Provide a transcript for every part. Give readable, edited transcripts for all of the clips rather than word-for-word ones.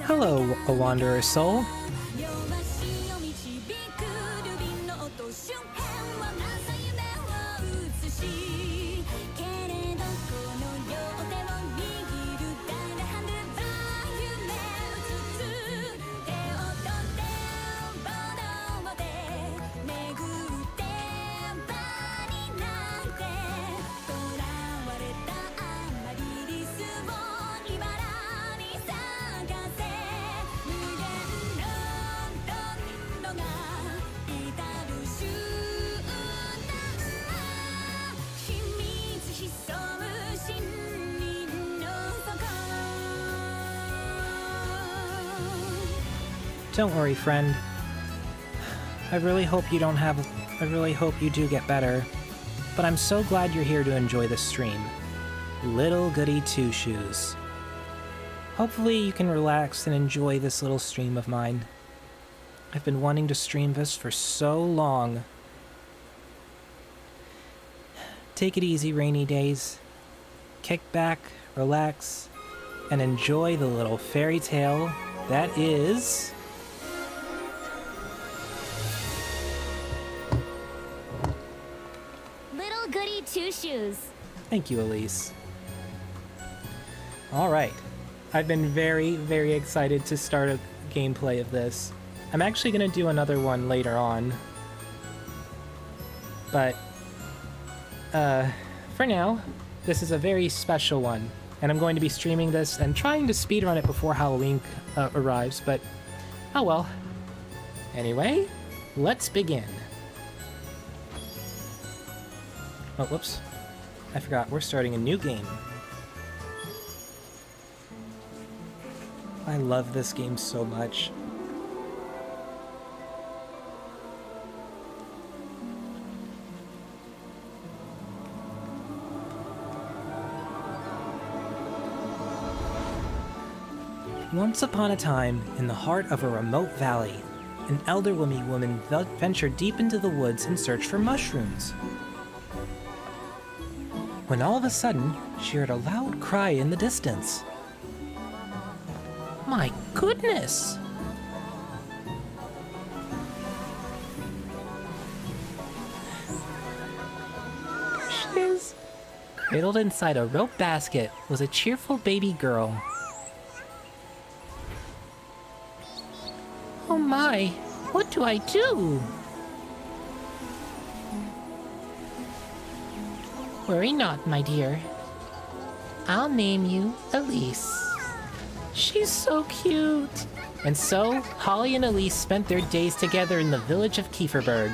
Hello, a wanderer's soul. Don't worry, friend. I really hope you do get better. But I'm so glad you're here to enjoy this stream. Little Goody Two Shoes. Hopefully you can relax and enjoy this little stream of mine. I've been wanting to stream this for so long. Take it easy, rainy days. Kick back, relax, and enjoy the little fairy tale that is... Little Goody Two Shoes. Thank you, Elise. Alright. I've been very, very excited to start a gameplay of this. I'm actually going to do another one later on. But, for now, this is a very special one. And I'm going to be streaming this and trying to speedrun it before Halloween arrives, but oh well. Anyway, let's begin. Oh, whoops. I forgot, we're starting a new game. I love this game so much. Once upon a time, in the heart of a remote valley, an elderly woman ventured deep into the woods in search for mushrooms. When all of a sudden, she heard a loud cry in the distance. My goodness! There she is! Cradled inside a rope basket was a cheerful baby girl. Oh my, what do I do? Worry not, my dear. I'll name you Elise. She's so cute. And so, Holly and Elise spent their days together in the village of Kieferberg.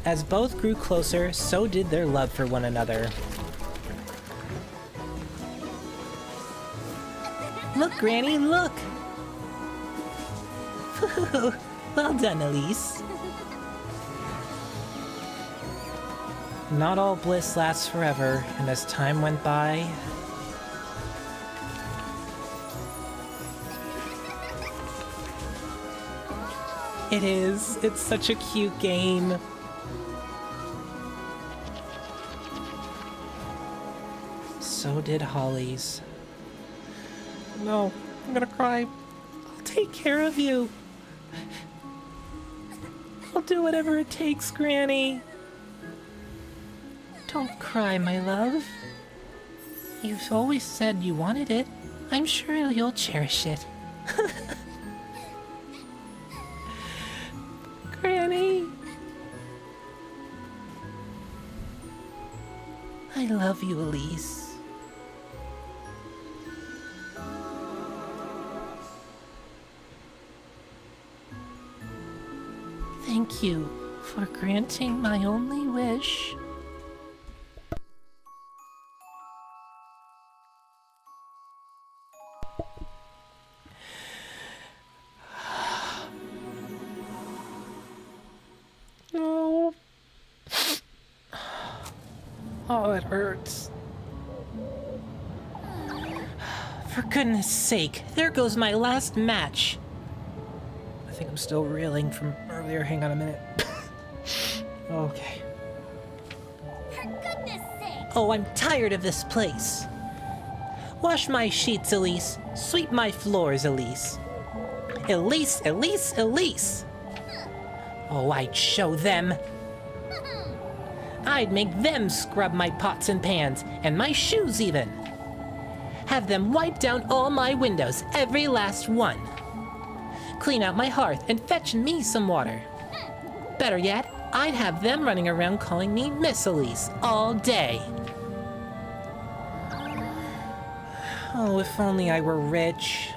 As both grew closer, so did their love for one another. Look, Granny, look! Well done, Elise. Not all bliss lasts forever, and as time went by... It is. It's such a cute game. So did Holly's. No, I'm gonna cry. I'll take care of you. I'll do whatever it takes, Granny. Don't cry, my love. You've always said you wanted it. I'm sure you'll cherish it. Granny. I love you, Elise. Thank you for granting my only wish. No. Oh, it hurts. For goodness sake, there goes my last match. I think I'm still reeling from earlier. Hang on a minute. Okay. For goodness sake! Oh, I'm tired of this place. Wash my sheets, Elise. Sweep my floors, Elise. Elise, Elise, Elise! Oh, I'd show them. I'd make them scrub my pots and pans, and my shoes even. Have them wipe down all my windows, every last one. Clean out my hearth and fetch me some water. Better yet, I'd have them running around calling me Miss Elise all day. Oh, if only I were rich.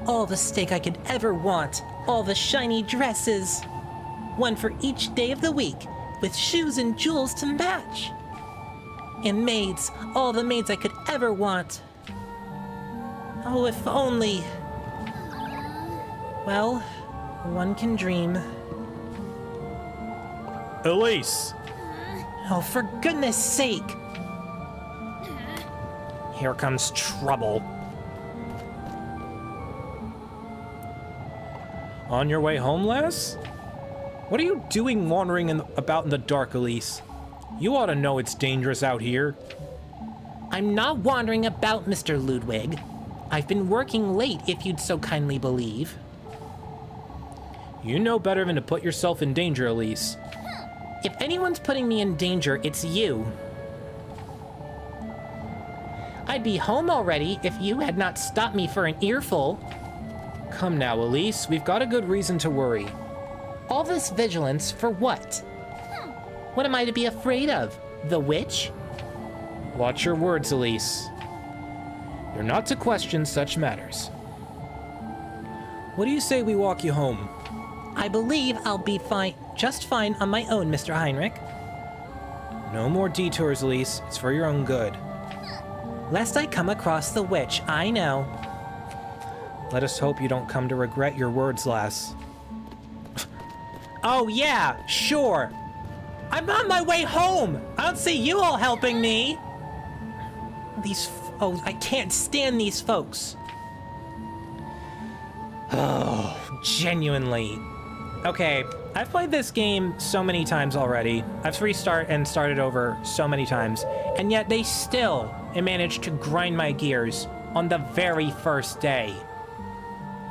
All the steak I could ever want, all the shiny dresses. One for each day of the week, with shoes and jewels to match. And maids, all the maids I could ever want. Oh, if only. Well, one can dream. Elise! Oh, for goodness sake! Here comes trouble. On your way home, lass? What are you doing wandering about in the dark, Elise? You ought to know it's dangerous out here. I'm not wandering about, Mr. Ludwig. I've been working late, if you'd so kindly believe. You know better than to put yourself in danger, Elise. If anyone's putting me in danger, it's you. I'd be home already if you had not stopped me for an earful. Come now, Elise. We've got a good reason to worry. All this vigilance for what? What am I to be afraid of? The witch? Watch your words, Elise. You're not to question such matters. What do you say we walk you home? I believe I'll be fine, just fine on my own, Mr. Heinrich. No more detours, Elise. It's for your own good. Lest I come across the witch, I know. Let us hope you don't come to regret your words, lass. Oh yeah, sure. I'm on my way home. I don't see you all helping me. Oh, I can't stand these folks. Oh, genuinely. Okay, I've played this game so many times already. I've restarted and started over so many times, and yet they still managed to grind my gears on the very first day.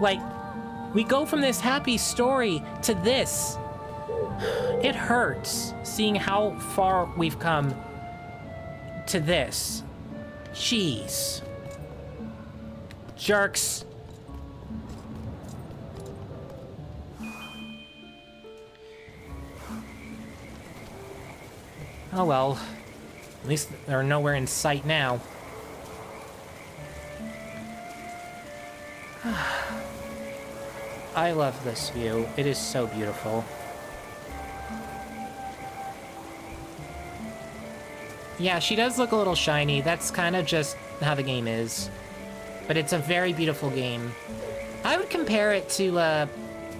Like, we go from this happy story to this. It hurts seeing how far we've come to this. Jeez. Jerks. Oh well. At least they're nowhere in sight now. I love this view. It is so beautiful. Yeah, she does look a little shiny. That's kind of just how the game is. But it's a very beautiful game. I would compare it to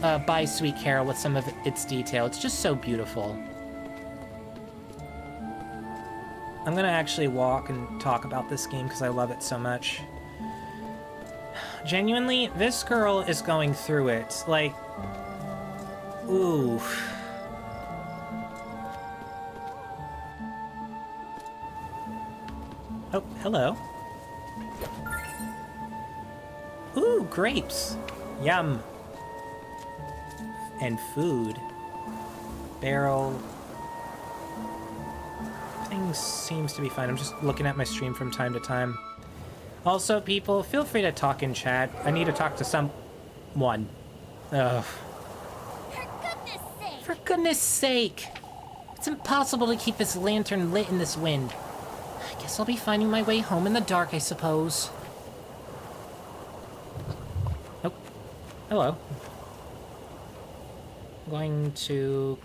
By Sweet Carol with some of its detail. It's just so beautiful. I'm gonna actually walk and talk about this game because I love it so much. Genuinely, this girl is going through it. Like, ooh. Oh, hello. Ooh, grapes. Yum. And food. Barrel. Things seems to be fine. I'm just looking at my stream from time to time. Also, people, feel free to talk in chat. I need to talk to someone. Ugh. For goodness sake! It's impossible to keep this lantern lit in this wind. I guess I'll be finding my way home in the dark, I suppose. Oh. Hello. I'm going to,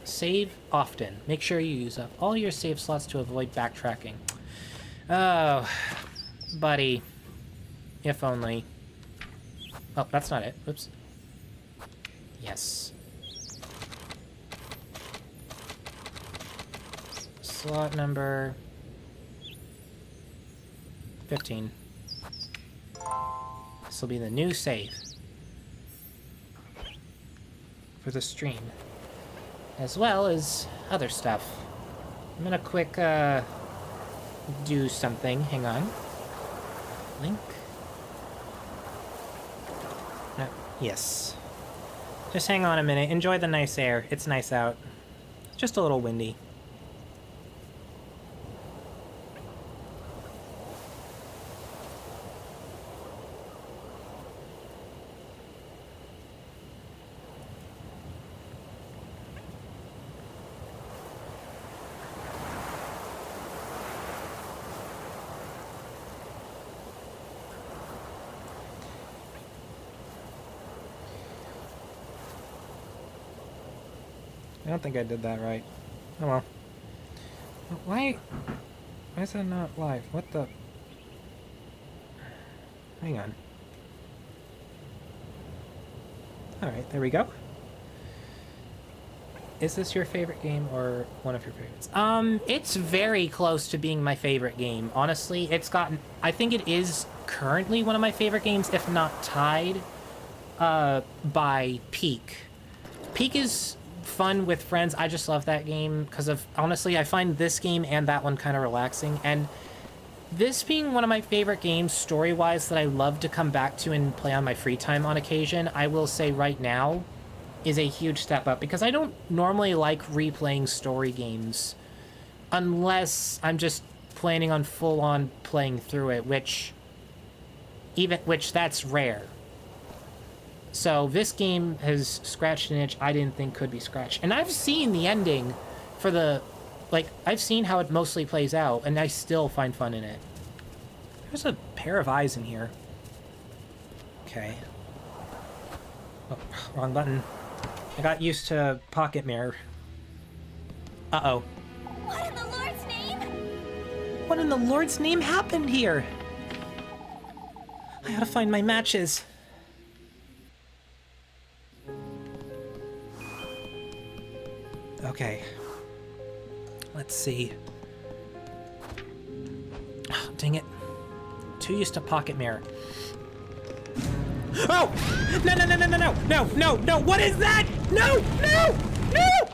save often. Make sure you use up all your save slots to avoid backtracking. Oh, buddy. If only. Oh, that's not it. Oops. Yes. Slot number 15. This will be the new save. for the stream, as well as other stuff. I'm gonna quick do something. Hang on. Link. No. Yes. Just hang on a minute. Enjoy the nice air. It's nice out. It's just a little windy. I don't think I did that right. Oh well. Why is that not live? What the? Hang on. Alright, there we go. Is this your favorite game or one of your favorites? It's very close to being my favorite game. Honestly, it's gotten... I think it is currently one of my favorite games, if not tied, by Peak. Peak is fun with friends. I just love that game because of... Honestly, I find this game and that one kind of relaxing. And this being one of my favorite games, story-wise, that I love to come back to and play on my free time on occasion, I will say right now, is a huge step up, because I don't normally like replaying story games unless I'm just planning on full-on playing through it, which that's rare. So this game has scratched an itch I didn't think could be scratched. And I've seen the ending for the... Like, I've seen how it mostly plays out, and I still find fun in it. There's a pair of eyes in here. Okay. Oh, wrong button. I got used to pocket mirror. Uh-oh. What in the Lord's name? What in the Lord's name happened here? I gotta find my matches. Okay. Let's see. Oh, dang it. Too used to pocket mirror. Oh! No, no, no, no, no, no, no, no, no, what is that? No, no, no!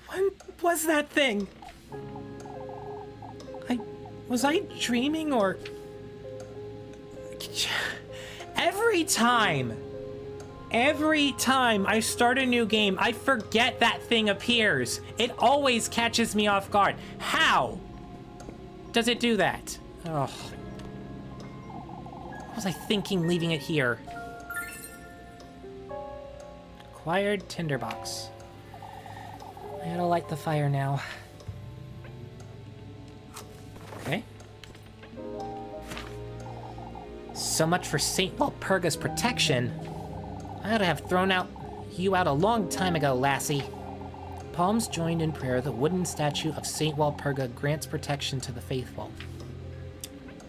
What was that thing? Was I dreaming or... Every time I start a new game, I forget that thing appears. It always catches me off guard. How does it do that? Oh. What was I thinking leaving it here? Acquired tinderbox. I gotta light the fire now. Okay. So much for St. Walpurga's protection. I ought to have thrown you out a long time ago, lassie. Palms joined in prayer, the wooden statue of St. Walpurga grants protection to the faithful.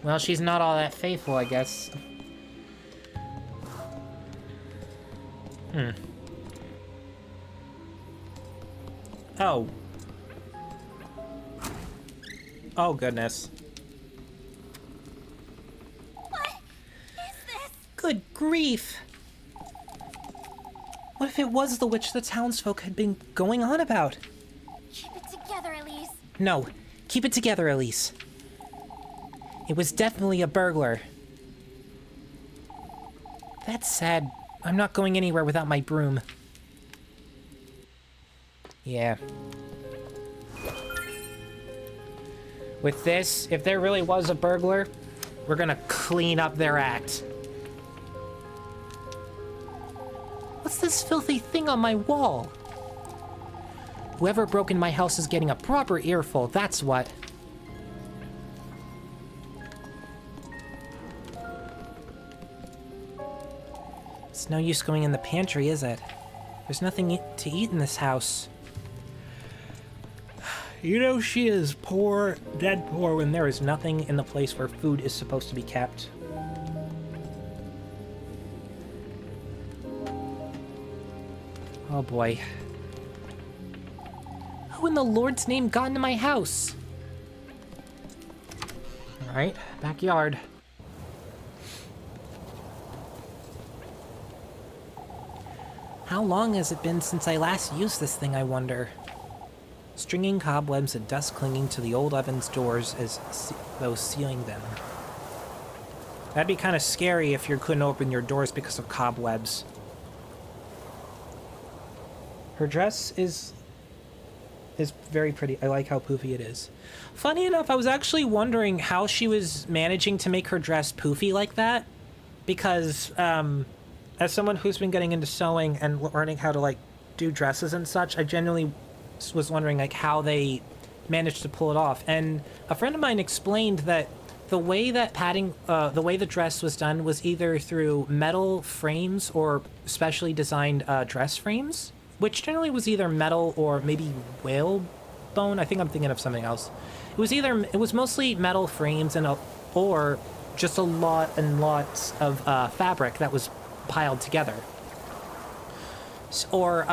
Well, she's not all that faithful, I guess. Oh. Oh, goodness. What is this? Good grief! What if it was the witch the townsfolk had been going on about? Keep it together, Elise. No, keep it together, Elise. It was definitely a burglar. That said, I'm not going anywhere without my broom. Yeah. With this, if there really was a burglar, we're gonna clean up their act. What's this filthy thing on my wall? Whoever broke in my house is getting a proper earful, that's what. It's no use going in the pantry, is it? There's nothing to eat in this house. You know she is poor, dead poor, when there is nothing in the place where food is supposed to be kept. Oh boy. Who in the Lord's name got into my house? Alright, backyard. How long has it been since I last used this thing, I wonder? Stringing cobwebs and dust clinging to the old oven's doors as though sealing them. That'd be kind of scary if you couldn't open your doors because of cobwebs. Her dress is very pretty. I like how poofy it is. Funny enough, I was actually wondering how she was managing to make her dress poofy like that. Because, as someone who's been getting into sewing and learning how to, like, do dresses and such, I genuinely was wondering, like, how they managed to pull it off. And a friend of mine explained that the way that the way the dress was done was either through metal frames or specially designed dress frames, which generally was either metal or maybe whalebone. I think I'm thinking of something else. It was mostly metal frames or just a lot and lots of fabric that was piled together. Or,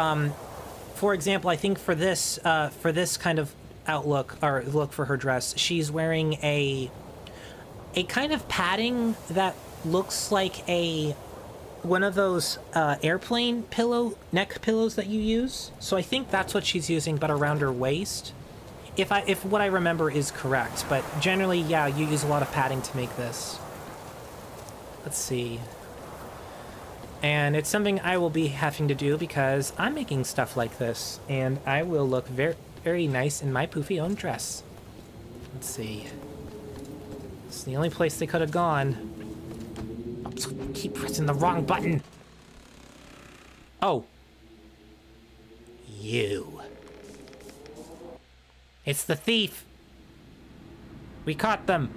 for example, I think for this kind of outlook or look for her dress, she's wearing a kind of padding that looks like one of those airplane neck pillows that you use. So I think that's what she's using, but around her waist. If what I remember is correct, but generally, yeah, you use a lot of padding to make this. Let's see. And it's something I will be having to do because I'm making stuff like this, and I will look very, very nice in my poofy own dress. Let's see. It's the only place they could have gone. Oops, keep pressing the wrong button. Oh. You. It's the thief. We caught them.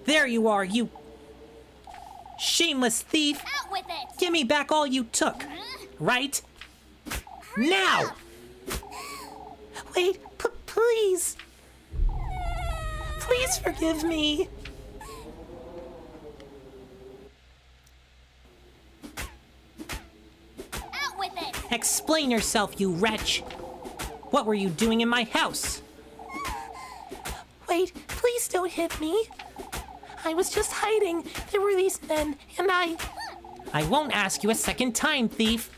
There you are, you shameless thief. Out with it! Give me back all you took. Right? Now! Wait, please. Please forgive me. Out with it! Explain yourself, you wretch. What were you doing in my house? Wait, please don't hit me. I was just hiding. There were these men, and I won't ask you a second time, thief.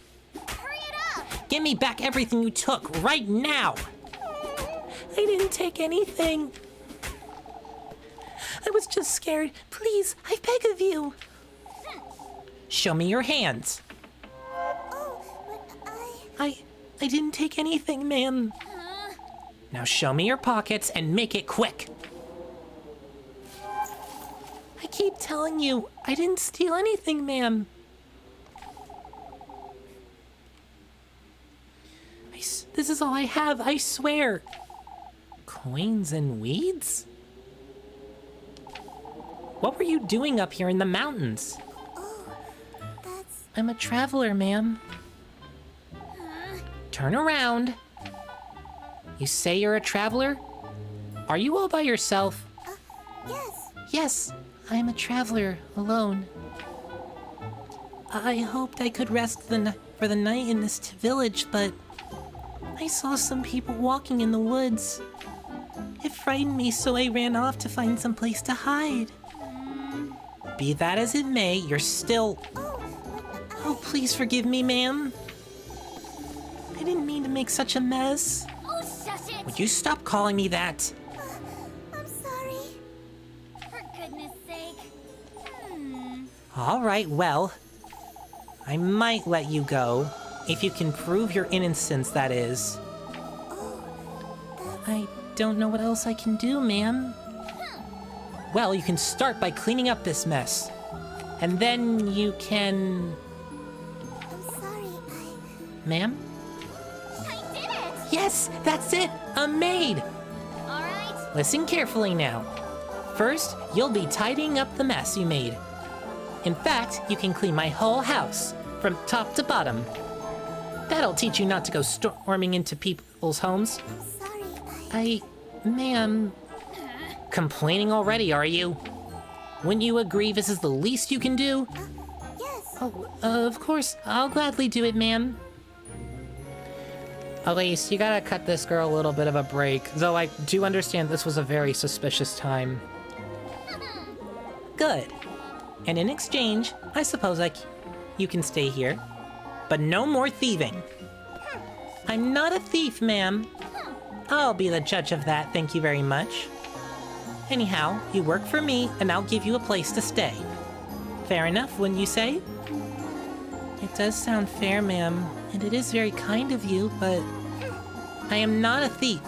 Hurry it up! Give me back everything you took, right now. I didn't take anything. I was just scared. Please, I beg of you. Show me your hands. Oh, but I didn't take anything, ma'am. Now show me your pockets and make it quick. I keep telling you, I didn't steal anything, ma'am. This is all I have, I swear. Coins and weeds? What were you doing up here in the mountains? that's... I'm a traveler, ma'am. Turn around. You say you're a traveler? Are you all by yourself? Yes. Yes, I am a traveler, alone. I hoped I could rest for the night in this village, but I saw some people walking in the woods. It frightened me, so I ran off to find some place to hide. Be that as it may, you're still... Oh, please forgive me, ma'am. I didn't mean to make such a mess. Oh, shush it! Would you stop calling me that? I'm sorry. For goodness sake. All right, well, I might let you go, if you can prove your innocence, that is. I don't know what else I can do, ma'am. Well, you can start by cleaning up this mess. And then you can... I'm sorry, Ma'am? I did it! Yes, that's it! A maid! Alright. Listen carefully now. First, you'll be tidying up the mess you made. In fact, you can clean my whole house, from top to bottom. That'll teach you not to go storming into people's homes. I'm sorry, Ma'am... Complaining already, are you? Wouldn't you agree this is the least you can do? yes. Oh, of course. I'll gladly do it, ma'am. Elise, you gotta cut this girl a little bit of a break, though I do understand this was a very suspicious time. Good. And in exchange, I suppose you can stay here. But no more thieving. I'm not a thief, ma'am. I'll be the judge of that, thank you very much. Anyhow, you work for me, and I'll give you a place to stay. Fair enough, wouldn't you say? It does sound fair, ma'am, and it is very kind of you, but I am not a thief.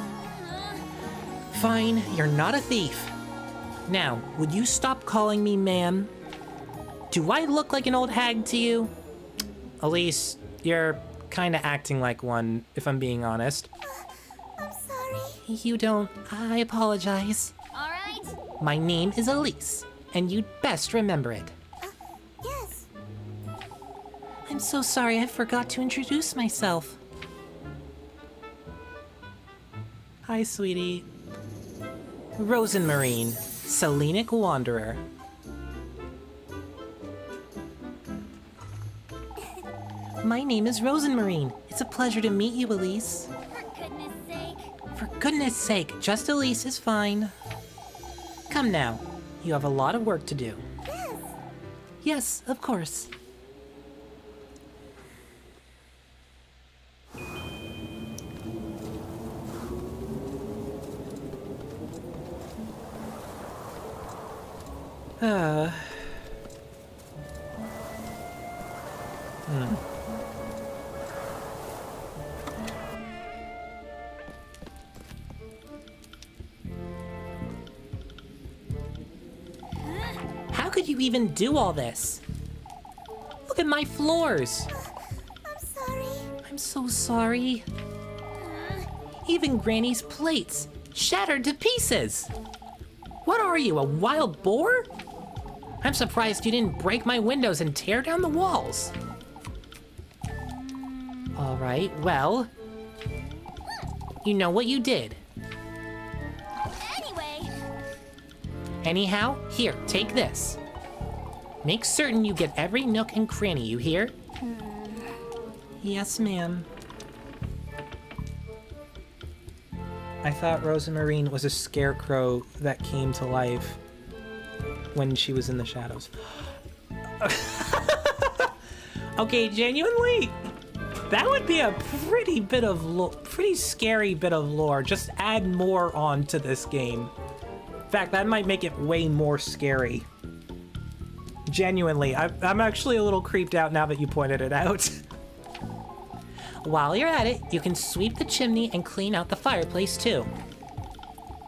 Fine, you're not a thief. Now, would you stop calling me ma'am? Do I look like an old hag to you? Elise, you're kinda acting like one, if I'm being honest. I'm sorry. You don't. I apologize. Alright. My name is Elise, and you'd best remember it. Yes. I'm so sorry I forgot to introduce myself. Hi, sweetie. Rosenmarine, Selenic Wanderer. My name is Rosenmarine. It's a pleasure to meet you, Elise. For goodness sake. For goodness sake, just Elise is fine. Come now, you have a lot of work to do. Yes. Yes, of course. How could you even do all this? Look at my floors. I'm sorry. I'm so sorry. Even Granny's plates shattered to pieces. What are you, a wild boar? I'm surprised you didn't break my windows and tear down the walls. All right, well, you know what you did. Anyway. Anyhow, here, take this. Make certain you get every nook and cranny, you hear? Yes, ma'am. I thought Rosemarine was a scarecrow that came to life when she was in the shadows. Okay, genuinely, that would be a pretty scary bit of lore. Just add more on to this game. In fact, that might make it way more scary. Genuinely, I'm actually a little creeped out now that you pointed it out. While you're at it, you can sweep the chimney and clean out the fireplace too.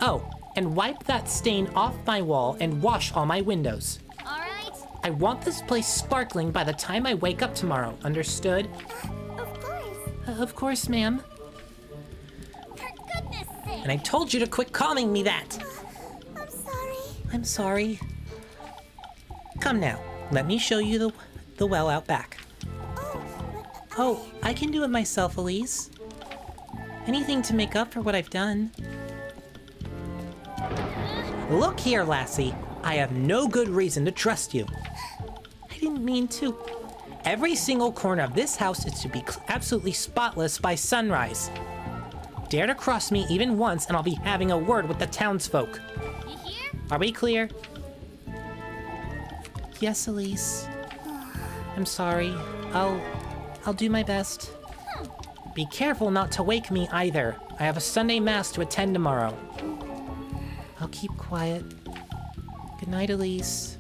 Oh, and wipe that stain off my wall and wash all my windows. Alright. I want this place sparkling by the time I wake up tomorrow, understood? Of course. Of course, ma'am. For goodness sake. And I told you to quit calling me that. I'm sorry. I'm sorry. Come now, let me show you the well out back. Oh, I can do it myself, Elise. Anything to make up for what I've done. Look here, lassie. I have no good reason to trust you. I didn't mean to. Every single corner of this house is to be absolutely spotless by sunrise. Dare to cross me even once and I'll be having a word with the townsfolk. You hear? Are we clear? Yes, Elise. I'm sorry. I'll do my best. Be careful not to wake me either. I have a Sunday mass to attend tomorrow. I'll keep quiet. Good night, Elise.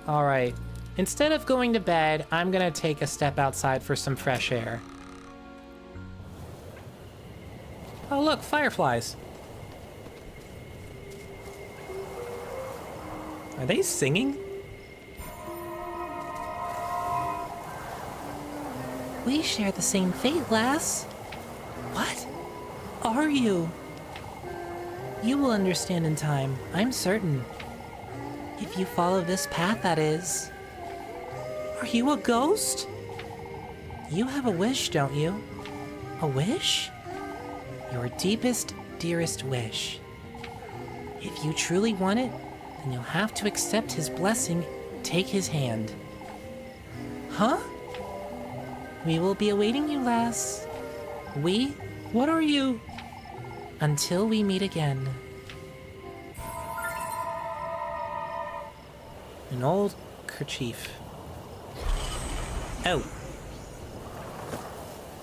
All right. Instead of going to bed, I'm gonna take a step outside for some fresh air. Oh, look, fireflies. Are they singing? We share the same fate, lass. What? Are you? You will understand in time, I'm certain. If you follow this path, that is. Are you a ghost? You have a wish, don't you? A wish? Your deepest, dearest wish. If you truly want it, then you'll have to accept his blessing, take his hand. Huh? We will be awaiting you, lass. We? What are you? Until we meet again. An old kerchief. Oh.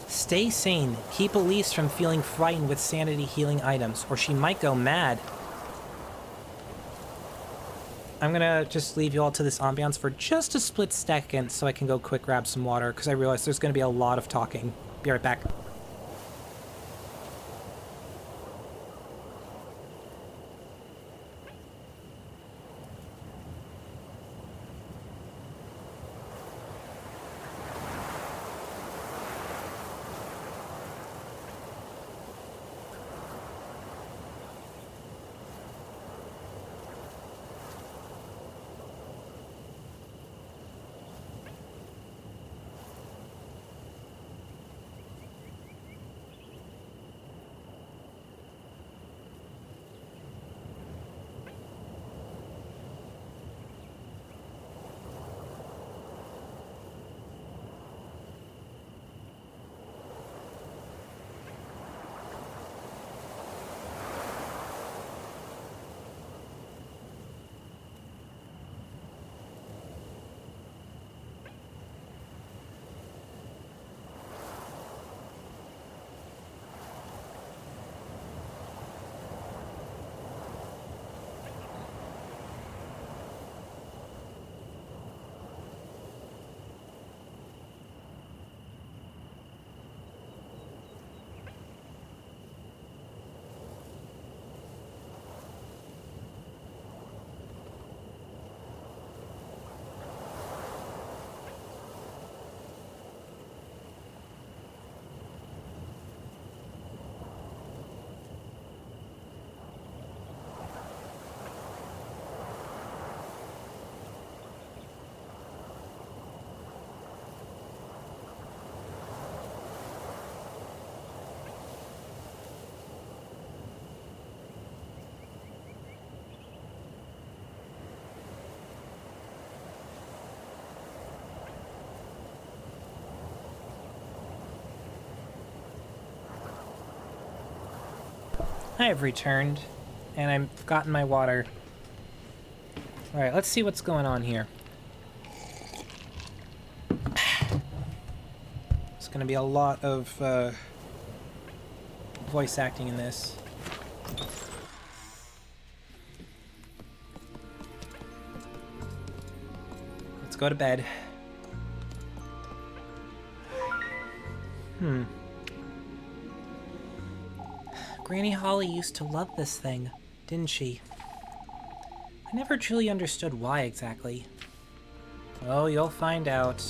Stay sane. Keep Elise from feeling frightened with sanity healing items, or she might go mad. I'm gonna just leave you all to this ambiance for just a split second so I can go quick grab some water, because I realize there's gonna be a lot of talking. Be right back. I have returned, and I've gotten my water. Alright, let's see what's going on here. There's gonna be a lot of voice acting in this. Let's go to bed. Granny Holly used to love this thing, didn't she? I never truly understood why exactly. Oh, you'll find out.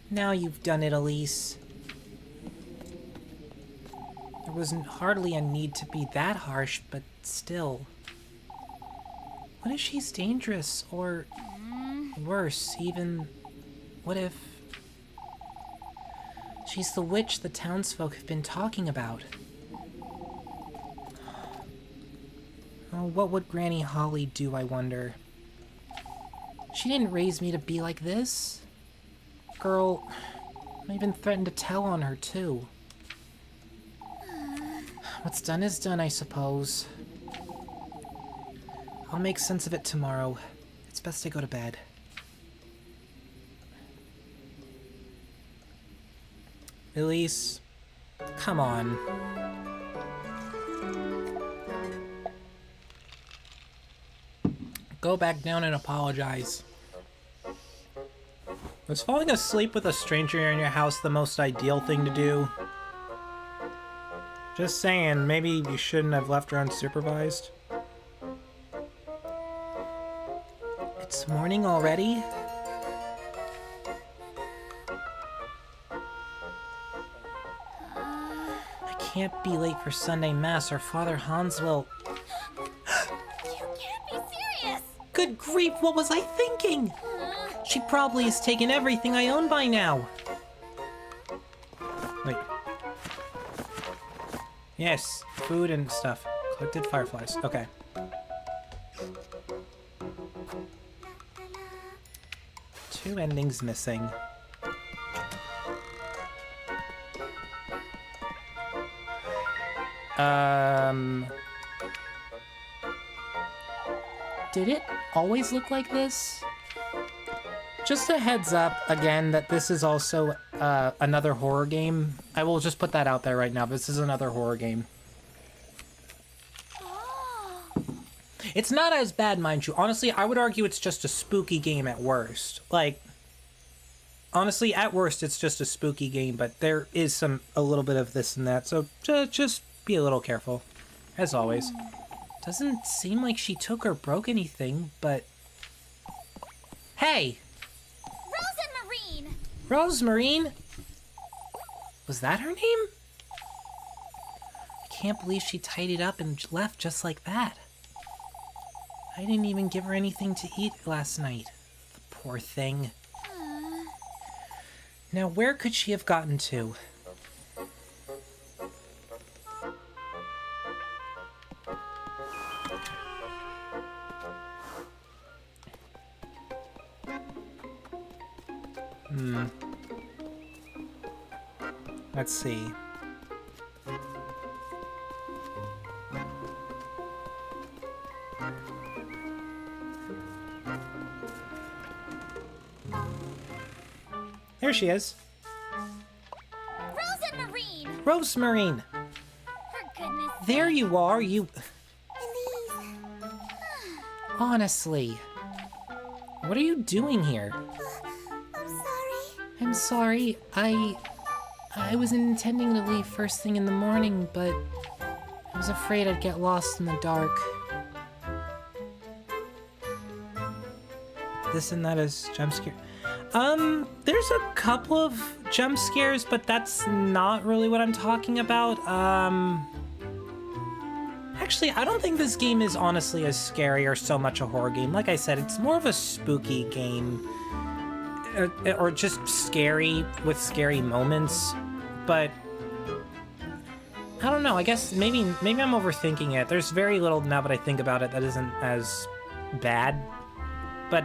Now you've done it, Elise. There wasn't hardly a need to be that harsh, but still. What if she's dangerous, or worse, even... What if... she's the witch the townsfolk have been talking about? Oh, what would Granny Holly do, I wonder? She didn't raise me to be like this. Girl, I even threatened to tell on her, too. What's done is done, I suppose. I'll make sense of it tomorrow. It's best I go to bed. Elise, come on. Go back down and apologize. Was falling asleep with a stranger in your house the most ideal thing to do? Just saying, maybe you shouldn't have left her unsupervised. It's morning already? I can't be late for Sunday Mass or Father Hans will... You can't be serious! Good grief, what was I thinking? She probably has taken everything I own by now. Wait. Yes, food and stuff. Collected fireflies. Okay. Two endings missing. Did it always look like this? Just a heads up, again, that this is also another horror game. I will just put that out there right now. This is another horror game. It's not as bad, mind you. Honestly, I would argue it's just a spooky game at worst. Like, honestly, at worst, it's just a spooky game, but there is a little bit of this and that, so just be a little careful, as always. Doesn't seem like she took or broke anything, but... Hey! Rosemarine? Was that her name? I can't believe she tidied up and left just like that. I didn't even give her anything to eat last night. The poor thing. Now, where could she have gotten to? Let's see. There she is. Rosemarine! Rosemarine! For goodness sake. There you are, you... Elise. Honestly. What are you doing here? I'm sorry. I'm sorry. I was intending to leave first thing in the morning, but I was afraid I'd get lost in the dark. This and that is jump scare. There's a couple of jump scares, but that's not really what I'm talking about. Actually, I don't think this game is honestly as scary or so much a horror game. Like I said, it's more of a spooky game. Or just scary with scary moments. But I don't know, I guess maybe I'm overthinking it. There's very little, now that I think about it, that isn't as bad. But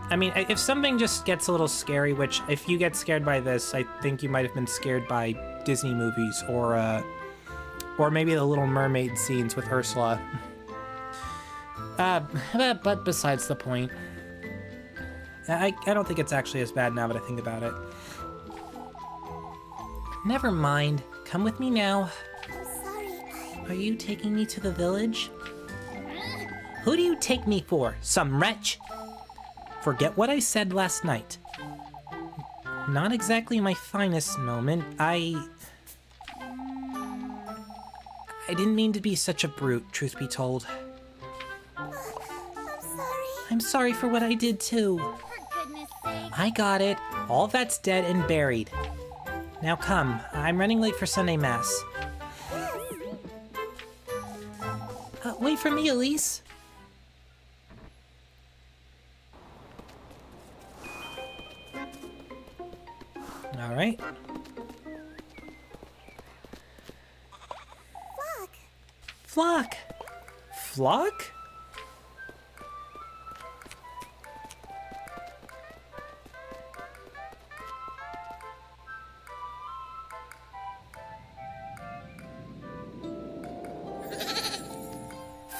I mean, if something just gets a little scary, which if you get scared by this, I think you might have been scared by Disney movies or maybe the Little Mermaid scenes with Ursula. But besides the point. I don't think it's actually as bad now that I think about it. Never mind. Come with me now. I'm sorry. Are you taking me to the village? Who do you take me for? Some wretch? Forget what I said last night. Not exactly my finest moment. I didn't mean to be such a brute, truth be told. I'm sorry. I'm sorry for what I did too. For goodness sake. I got it. All that's dead and buried. Now come. I'm running late for Sunday Mass. Wait for me, Elise. All right. Flock. Flock?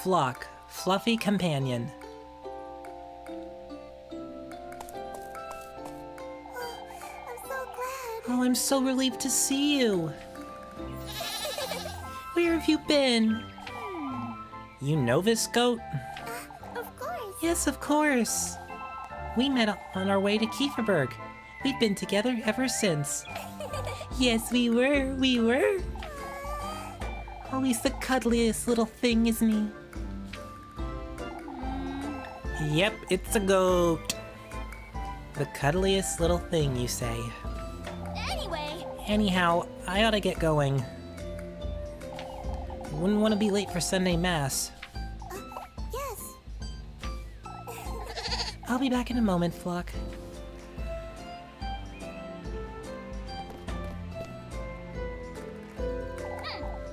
Flock, fluffy companion. I'm so glad. Oh, I'm so relieved to see you. Where have you been? You know this goat? Of course. Yes, of course. We met on our way to Kieferberg. We've been together ever since. Yes, we were. Oh, he's the cuddliest little thing, isn't he? Yep, it's a goat. The cuddliest little thing, you say. Anyway. Anyhow, I ought to get going. Wouldn't want to be late for Sunday Mass. Yes. I'll be back in a moment, Flock.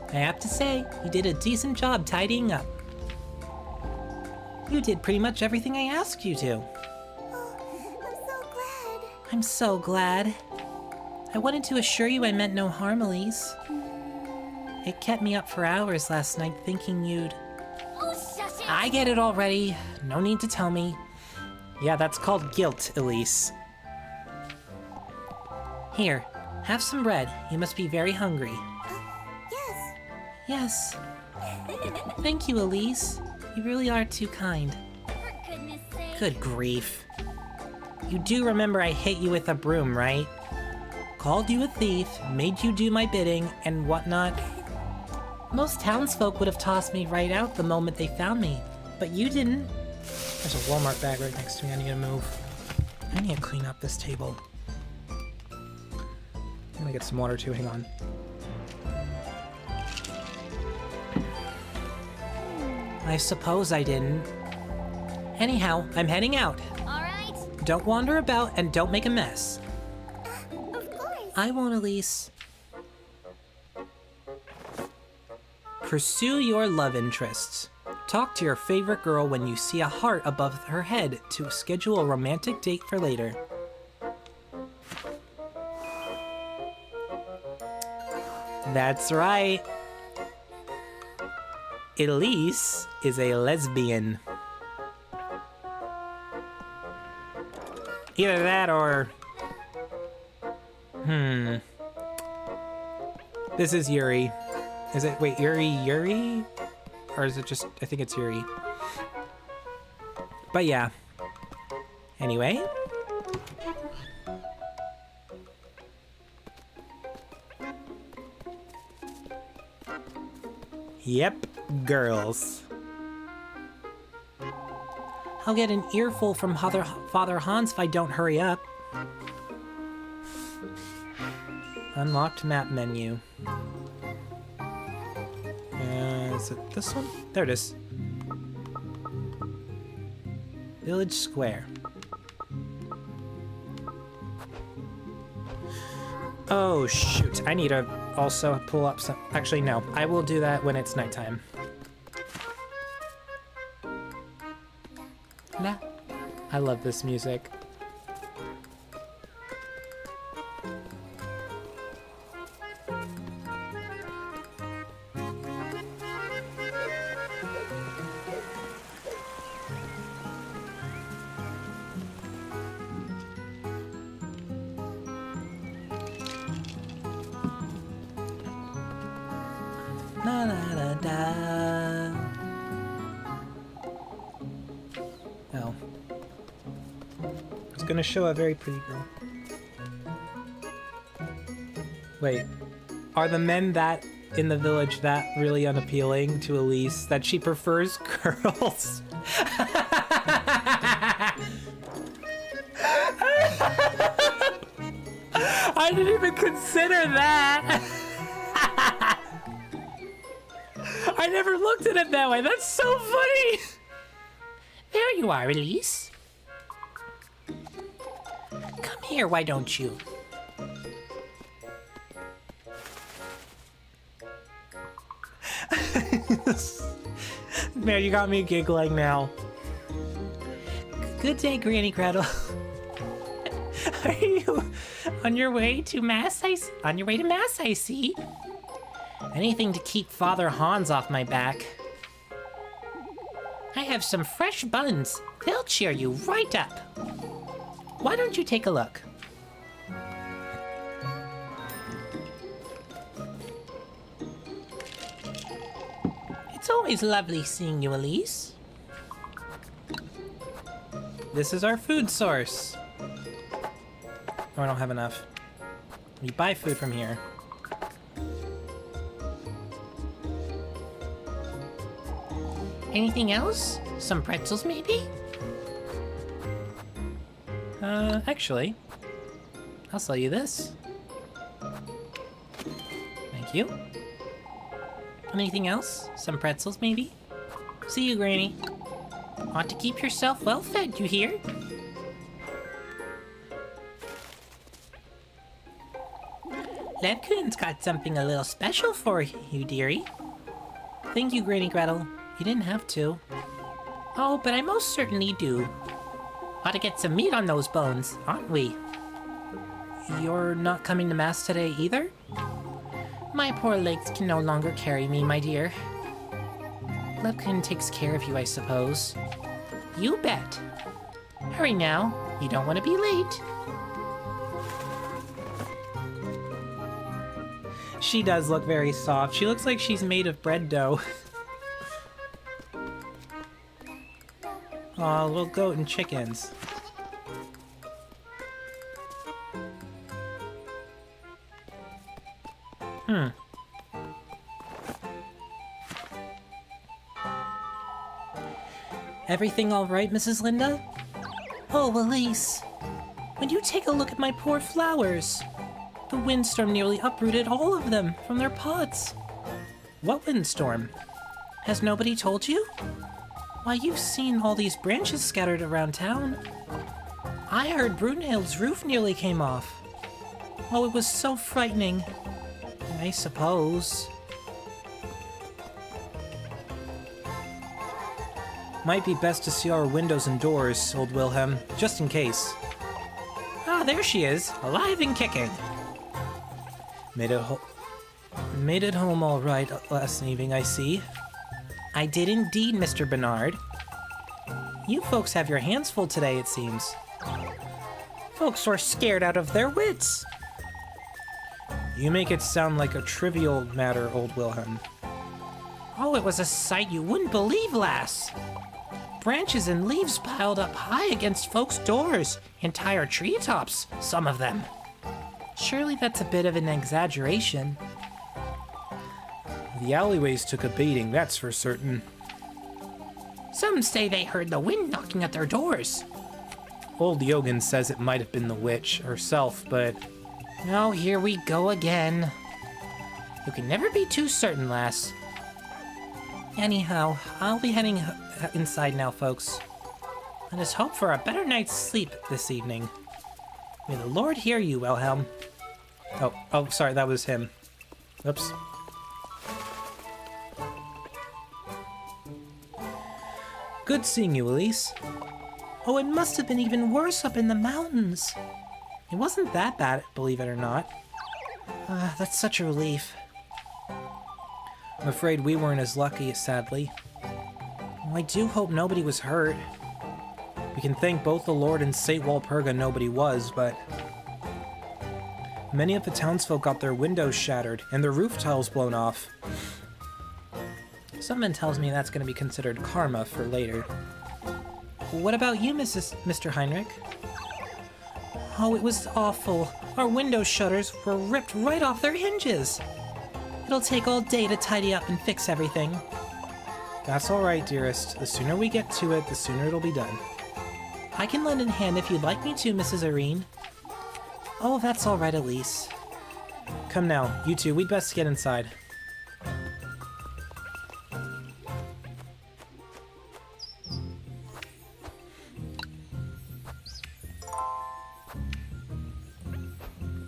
I have to say, you did a decent job tidying up. You did pretty much everything I asked you to. Oh, I'm so glad. I wanted to assure you I meant no harm, Elise. It kept me up for hours last night thinking you'd... Oh, shush I get it already. No need to tell me. Yeah, that's called guilt, Elise. Here, have some bread. You must be very hungry. Yes. Yes. Thank you, Elise. You really are too kind. For goodness sake. Good grief. You do remember I hit you with a broom, right? Called you a thief, made you do my bidding, and whatnot. Most townsfolk would have tossed me right out the moment they found me, but you didn't. There's a Walmart bag right next to me. I need to move. I need to clean up this table. I'm gonna get some water too. Hang on. I suppose I didn't. Anyhow, I'm heading out. All right. Don't wander about and don't make a mess. Of course. I won't, Elise. Pursue your love interests. Talk to your favorite girl when you see a heart above her head to schedule a romantic date for later. That's right. Elise is a lesbian. Either that or... This is Yuri. Is it... Wait, Yuri? Or is it just... I think it's Yuri. But yeah. Anyway. Yep, girls. I'll get an earful from Father Hans if I don't hurry up. Unlocked map menu. Is it this one? There it is. Village Square. Oh, shoot. I need to also pull up some... Actually, no. I will do that when it's nighttime. Nah. I love this music. La la la da. Oh. I was gonna show a very pretty girl. Wait. Are the men that in the village that really unappealing to Elise that she prefers girls? I didn't even consider that. I never looked at it that way. That's so funny. There you are, Elise. Come here, why don't you? Man, you got me giggling now. Good day, Granny Gretel. Are you on your way to mass? On your way to mass, I see. Anything to keep Father Hans off my back. I have some fresh buns. They'll cheer you right up. Why don't you take a look? It's always lovely seeing you, Elise. This is our food source. Oh, I don't have enough. We buy food from here. Anything else? Some pretzels, maybe? Actually, I'll sell you this. Thank you. Anything else? Some pretzels, maybe? See you, Granny. Ought to keep yourself well fed, you hear? Lebkuchen's got something a little special for you, dearie. Thank you, Granny Gretel. You didn't have to. Oh, but I most certainly do. Ought to get some meat on those bones, aren't we? You're not coming to Mass today either? My poor legs can no longer carry me, my dear. Lepkin takes care of you, I suppose. You bet. Hurry now. You don't want to be late. She does look very soft. She looks like she's made of bread dough. Aw, little goat and chickens. Everything all right, Mrs. Linda? Oh, Elise. Would you take a look at my poor flowers? The windstorm nearly uprooted all of them from their pots. What windstorm? Has nobody told you? Why, you've seen all these branches scattered around town. I heard Brunhild's roof nearly came off. Oh, it was so frightening. I suppose. Might be best to see our windows and doors, old Wilhelm, just in case. Ah, there she is, alive and kicking. Made it home all right last evening, I see. I did indeed, Mr. Bernard. You folks have your hands full today, it seems. Folks were scared out of their wits. You make it sound like a trivial matter, old Wilhelm. Oh, it was a sight you wouldn't believe, lass. Branches and leaves piled up high against folks' doors. Entire treetops, some of them. Surely that's a bit of an exaggeration. The alleyways took a beating, that's for certain. Some say they heard the wind knocking at their doors. Old Yogan says it might have been the witch herself, but... Oh, here we go again. You can never be too certain, lass. Anyhow, I'll be heading inside now, folks. Let us hope for a better night's sleep this evening. May the Lord hear you, Wilhelm. Oh, sorry, that was him. Oops. Good seeing you, Elise. Oh, it must have been even worse up in the mountains. It wasn't that bad, believe it or not. That's such a relief. I'm afraid we weren't as lucky, sadly. Well, I do hope nobody was hurt. We can thank both the Lord and St. Walpurga nobody was, but... Many of the townsfolk got their windows shattered and their roof tiles blown off. Someone tells me that's going to be considered karma for later. What about you, Mr. Heinrich? Oh, it was awful. Our window shutters were ripped right off their hinges. It'll take all day to tidy up and fix everything. That's all right, dearest. The sooner we get to it, the sooner it'll be done. I can lend a hand if you'd like me to, Mrs. Irene. Oh, that's all right, Elise. Come now, you two, we'd best get inside.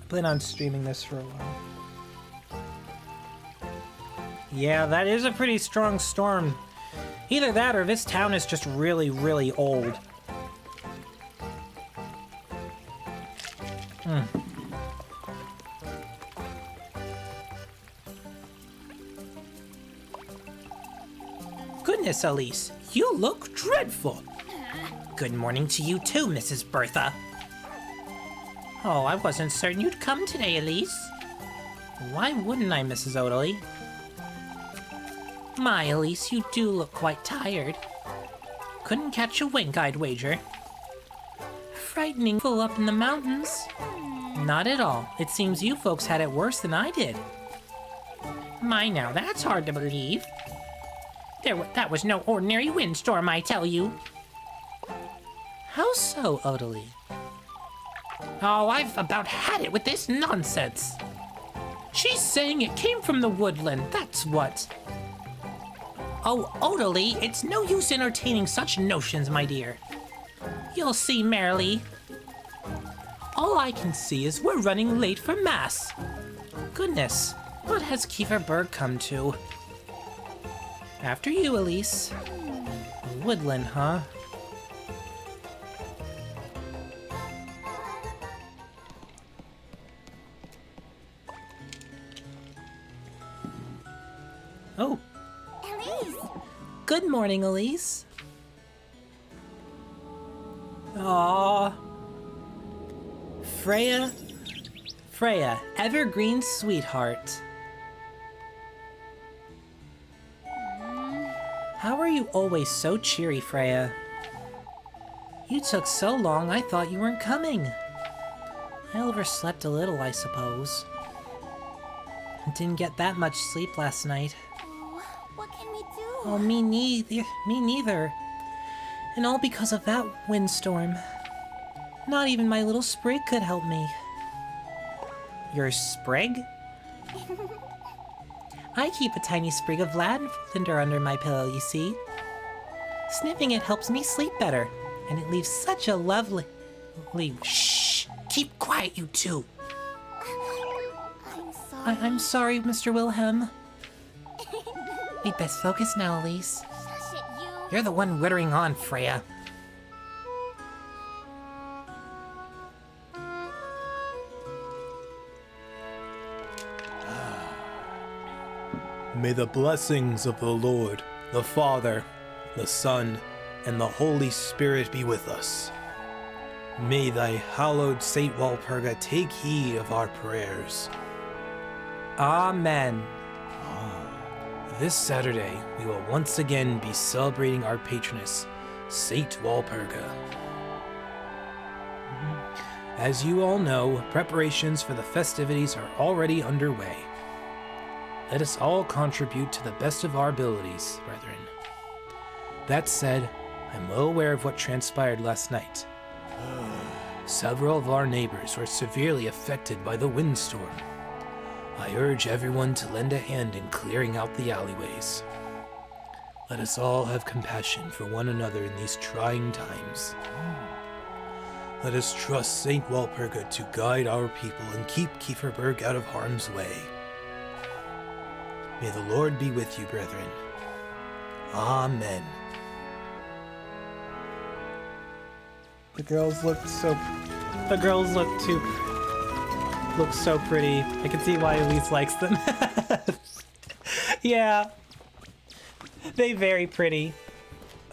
I plan on streaming this for a while. Yeah, that is a pretty strong storm. Either that or this town is just really, really old. Goodness, Elise, you look dreadful. Good morning to you too, Mrs. Bertha. Oh, I wasn't certain you'd come today, Elise. Why wouldn't I, Mrs. Oatley? My, Elise, you do look quite tired. Couldn't catch a wink, I'd wager. Frightening full up in the mountains. Not at all. It seems you folks had it worse than I did. My, now, that's hard to believe. That was no ordinary windstorm, I tell you. How so, Oatley? Oh, I've about had it with this nonsense. She's saying it came from the woodland, that's what. Oh, Oatley, it's no use entertaining such notions, my dear. You'll see, merrily. All I can see is we're running late for Mass. Goodness, what has Kieferberg come to? After you, Elise. Woodland, huh? Oh. Elise! Good morning, Elise. Aww. Freya, evergreen sweetheart. How are you always so cheery, Freya? You took so long, I thought you weren't coming. I overslept a little, I suppose. I didn't get that much sleep last night. Oh, what can we do? Oh, me neither. And all because of that windstorm. Not even my little sprig could help me. Your sprig? I keep a tiny sprig of lavender under my pillow, you see. Sniffing it helps me sleep better, and it leaves such a lovely... Shh! Keep quiet, you two! I'm sorry. I'm sorry, Mr. Wilhelm. We'd best focus now, Elise. Shush it, you. You're the one wittering on, Freya. May the blessings of the Lord, the Father, the Son, and the Holy Spirit be with us. May thy hallowed Saint Walpurga take heed of our prayers. Amen. This Saturday, we will once again be celebrating our patroness, Saint Walpurga. As you all know, preparations for the festivities are already underway. Let us all contribute to the best of our abilities, brethren. That said, I'm well aware of what transpired last night. Several of our neighbors were severely affected by the windstorm. I urge everyone to lend a hand in clearing out the alleyways. Let us all have compassion for one another in these trying times. Let us trust Saint Walpurga to guide our people and keep Kieferberg out of harm's way. May the Lord be with you, brethren. Amen. The girls look so pretty. I can see why Elise likes them. Yeah. They very pretty.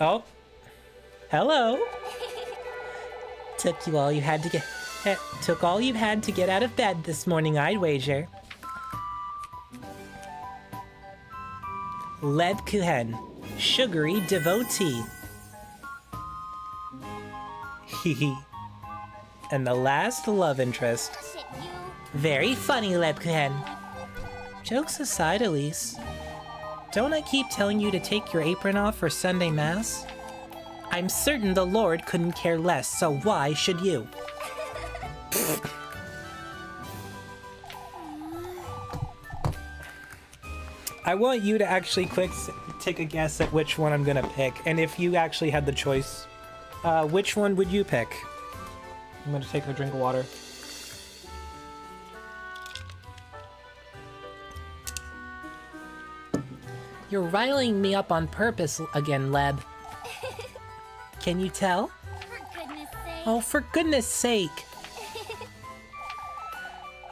Oh. Hello. Took all you had to get out of bed this morning, I'd wager. Lebkuchen, sugary devotee. Hehe. And the last love interest. Shush it, you. Very funny, Lebkuchen. Jokes aside, Elise, don't I keep telling you to take your apron off for Sunday Mass? I'm certain the Lord couldn't care less, so why should you? I want you to actually take a guess at which one I'm gonna pick, and if you actually had the choice, which one would you pick? I'm gonna take a drink of water. You're riling me up on purpose again, Leb. Can you tell? For goodness sake. Oh, for goodness sake.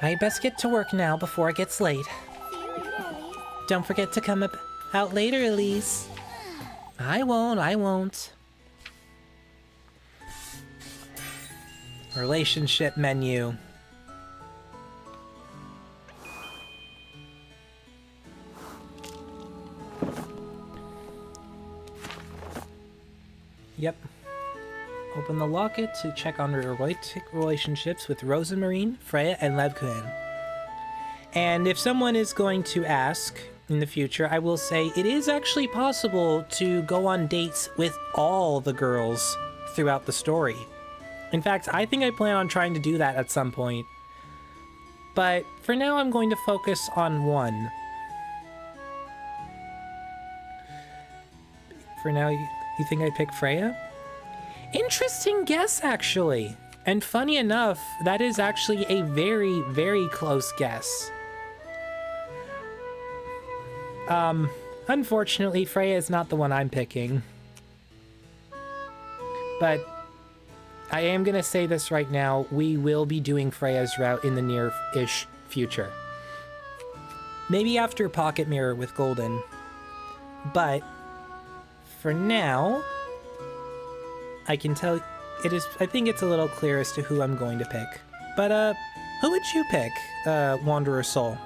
I best get to work now before it gets late. See you later, Elise. Don't forget to come out later, Elise. I won't. Relationship menu. Yep. Open the locket to check on romantic relationships with Rosamarine, Freya, and Lebkuchen. And if someone is going to ask in the future, I will say it is actually possible to go on dates with all the girls throughout the story. In fact, I think I plan on trying to do that at some point. But for now, I'm going to focus on one. For now, you think I'd pick Freya? Interesting guess, actually. And funny enough, that is actually a very, very close guess. Unfortunately, Freya is not the one I'm picking. But I am gonna say this right now, we will be doing Freya's route in the near-ish future. Maybe after Pocket Mirror with Golden. But for now, I can tell I think it's a little clear as to who I'm going to pick. But, who would you pick, Wanderer Soul?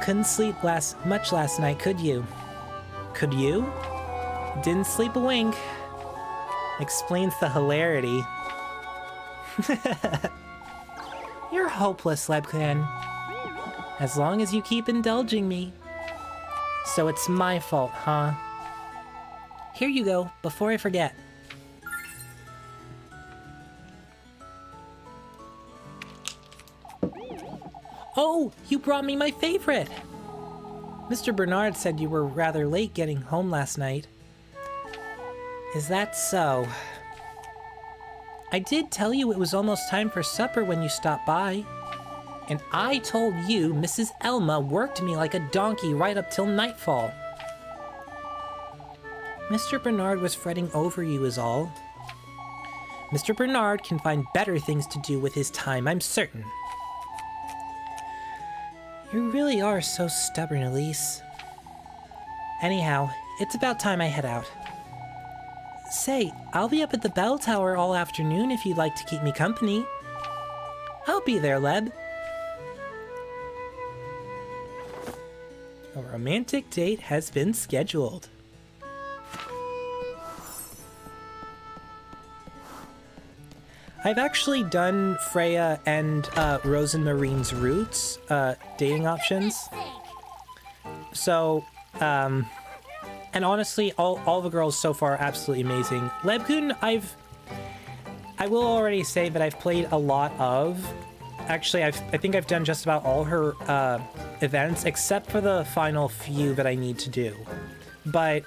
Couldn't sleep much last night, could you? Could you? Didn't sleep a wink. Explains the hilarity. You're hopeless, Lebkuchen. As long as you keep indulging me. So it's my fault, huh? Here you go, before I forget. Oh, you brought me my favorite! Mr. Bernard said you were rather late getting home last night. Is that so? I did tell you it was almost time for supper when you stopped by. And I told you Mrs. Elma worked me like a donkey right up till nightfall. Mr. Bernard was fretting over you is all. Mr. Bernard can find better things to do with his time, I'm certain. You really are so stubborn, Elise. Anyhow, it's about time I head out. Say, I'll be up at the bell tower all afternoon if you'd like to keep me company. I'll be there, Leb. A romantic date has been scheduled. I've actually done Freya and Rosemarine's routes, dating options. So, and honestly, all the girls so far are absolutely amazing. Lebkuchen, I will already say that I've played a lot of. Actually, I think I've done just about all her events, except for the final few that I need to do. But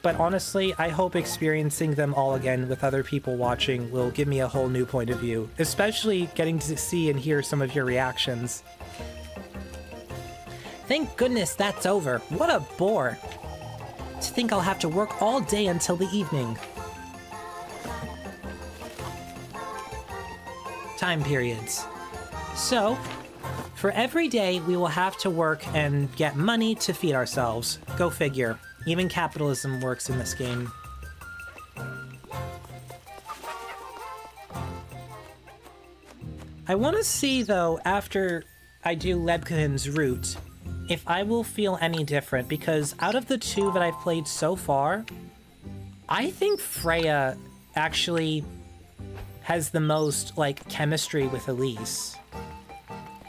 but honestly, I hope experiencing them all again with other people watching will give me a whole new point of view, especially getting to see and hear some of your reactions. Thank goodness that's over. What a bore. To think I'll have to work all day until the evening. Time periods. So, for every day, we will have to work and get money to feed ourselves. Go figure. Even capitalism works in this game. I want to see, though, after I do Lebkuchen's route, if I will feel any different, because out of the two that I've played so far, I think Freya actually has the most, like, chemistry with Elise.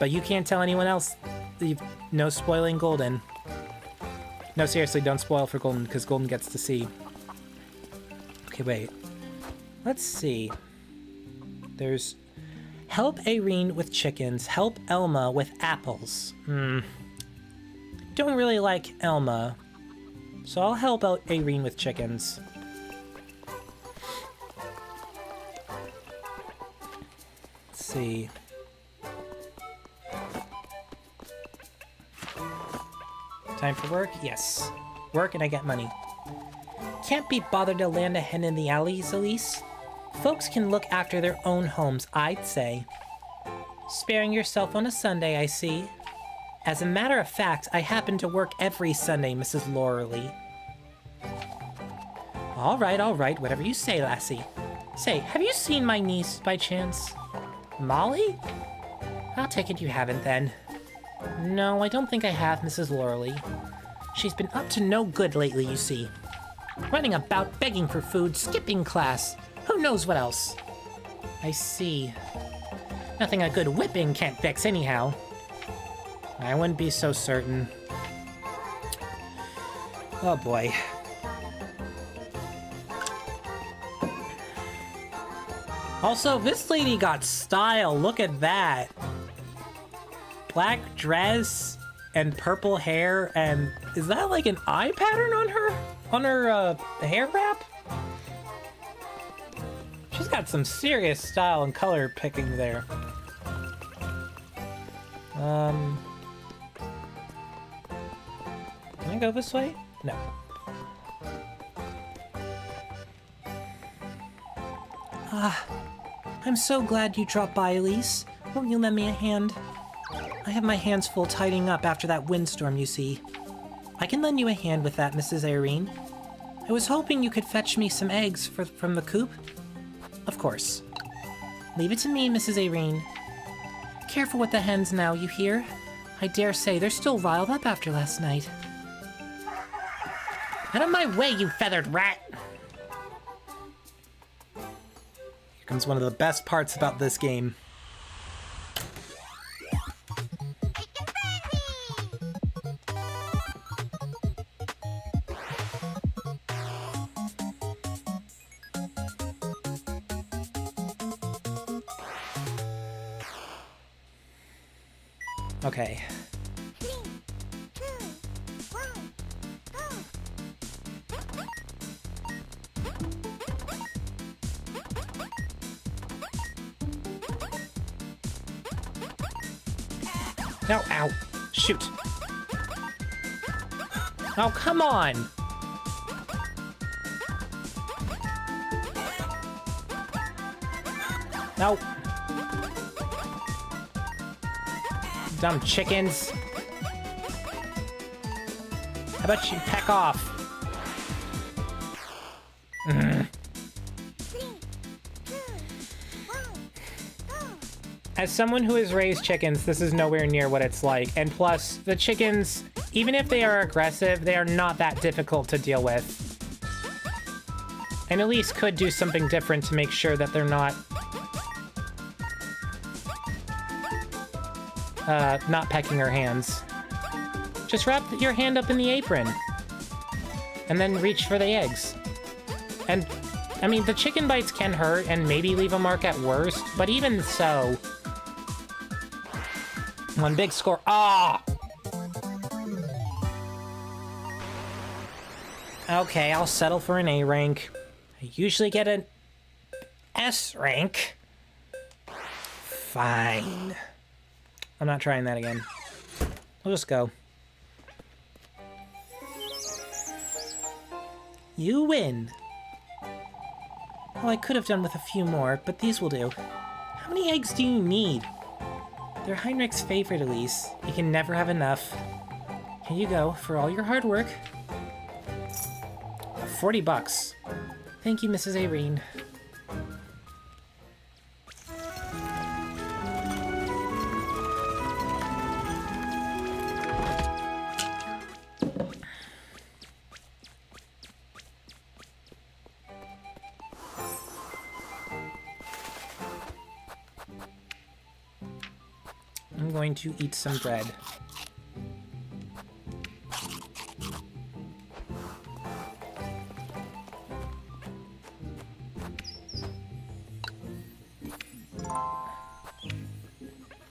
But you can't tell anyone else. No spoiling Golden. No, seriously, don't spoil for Golden, because Golden gets to see. Okay, wait. Let's see. There's... Help Irene with chickens. Help Elma with apples. Don't really like Elma. So I'll help out Irene with chickens. Let's see. Time for work? Yes. Work and I get money. Can't be bothered to land a hen in the alleys, Elise. Folks can look after their own homes, I'd say. Sparing yourself on a Sunday, I see. As a matter of fact, I happen to work every Sunday, Mrs. Lauralee. All right, whatever you say, lassie. Say, have you seen my niece, by chance? Molly? I'll take it you haven't, then. No, I don't think I have, Mrs. Lauralee. She's been up to no good lately, you see. Running about, begging for food, skipping class. Who knows what else? I see. Nothing a good whipping can't fix anyhow. I wouldn't be so certain. Oh boy. Also, this lady got style. Look at that. Black dress and purple hair, and is that like an eye pattern on her? On her hair wrap? She's got some serious style and color picking there. Can I go this way? No. I'm so glad you dropped by, Elise. Won't you lend me a hand? I have my hands full tidying up after that windstorm, you see. I can lend you a hand with that, Mrs. Irene. I was hoping you could fetch me some eggs from the coop. Of course. Leave it to me, Mrs. Irene. Careful with the hens now, you hear? I dare say they're still riled up after last night. Out of my way, you feathered rat! Here comes one of the best parts about this game. Okay. 3, 2, 1, go! No, ow. Shoot. Oh, come on! No. Dumb chickens. How about you peck off? 3, 2, 1, go! As someone who has raised chickens, this is nowhere near what it's like. And plus, the chickens, even if they are aggressive, they are not that difficult to deal with. And Elise could do something different to make sure that they're not pecking her hands. Just wrap your hand up in the apron. And then reach for the eggs. And, I mean, the chicken bites can hurt and maybe leave a mark at worst, but even so... One big score. Ah! Okay, I'll settle for an A rank. I usually get an S rank. Fine. I'm not trying that again. We'll just go. You win. Oh, I could have done with a few more, but these will do. How many eggs do you need? They're Heinrich's favorite, Elise. You can never have enough. Here you go, for all your hard work. 40 bucks. Thank you, Mrs. Irene. I'm going to eat some bread.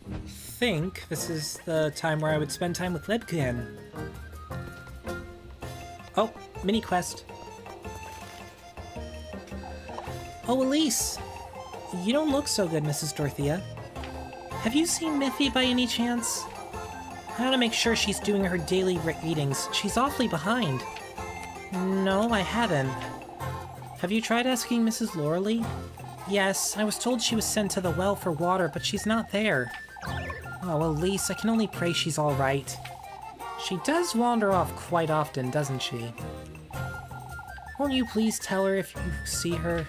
I think this is the time where I would spend time with Lebkuchen. Oh, mini quest. Oh, Elise! You don't look so good, Mrs. Dorothea. Have you seen Miffy by any chance? I gotta make sure she's doing her daily readings. She's awfully behind. No, I haven't. Have you tried asking Mrs. Loreley? Yes, I was told she was sent to the well for water, but she's not there. Oh, Elise, I can only pray she's all right. She does wander off quite often, doesn't she? Won't you please tell her if you see her?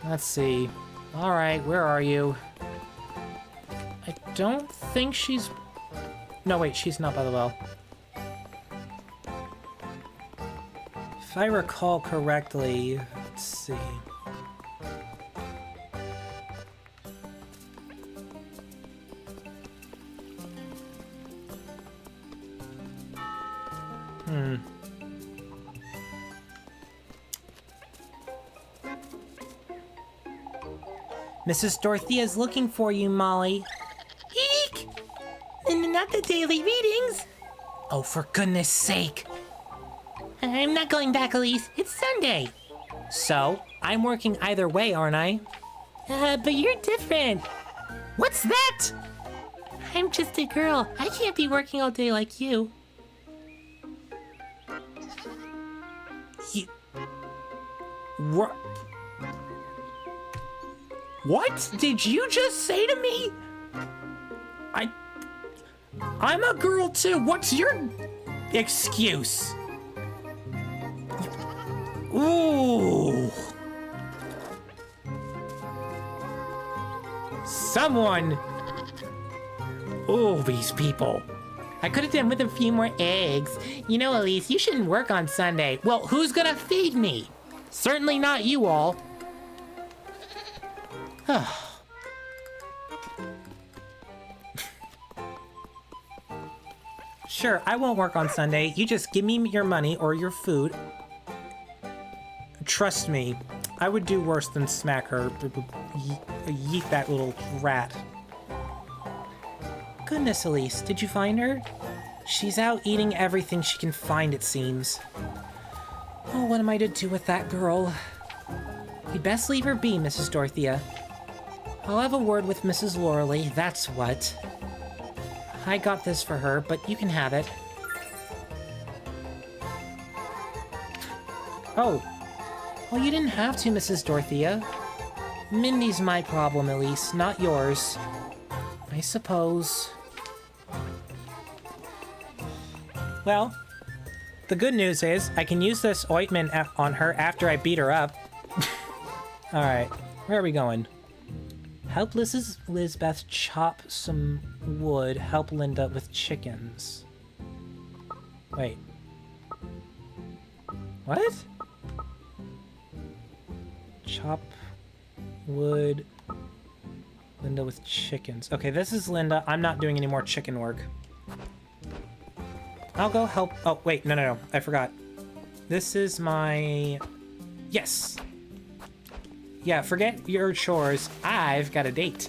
Let's see. Alright, where are you? I don't think she's... No, wait, she's not by the well. If I recall correctly, let's see. Mrs. Dorothea's looking for you, Molly. Eek! Not the daily readings! Oh, for goodness sake! I'm not going back, Elise. It's Sunday. So, I'm working either way, aren't I? But you're different. What's that? I'm just a girl. I can't be working all day like you. What did you just say to me? I'm a girl too. What's your excuse? Ooh. Someone. Oh, these people. I could have done with a few more eggs. You know, Elise, you shouldn't work on Sunday. Well, who's gonna feed me? Certainly not you all. Sure, I won't work on Sunday. You just give me your money or your food. Trust me, I would do worse than smack her. Yeet that little rat. Goodness, Elise, did you find her? She's out eating everything she can find, it seems. Oh, what am I to do with that girl? You'd best leave her be, Mrs. Dorothea. I'll have a word with Mrs. Loralee, that's what. I got this for her, but you can have it. Oh. Well, you didn't have to, Mrs. Dorothea. Mindy's my problem, Elise, not yours. I suppose. Well, the good news is I can use this ointment on her after I beat her up. Alright, where are we going? Help Lizbeth chop some wood. Help Linda with chickens. Wait. What? Chop wood. Linda with chickens. Okay, this is Linda. I'm not doing any more chicken work. I'll go help. Oh, wait. No. I forgot. This is my... Yes. Yeah, forget your chores. I've got a date.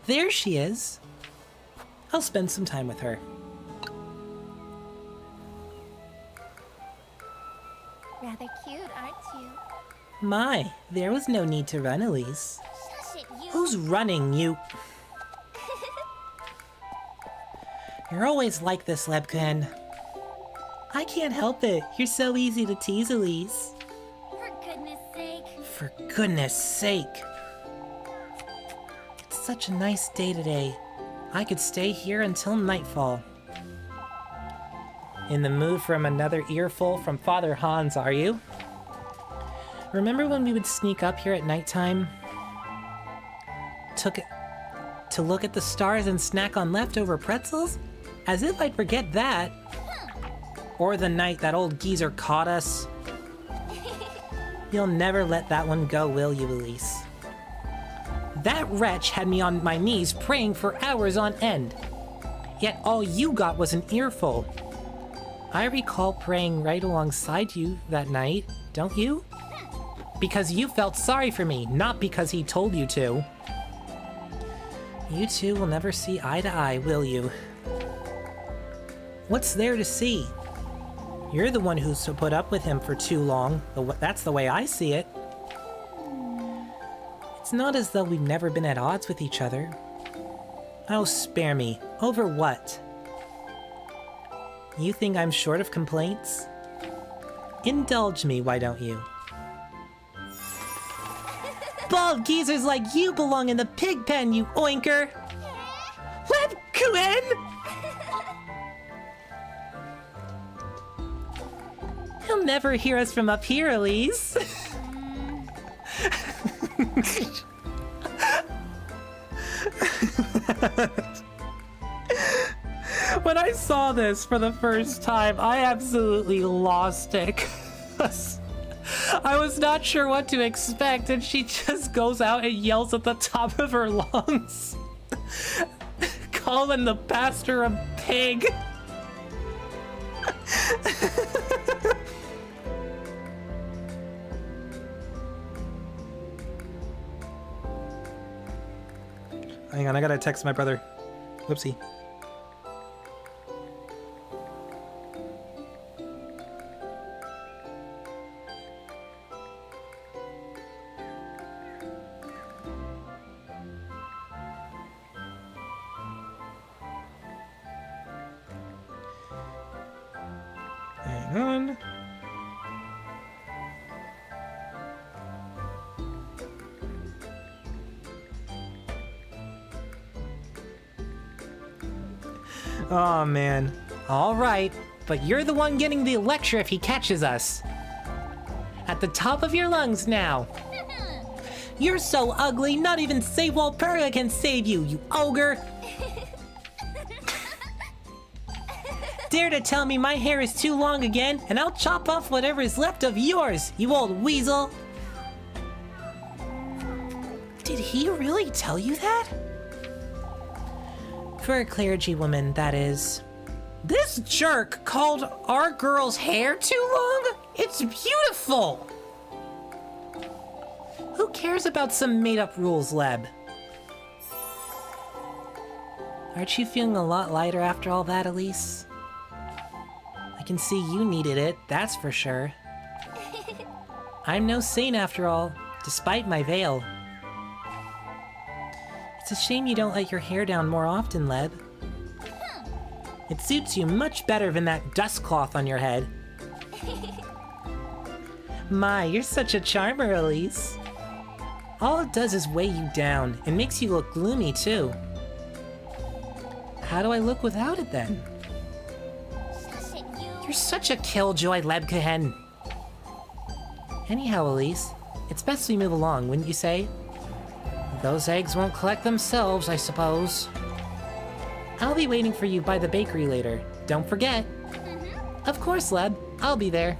There she is. I'll spend some time with her. Rather cute, aren't you? My, there was no need to run, Elise. Shush it, you. Who's running, you? You're always like this, Lebken. I can't help it. You're so easy to tease, Elise. For goodness sake. For goodness sake. It's such a nice day today. I could stay here until nightfall. In the mood for another earful from Father Hans, are you? Remember when we would sneak up here at nighttime? To look at the stars and snack on leftover pretzels? As if I'd forget that. Or the night that old geezer caught us. You'll never let that one go, will you, Elise? That wretch had me on my knees praying for hours on end. Yet all you got was an earful. I recall praying right alongside you that night, don't you? Because you felt sorry for me, not because he told you to. You two will never see eye to eye, will you? What's there to see? You're the one who's put up with him for too long. That's the way I see it. It's not as though we've never been at odds with each other. Oh, spare me. Over what? You think I'm short of complaints? Indulge me, why don't you? Bald geezers like you belong in the pig pen, you oinker! Let Gwen! He'll never hear us from up here, Elise. When I saw this for the first time, I absolutely lost it. I was not sure what to expect, and she just goes out and yells at the top of her lungs. Calling the pastor a pig. Hang on, I gotta text my brother. Whoopsie. on. Oh, man. All right, but you're the one getting the lecture if he catches us. At the top of your lungs now. You're so ugly, not even Save Walpurga can save you, you ogre! Dare to tell me my hair is too long again, and I'll chop off whatever is left of yours, you old weasel! Did he really tell you that? For a clergywoman, that is. This jerk called our girl's hair too long? It's beautiful! Who cares about some made-up rules, Leb? Aren't you feeling a lot lighter after all that, Elise? I can see you needed it, that's for sure. I'm no saint after all, despite my veil. It's a shame you don't let your hair down more often, Leb. It suits you much better than that dust cloth on your head. My, you're such a charmer, Elise. All it does is weigh you down, and makes you look gloomy, too. How do I look without it, then? Shush it, you. You're such a killjoy, Lebkehen. Anyhow, Elise, it's best we move along, wouldn't you say? Those eggs won't collect themselves, I suppose. I'll be waiting for you by the bakery later. Don't forget. Of course, Leb. I'll be there.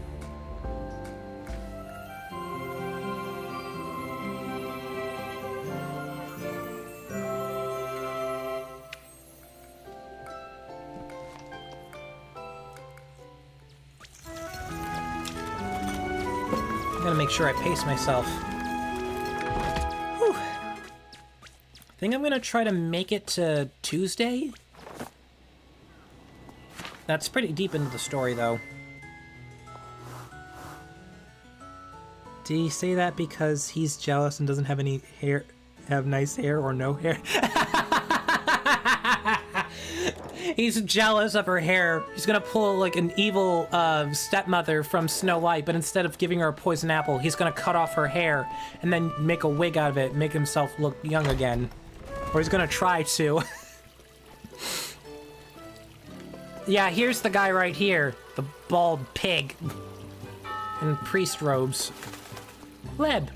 I'm gonna make sure I pace myself. Whew. I think I'm gonna try to make it to Tuesday. That's pretty deep into the story, though. Did he say that because he's jealous and doesn't have any hair, have nice hair or no hair? He's jealous of her hair. He's gonna pull like an evil stepmother from Snow White, but instead of giving her a poison apple, he's gonna cut off her hair and then make a wig out of it, make himself look young again. Or he's gonna try to. Yeah, here's the guy right here. The bald pig. In priest robes. Leb.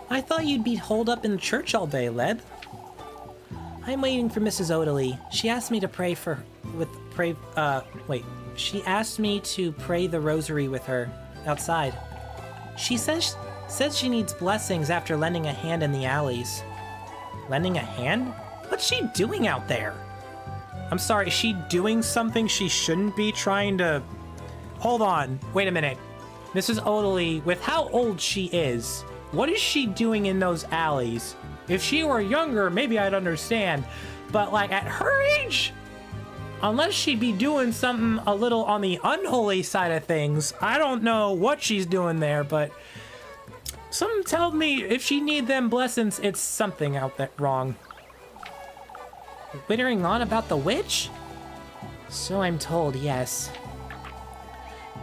I thought you'd be holed up in the church all day, Leb. I'm waiting for Mrs. Odalie. She asked me to pray She asked me to pray the rosary with her outside. She says she needs blessings after lending a hand in the alleys. Lending a hand? What's she doing out there? I'm sorry, is she doing something she shouldn't be trying to... Hold on, wait a minute. Mrs. Odalie, with how old she is, what is she doing in those alleys? If she were younger, maybe I'd understand. But, like, at her age? Unless she'd be doing something a little on the unholy side of things, I don't know what she's doing there, but... Something tells me if she need them blessings, it's something out there wrong. Wittering on about the witch? So I'm told, yes.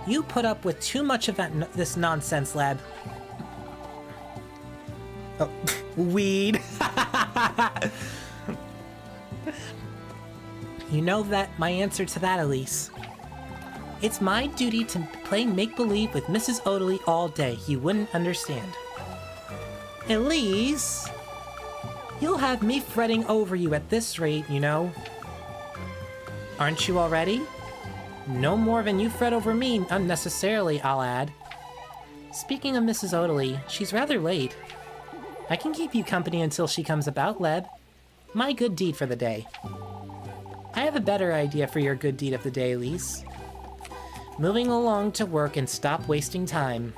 You put up with too much of this nonsense, Lab. Oh, weed. You know that my answer to that, Elise. It's my duty to play make-believe with Mrs. Odalie all day. You wouldn't understand. Elise, you'll have me fretting over you at this rate, you know. Aren't you already? No more than you fret over me unnecessarily, I'll add. Speaking of Mrs. Odalie, she's rather late. I can keep you company until she comes about, Leb. My good deed for the day. I have a better idea for your good deed of the day, Elise. Moving along to work and stop wasting time.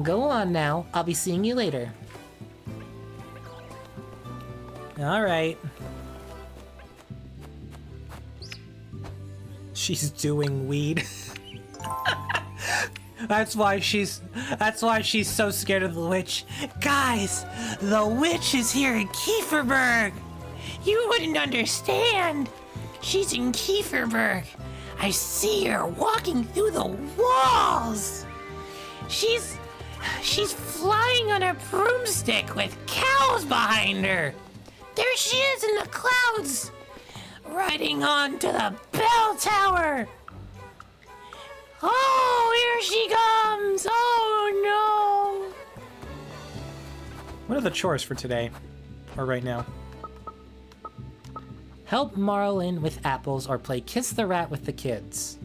Go on now. I'll be seeing you later. Alright. She's doing weed. That's why she's so scared of the witch. Guys, the witch is here in Kieferberg. You wouldn't understand. She's in Kieferberg. I see her walking through the walls. She's flying on a broomstick with cows behind her. There she is in the clouds, riding on to the bell tower. Oh, here she comes. Oh, no. What are the chores for today? Or right now? Help Marlin with apples or play Kiss the Rat with the kids.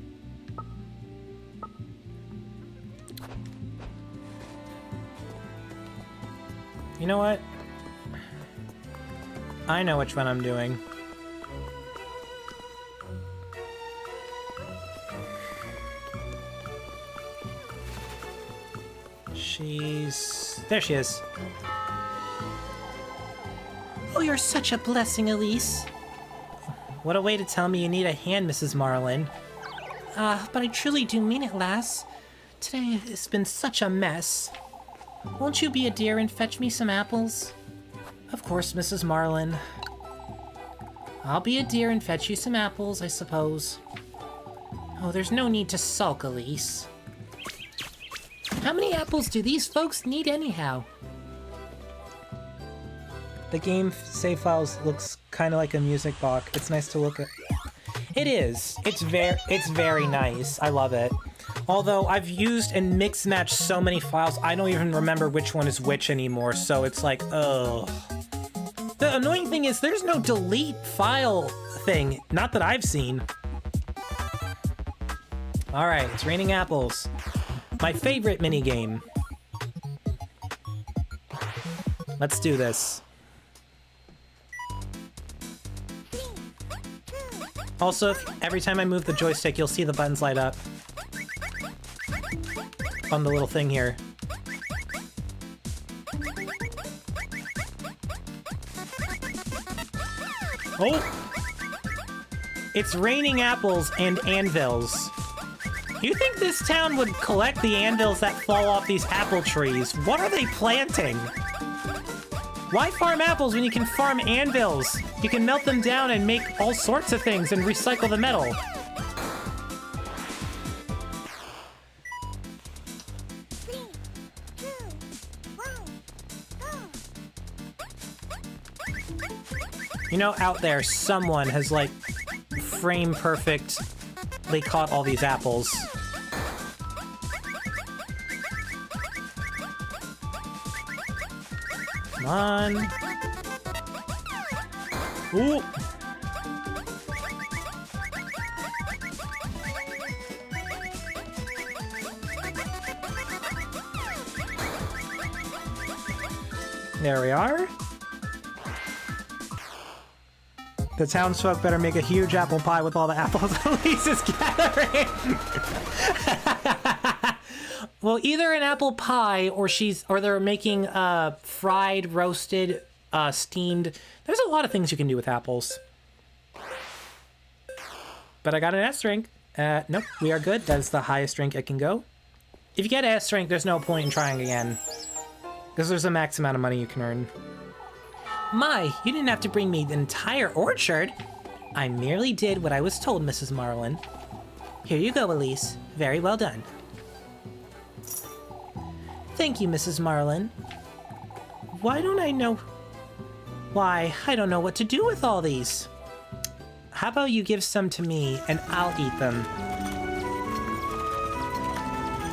You know what? I know which one I'm doing. There she is. Oh, you're such a blessing, Elise. What a way to tell me you need a hand, Mrs. Marlin. But I truly do mean it, lass. Today has been such a mess. Won't you be a dear and fetch me some apples? Of course, Mrs. Marlin. I'll be a dear and fetch you some apples, I suppose. Oh, there's no need to sulk, Elise. How many apples do these folks need anyhow? The game save files looks kind of like a music box. It's nice to look at. It is. It's very nice. I love it. Although I've used and mix matched so many files, I don't even remember which one is which anymore. So it's like, ugh. The annoying thing is there's no delete file thing. Not that I've seen. All right, it's raining apples. My favorite minigame. Let's do this. Also, every time I move the joystick, you'll see the buttons light up on the little thing here. Oh! It's raining apples and anvils. You think this town would collect the anvils that fall off these apple trees? What are they planting? Why farm apples when you can farm anvils? You can melt them down and make all sorts of things and recycle the metal. Three, two, one, go. You know, out there, someone has, like, frame perfectly caught all these apples. Come on. Ooh. There we are. The townsfolk better make a huge apple pie with all the apples Elise is gathering. Well, either an apple pie or they're making fried, roasted, steamed. There's a lot of things you can do with apples. But I got an S rank. Nope, we are good. That is the highest rank it can go. If you get S rank, there's no point in trying again. Because there's a max amount of money you can earn. My, you didn't have to bring me the entire orchard. I merely did what I was told, Mrs. Marlin. Here you go, Elise. Very well done. Thank you, Mrs. Marlin. Why, I don't know what to do with all these. How about you give some to me, and I'll eat them.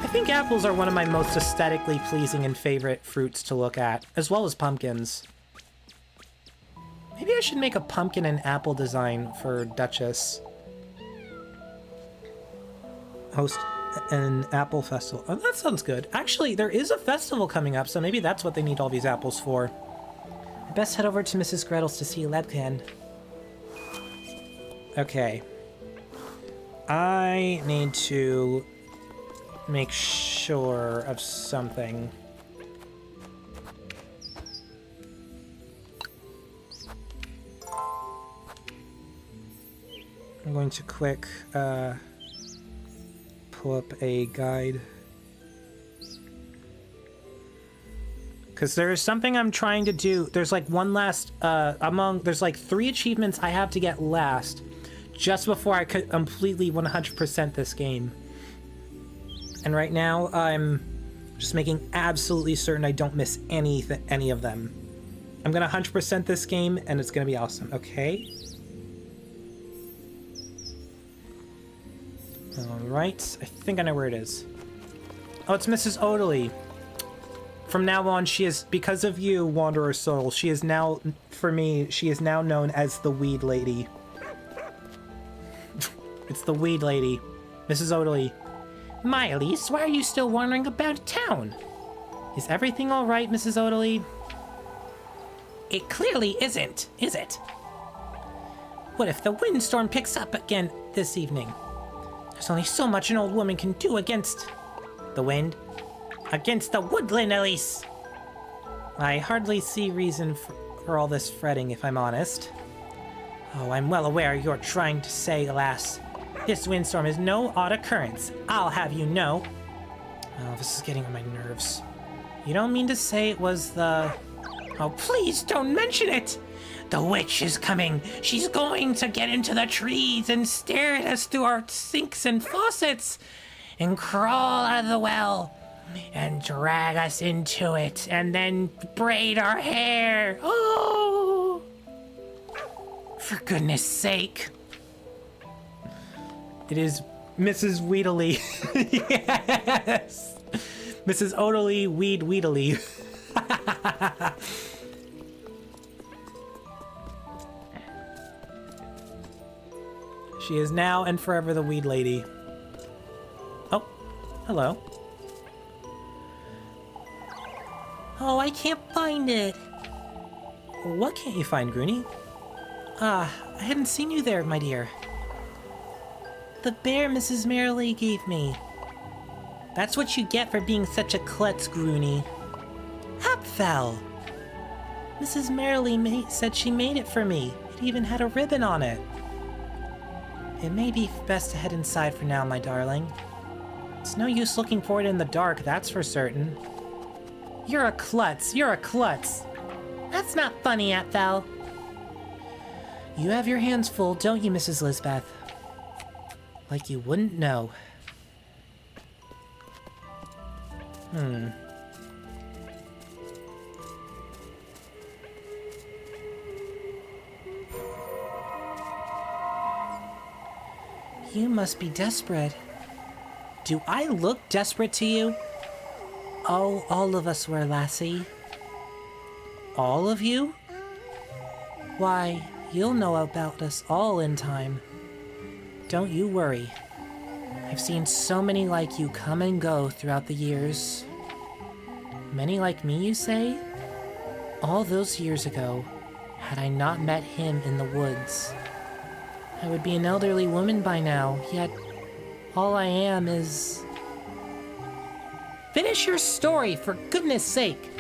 I think apples are one of my most aesthetically pleasing and favorite fruits to look at, as well as pumpkins. Maybe I should make a pumpkin and apple design for Duchess. Host an apple festival. Oh, that sounds good. Actually, there is a festival coming up, so maybe that's what they need all these apples for. I best head over to Mrs. Gretel's to see Lebkin. Okay. I need to make sure of something. I'm going to quick pull up a guide. Because there is something I'm trying to do. There's like one last, there's like 3 achievements I have to get last just before I could completely 100% this game. And right now, I'm just making absolutely certain I don't miss any of them. I'm gonna 100% this game, and it's gonna be awesome. Okay. Alright, I think I know where it is. Oh, it's Mrs. Odely. From now on, she is, because of you, Wanderer Soul, she is now, for me, she is now known as the Weed Lady. It's the Weed Lady. Mrs. Odely. My, Elise, why are you still wandering about town? Is everything all right, Mrs. Odely? It clearly isn't, is it? What if the windstorm picks up again this evening? There's only so much an old woman can do against the wind. Against the woodland, Elise! I hardly see reason for all this fretting, if I'm honest. Oh, I'm well aware you're trying to say, alas, this windstorm is no odd occurrence. I'll have you know. Oh, this is getting on my nerves. You don't mean to say it was the... Oh, please don't mention it! The witch is coming. She's going to get into the trees and stare at us through our sinks and faucets and crawl out of the well and drag us into it and then braid our hair. Oh! For goodness sake. It is Mrs. Weedley. Yes! Mrs. Odely Weedley. She is now and forever the Weed Lady. Oh, hello. Oh, I can't find it. What can't you find, Groony? I hadn't seen you there, my dear. The bear Mrs. Merrily gave me. That's what you get for being such a klutz, Groony. Hapfell! Mrs. Merrily said she made it for me. It even had a ribbon on it. It may be best to head inside for now, my darling. It's no use looking for it in the dark, that's for certain. You're a klutz, you're a klutz. That's not funny, Apfel. You have your hands full, don't you, Mrs. Lisbeth? Like you wouldn't know. You must be desperate. Do I look desperate to you? Oh, all of us were, lassie. All of you? Why, you'll know about us all in time. Don't you worry. I've seen so many like you come and go throughout the years. Many like me, you say? All those years ago, had I not met him in the woods, I would be an elderly woman by now, yet all I am is... Finish your story, for goodness sake!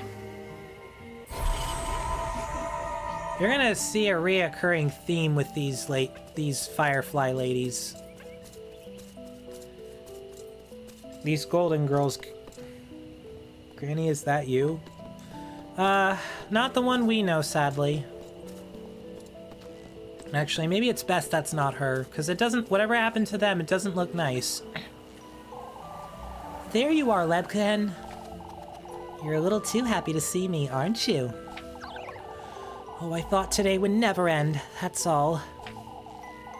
You're gonna see a reoccurring theme with these Firefly ladies. These Golden Girls. Granny, is that you? Not the one we know, sadly. Actually, maybe it's best that's not her, because it doesn't, whatever happened to them, it doesn't look nice. There you are, Lebken. You're a little too happy to see me, aren't you? Oh, I thought today would never end, that's all.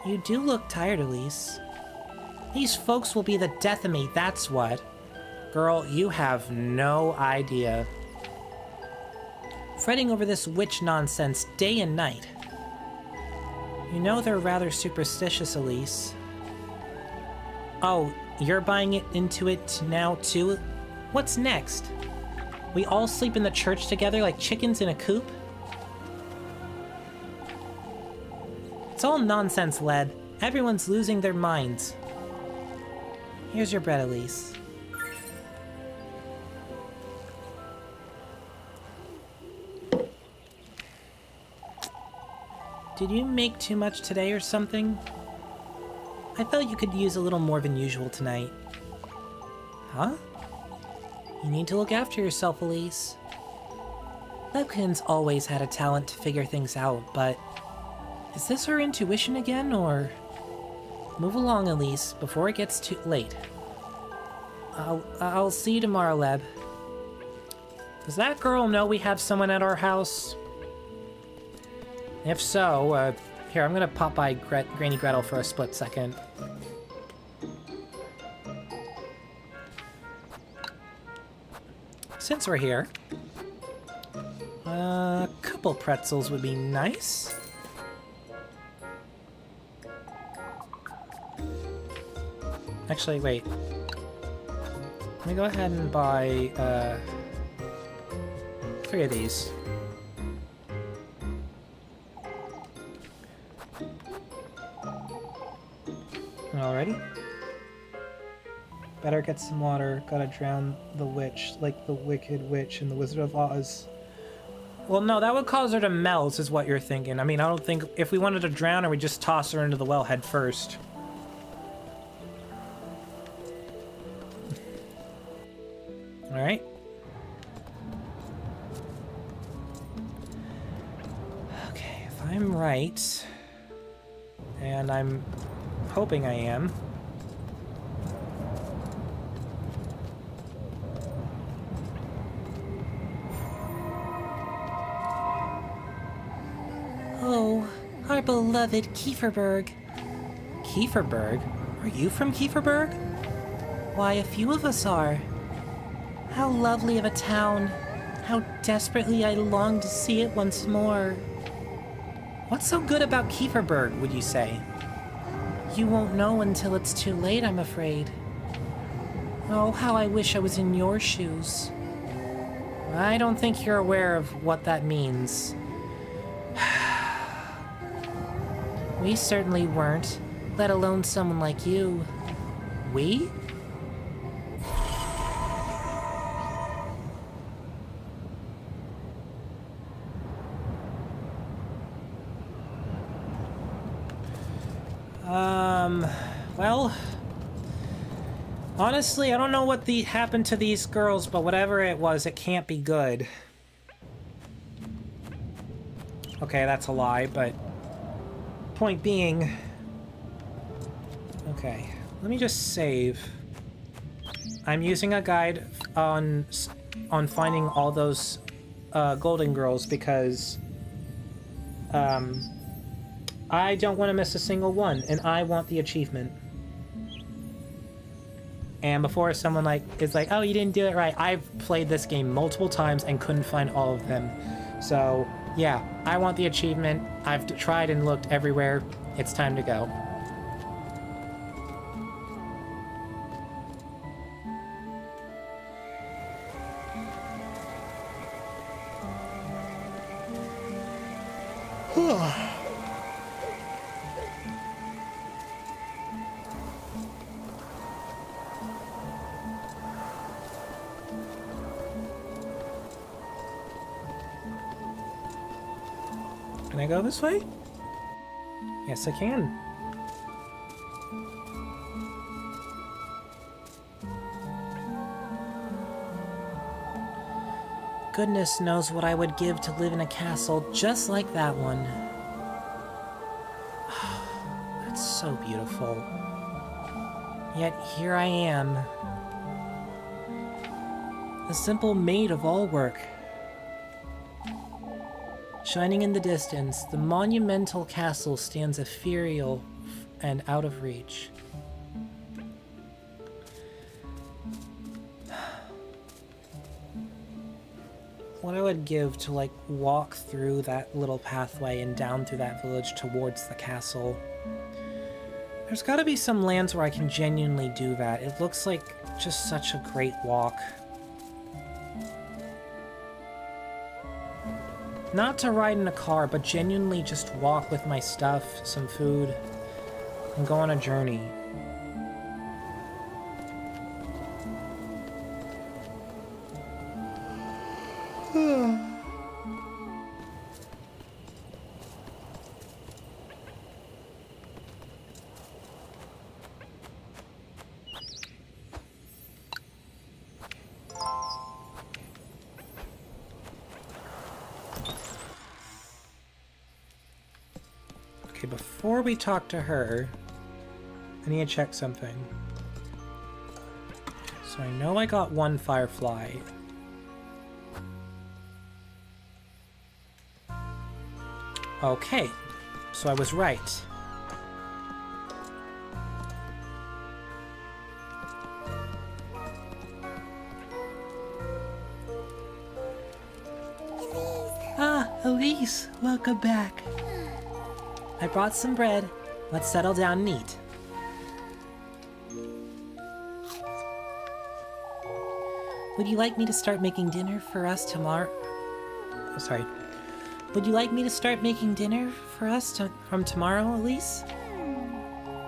You do look tired, Elise. These folks will be the death of me, that's what. Girl, you have no idea. Fretting over this witch nonsense day and night. You know they're rather superstitious, Elise. Oh, you're buying into it now, too? What's next? We all sleep in the church together like chickens in a coop? It's all nonsense, Led. Everyone's losing their minds. Here's your bread, Elise. Did you make too much today or something? I felt you could use a little more than usual tonight. Huh? You need to look after yourself, Elise. Lebkin's always had a talent to figure things out, but... Is this her intuition again, or... Move along, Elise, before it gets too late. I'll see you tomorrow, Leb. Does that girl know we have someone at our house? If so, here, I'm gonna pop by Granny Gretel for a split second. Since we're here, a couple pretzels would be nice. Actually, wait. Let me go ahead and buy, 3 of these. Alrighty. Better get some water. Gotta drown the witch, like the Wicked Witch in the Wizard of Oz. Well, no, that would cause her to melt, is what you're thinking. I mean, I don't think... If we wanted to drown her, we'd just toss her into the well head first. Alright. Okay, if I'm right, and I'm hoping I am, oh, our beloved Kieferberg. Kieferberg? Are you from Kieferberg? Why, a few of us are. How lovely of a town. How desperately I long to see it once more. What's so good about Kieferberg, would you say? You won't know until it's too late, I'm afraid. Oh, how I wish I was in your shoes. I don't think you're aware of what that means. We certainly weren't, let alone someone like you. We? Well, honestly, I don't know what happened to these girls, but whatever it was, it can't be good. Okay, that's a lie, but point being... Okay, let me just save. I'm using a guide on finding all those golden girls because I don't want to miss a single one, and I want the achievement. And before someone is like, oh, you didn't do it right, I've played this game multiple times and couldn't find all of them. So, yeah, I want the achievement. I've tried and looked everywhere. It's time to go. Can I go this way? Yes, I can. Goodness knows what I would give to live in a castle just like that one. That's so beautiful. Yet here I am. A simple maid of all work. Shining in the distance, the monumental castle stands ethereal and out of reach. What I would give to, walk through that little pathway and down through that village towards the castle. There's gotta be some lands where I can genuinely do that. It looks like just such a great walk. Not to ride in a car, but genuinely just walk with my stuff, some food, and go on a journey. Okay, before we talk to her, I need to check something. So I know I got one firefly. Okay, so I was right. Ah, Elise, welcome back. I brought some bread. Let's settle down and eat. Would you like me to start making dinner for us tomorrow? Oh, sorry. Would you like me to start making dinner for us from tomorrow, Elise?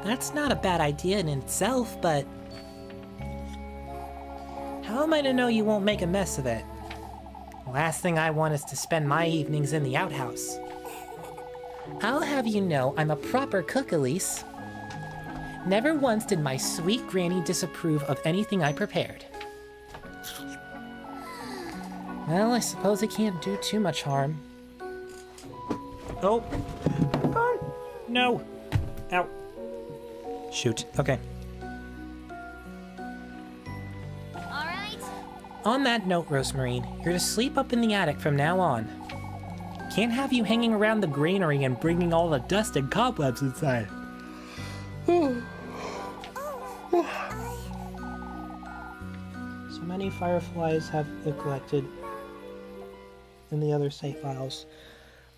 That's not a bad idea in itself, but... how am I to know you won't make a mess of it? Last thing I want is to spend my evenings in the outhouse. I'll have you know I'm a proper cook, Elise. Never once did my sweet granny disapprove of anything I prepared. Well, I suppose I can't do too much harm. Oh. Oh. No. Ow. Shoot. Okay. Alright. On that note, Rosemary, you're to sleep up in the attic from now on. Can't have you hanging around the granary and bringing all the dust and cobwebs inside. So many fireflies have been collected in the other save files.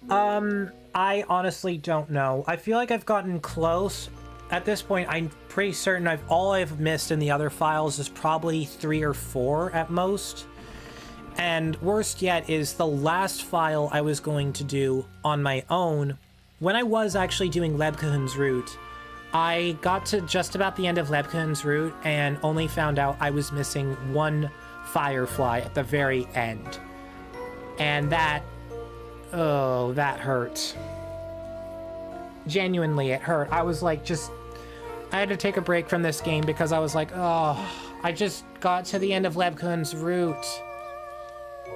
I honestly don't know. I feel like I've gotten close. At this point, I'm pretty certain all I've missed in the other files is probably 3 or 4 at most. And worst yet is the last file I was going to do on my own. When I was actually doing Lebkuhn's route, I got to just about the end of Lebkuhn's route and only found out I was missing one firefly at the very end. And that... oh, that hurt. Genuinely, it hurt. I was like, I had to take a break from this game because I was like, oh, I just got to the end of Lebkuhn's route.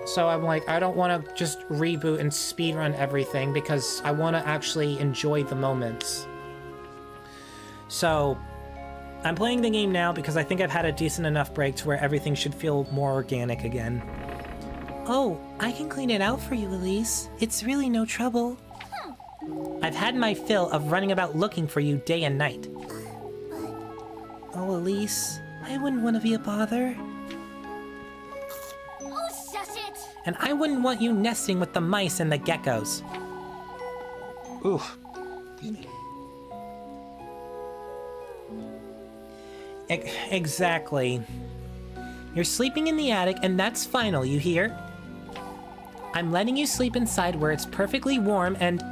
So I'm like, I don't want to just reboot and speedrun everything because I want to actually enjoy the moments. So, I'm playing the game now because I think I've had a decent enough break to where everything should feel more organic again. Oh, I can clean it out for you, Elise. It's really no trouble. I've had my fill of running about looking for you day and night. Oh, Elise, I wouldn't want to be a bother. Oh, shush it! And I wouldn't want you nesting with the mice and the geckos. Oof. Exactly. You're sleeping in the attic, and that's final, you hear? I'm letting you sleep inside where it's perfectly warm and...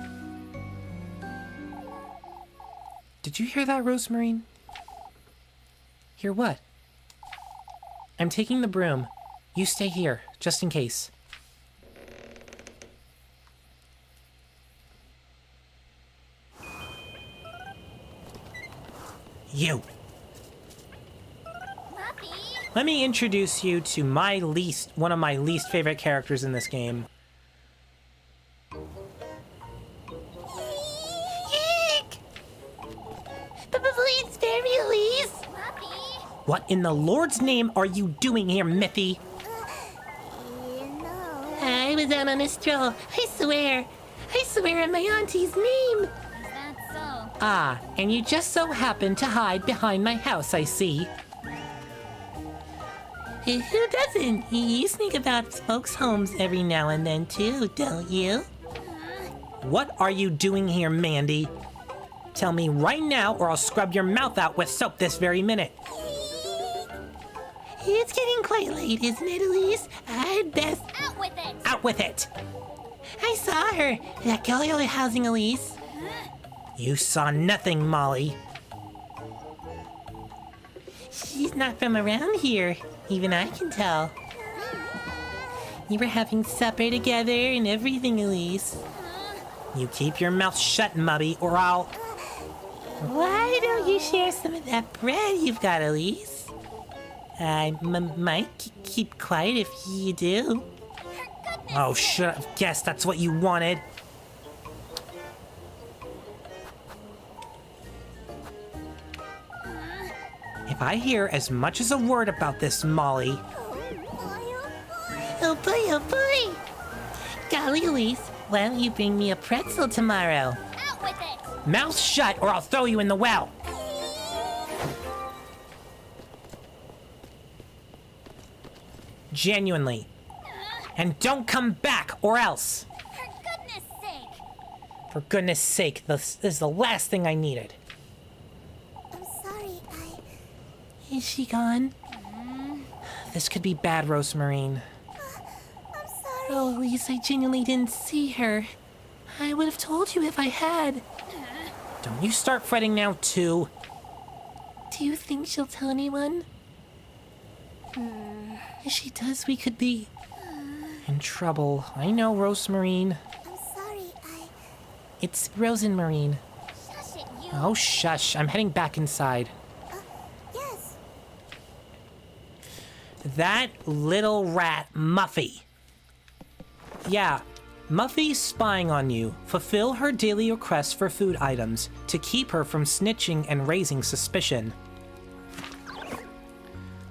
Did you hear that, Rosemarine? Hear what? I'm taking the broom. You stay here, just in case. You! Puppy! Let me introduce you to one of my least favorite characters in this game. Eek! Please spare me, Elise! Puppy! What in the Lord's name are you doing here, Miffy? You know. I was out on a stroll. I swear on my auntie's name. Is that so? Ah, and you just so happen to hide behind my house, I see. Who doesn't? You sneak about folks' homes every now and then too, don't you? What are you doing here, Mandy? Tell me right now or I'll scrub your mouth out with soap this very minute. It's getting quite late, isn't it, Elise? I'd best... Out with it! Out with it! I saw her. That girl you're housing, Elise. You saw nothing, Molly. She's not from around here. Even I can tell. You were having supper together and everything, Elise. You keep your mouth shut, Mubby, or I'll... Why don't you share some of that bread you've got, Elise? I might keep quiet if you do. Oh, should have guessed that's what you wanted. If I hear as much as a word about this, Molly... Oh boy, oh boy! Golly, Elise, why don't you bring me a pretzel tomorrow? Out with it! Mouth shut or I'll throw you in the well! Genuinely. And don't come back, or else! For goodness sake! For goodness sake, this is the last thing I needed. I'm sorry, Is she gone? This could be bad, Rosemarine. I'm sorry. Oh, Elise, I genuinely didn't see her. I would have told you if I had. Don't you start fretting now, too. Do you think she'll tell anyone? If she does, we could be in trouble. I know, Rosemarine. I'm sorry, It's Rosemarine. Shush it, you! Oh, shush. I'm heading back inside. yes. That little rat, Muffy. Yeah, Muffy's spying on you. Fulfill her daily requests for food items to keep her from snitching and raising suspicion.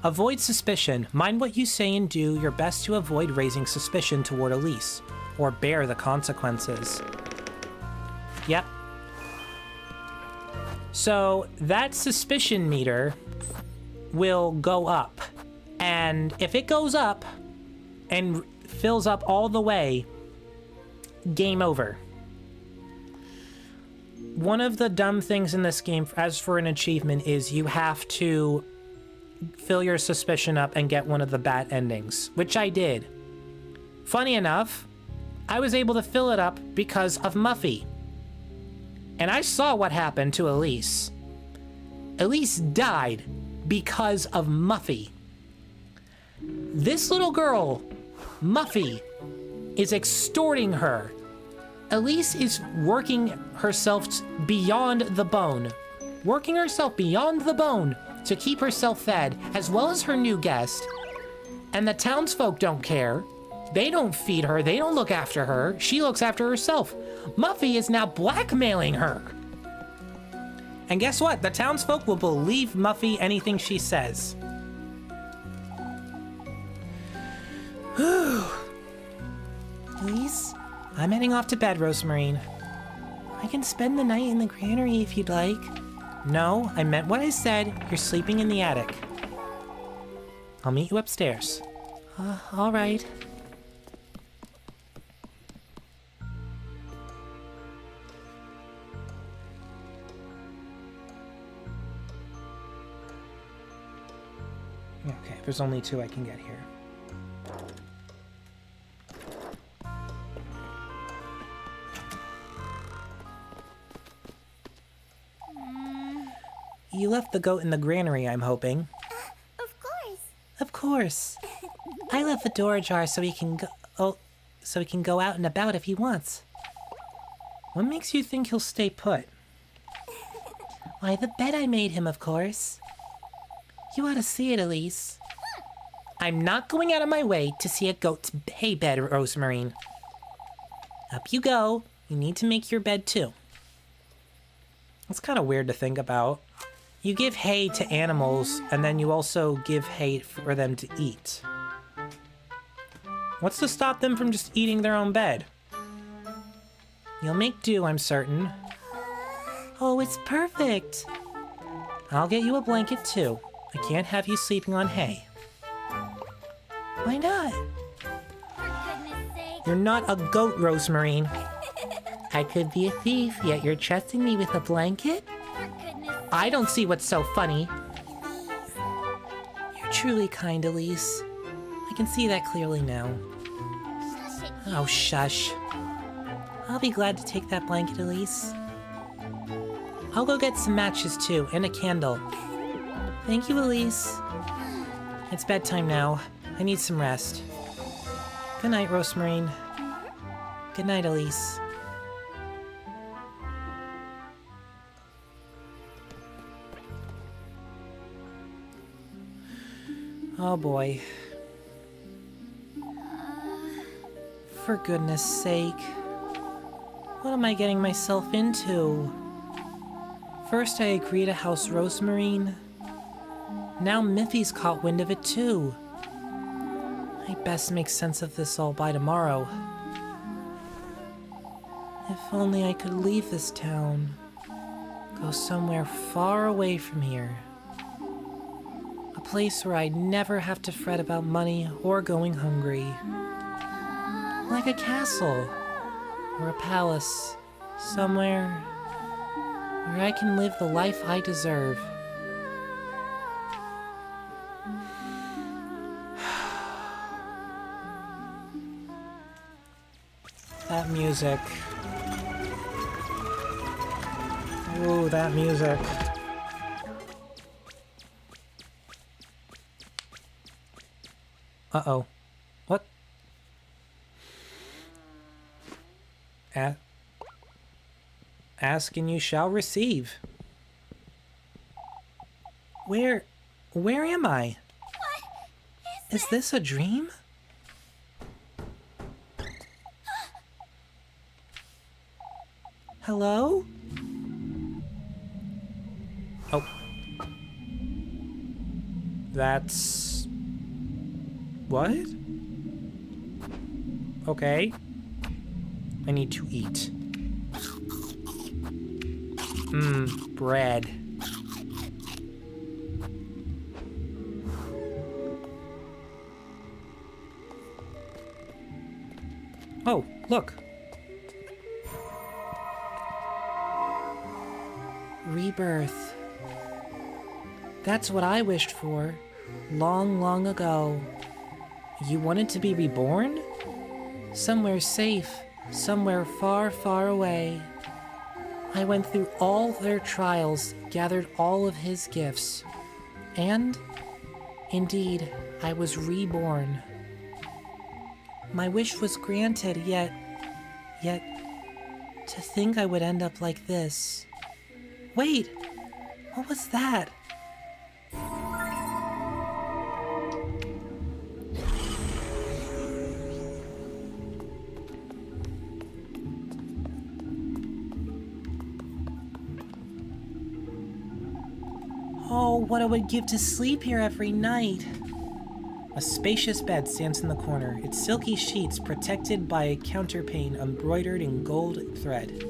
Avoid suspicion. Mind what you say and do your best to avoid raising suspicion toward Elise, or bear the consequences. Yep. So that suspicion meter will go up. And if it goes up and fills up all the way, game over. One of the dumb things in this game, as for an achievement, is you have to fill your suspicion up and get one of the bad endings, which I did. Funny enough, I was able to fill it up because of Muffy. And I saw what happened to Elise. Elise died because of Muffy. This little girl, Muffy, is extorting her. Elise is working herself beyond the bone. Working herself beyond the bone to keep herself fed, as well as her new guest. And the townsfolk don't care. They don't feed her. They don't look after her. She looks after herself. Muffy is now blackmailing her. And guess what? The townsfolk will believe Muffy anything she says. Elise, I'm heading off to bed, Rosemarine. I can spend the night in the granary if you'd like. No, I meant what I said. You're sleeping in the attic. I'll meet you upstairs. All right. Okay, there's only 2 I can get here. You left the goat in the granary, I'm hoping. Of course. Of course. I left the door ajar so he can go out and about if he wants. What makes you think he'll stay put? Why, the bed I made him, of course. You ought to see it, Elise. I'm not going out of my way to see a goat's hay bed, Rosemarine. Up you go. You need to make your bed, too. It's kind of weird to think about. You give hay to animals, and then you also give hay for them to eat. What's to stop them from just eating their own bed? You'll make do, I'm certain. Oh, it's perfect. I'll get you a blanket, too. I can't have you sleeping on hay. Why not? For goodness sake! You're not a goat, Rosemarine. I could be a thief, yet you're trusting me with a blanket? For goodness I don't see what's so funny. Elise. You're truly kind, Elise. I can see that clearly now. shush it, you! Oh, shush. I'll be glad to take that blanket, Elise. I'll go get some matches, too, and a candle. Thank you, Elise. It's bedtime now. I need some rest. Good night, Rosemarine. Good night, Elise. Oh boy. For goodness sake. What am I getting myself into? First I agree to house Rosemarine, Now Miffy's caught wind of it too. I best make sense of this all by tomorrow. If only I could leave this town. Go somewhere far away from here. A place where I'd never have to fret about money or going hungry. Like a castle or a palace. Somewhere where I can live the life I deserve. That music. Ooh, that music. Uh-oh. What? Ask and you shall receive. Where am I? Is this a dream? Hello? Oh. That's... what? Okay. I need to eat. Bread. Oh, look. Rebirth. That's what I wished for, long, long ago. You wanted to be reborn? Somewhere safe, somewhere far, far away. I went through all their trials, gathered all of his gifts. And, indeed, I was reborn. My wish was granted, yet, to think I would end up like this. Wait, what was that? Oh, what I would give to sleep here every night. A spacious bed stands in the corner, its silky sheets protected by a counterpane embroidered in gold thread.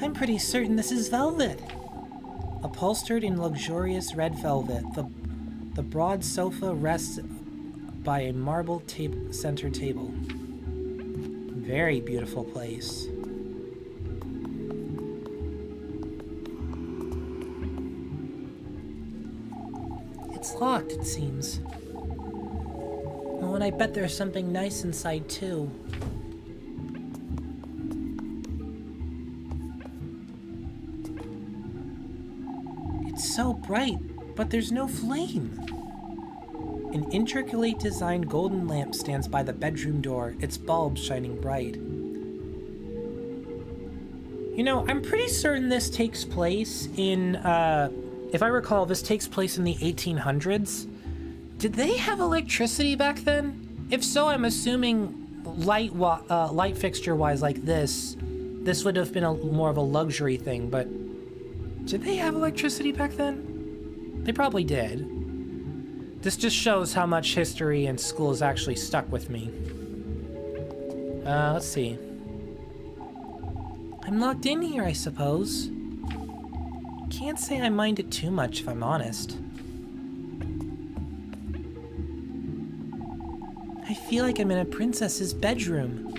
I'm pretty certain this is velvet. Upholstered in luxurious red velvet, the broad sofa rests by a marble center table. Very beautiful place. It's locked, it seems. Oh, and I bet there's something nice inside, too. It's so bright, but there's no flame. An intricately designed golden lamp stands by the bedroom door, its bulb shining bright. You know, I'm pretty certain this takes place in, if I recall, this takes place in the 1800s. Did they have electricity back then? If so, I'm assuming light fixture-wise like this would have been more of a luxury thing, but did they have electricity back then? They probably did. This just shows how much history and school has actually stuck with me. Let's see. I'm locked in here, I suppose. Can't say I mind it too much, if I'm honest. I feel like I'm in a princess's bedroom.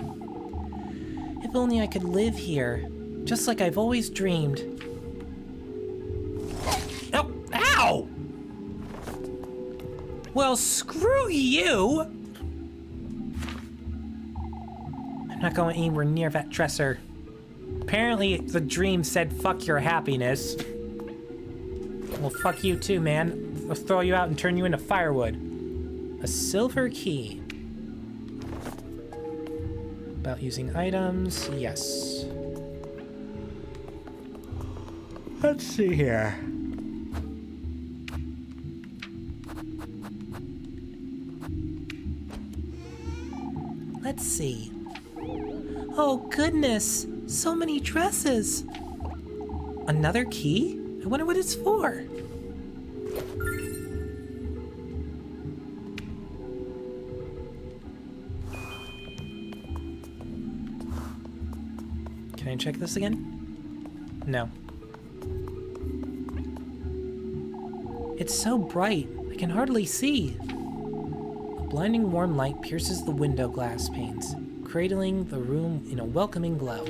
If only I could live here, just like I've always dreamed. Oh, ow! Well, screw you! I'm not going anywhere near that dresser. Apparently, the dream said, fuck your happiness. Well, fuck you too, man. I'll throw you out and turn you into firewood. A silver key. About using items, yes. Let's see here. Let's see. Oh, goodness! So many dresses! Another key? I wonder what it's for. Can I check this again? No. It's so bright, I can hardly see. A blinding warm light pierces the window glass panes, cradling the room in a welcoming glow.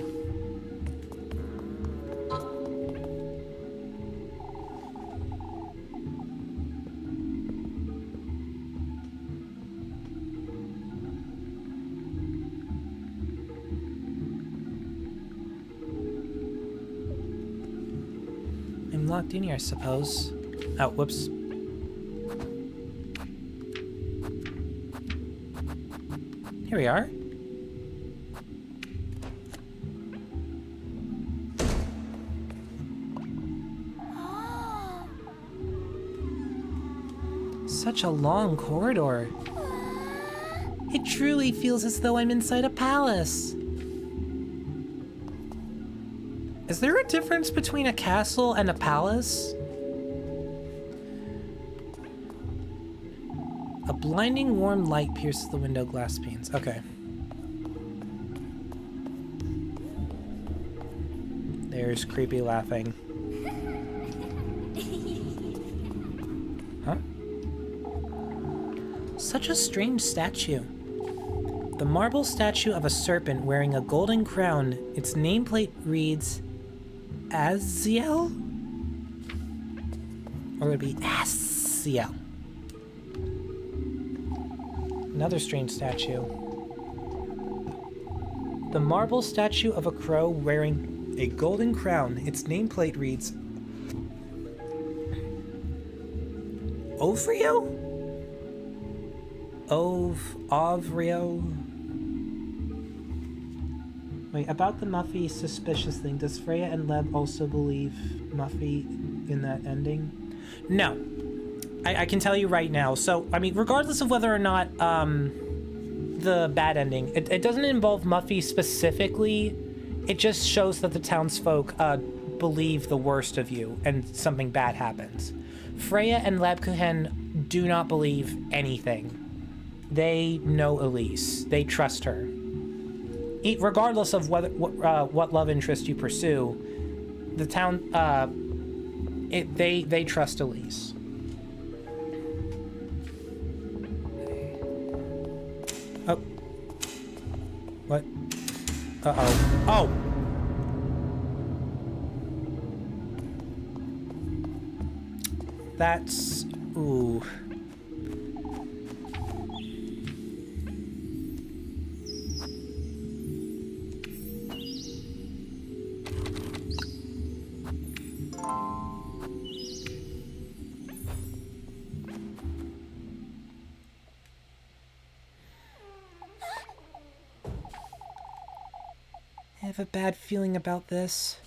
I'm locked in here, I suppose. Oh, whoops. Here we are. Such a long corridor. It truly feels as though I'm inside a palace. Is there a difference between a castle and a palace? A blinding warm light pierces the window glass panes. Okay. There's creepy laughing. Huh? Such a strange statue. The marble statue of a serpent wearing a golden crown. Its nameplate reads Aziel? Or would it be Asiel? Another strange statue. The marble statue of a crow wearing a golden crown. Its nameplate reads Ovrio? Ovrio? Wait, about the Muffy suspicious thing, does Freya and Leb also believe Muffy in that ending? No. I can tell you right now. So, I mean, regardless of whether or not the bad ending, it doesn't involve Muffy specifically. It just shows that the townsfolk believe the worst of you and something bad happens. Freya and Labkuchen do not believe anything. They know Elise. They trust her. Regardless of what love interest you pursue, the town, they trust Elise. Oh. What? Uh-oh. Oh! That's... Ooh. I have a bad feeling about this.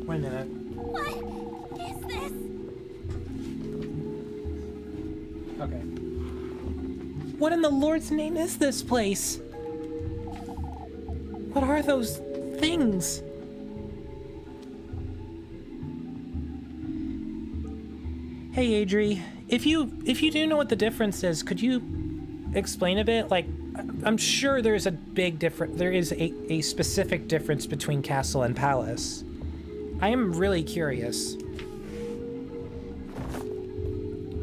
Wait a minute. What is this? Okay. What in the Lord's name is this place? What are those things? Hey, Adri, if you do know what the difference is, could you explain a bit? Like, I'm sure there's a big difference. There is a specific difference between castle and palace. I am really curious.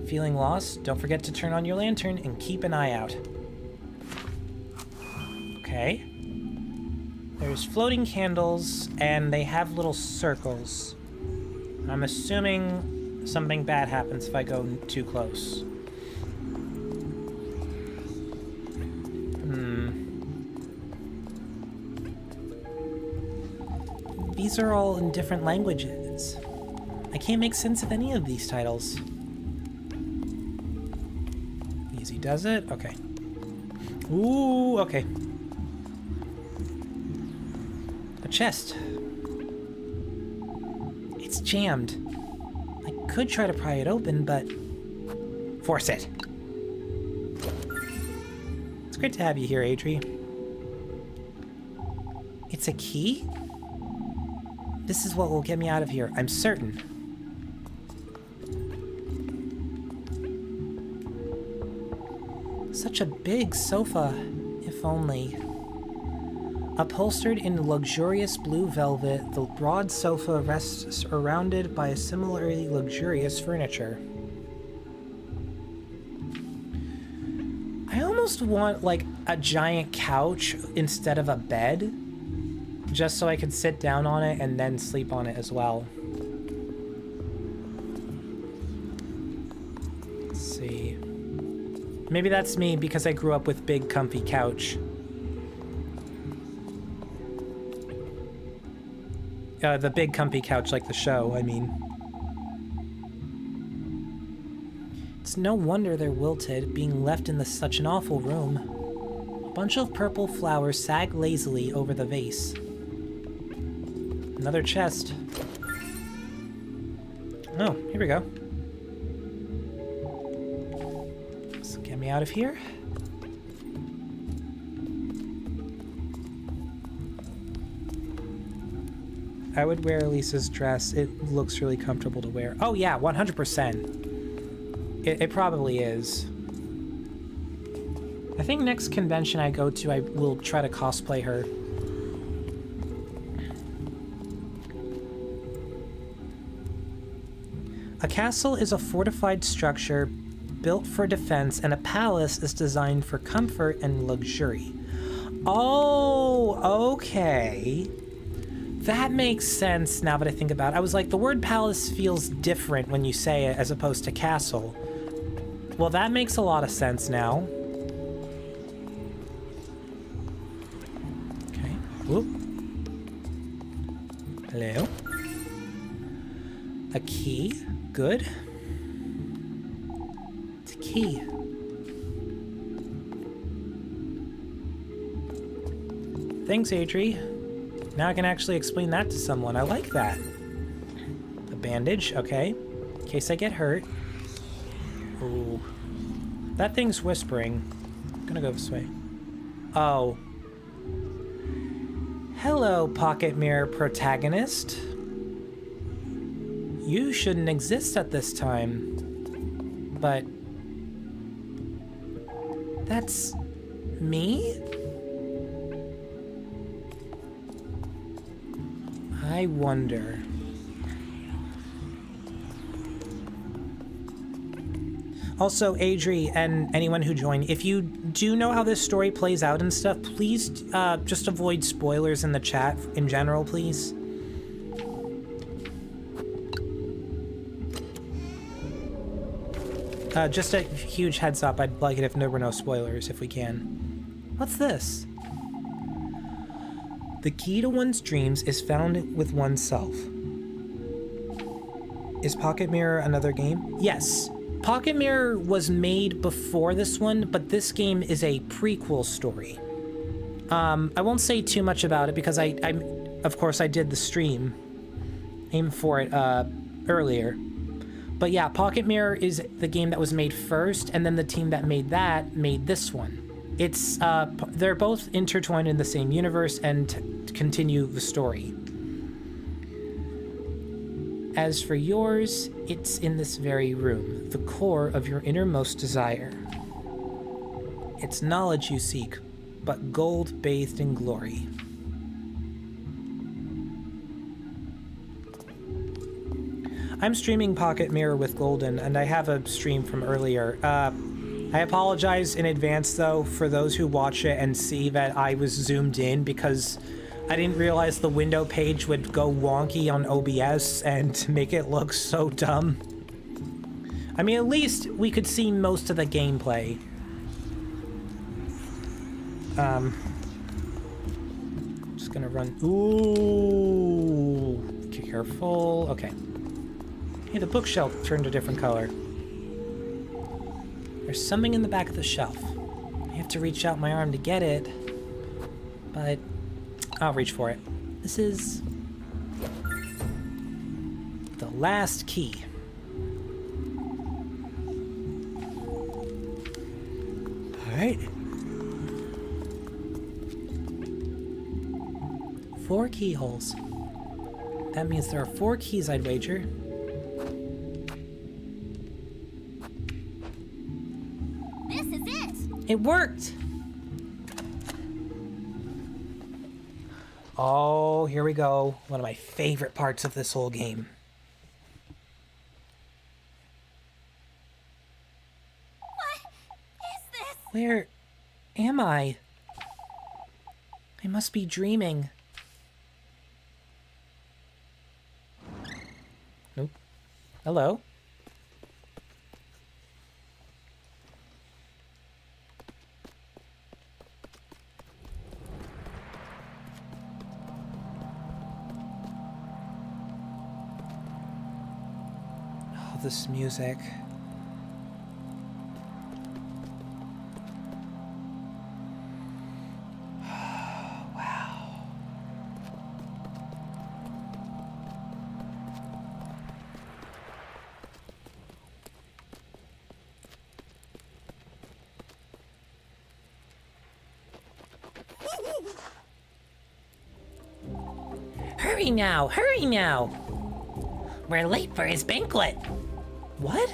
Feeling lost? Don't forget to turn on your lantern and keep an eye out. Okay. There's floating candles, and they have little circles. I'm assuming something bad happens if I go too close. These are all in different languages. I can't make sense of any of these titles. Easy does it? Okay. Ooh, okay. A chest. It's jammed. I could try to pry it open, but Force it. It's great to have you here, Adri. It's a key? This is what will get me out of here, I'm certain. Such a big sofa, if only. Upholstered in luxurious blue velvet, the broad sofa rests surrounded by similarly luxurious furniture. I almost want, like, a giant couch instead of a bed, just so I could sit down on it and then sleep on it as well. Let's see. Maybe that's me because I grew up with big, comfy couch. The big, comfy couch, like the show, I mean. It's no wonder they're wilted, being left in such an awful room. A bunch of purple flowers sag lazily over the vase. Another chest. Oh, here we go. So get me out of here. I would wear Elise's dress. It looks really comfortable to wear. Oh yeah, 100%. It probably is. I think next convention I go to, I will try to cosplay her. A castle is a fortified structure built for defense, and a palace is designed for comfort and luxury. Oh, okay. That makes sense now that I think about it. I was like, the word palace feels different when you say it as opposed to castle. Well, that makes a lot of sense now. Okay. Whoop. Hello. A key. Good. It's a key. Thanks, Adri. Now I can actually explain that to someone. I like that. A bandage, okay. In case I get hurt. Ooh. That thing's whispering. I'm gonna go this way. Oh. Hello, pocket mirror protagonist. You shouldn't exist at this time. But... that's... me? I wonder. Also, Adri and anyone who joined, if you do know how this story plays out and stuff, please just avoid spoilers in the chat in general, please. Just a huge heads up, I'd like it if there were no spoilers, if we can. What's this? The key to one's dreams is found with oneself. Is Pocket Mirror another game? Yes. Pocket Mirror was made before this one, but this game is a prequel story. I won't say too much about it because I of course I did the stream. Aim for it earlier. But yeah, Pocket Mirror is the game that was made first, and then the team that made that made this one. It's they're both intertwined in the same universe and continue the story. As for yours, it's in this very room, the core of your innermost desire. It's knowledge you seek, but gold bathed in glory. I'm streaming Pocket Mirror with Golden, and I have a stream from earlier. I apologize in advance, though, for those who watch it and see that I was zoomed in, because I didn't realize the window page would go wonky on OBS and make it look so dumb. I mean, at least we could see most of the gameplay. Just gonna run. Ooh, careful. Okay. Hey, the bookshelf turned a different color. There's something in the back of the shelf. I have to reach out my arm to get it, but I'll reach for it. This is the last key. right. 4 keyholes. That means there are 4 keys, I'd wager. This is it! It worked! Oh, here we go. One of my favorite parts of this whole game. What is this? Where am I? I must be dreaming. Nope. Hello? Oh, this music. Hurry now, hurry now! We're late for his banquet. What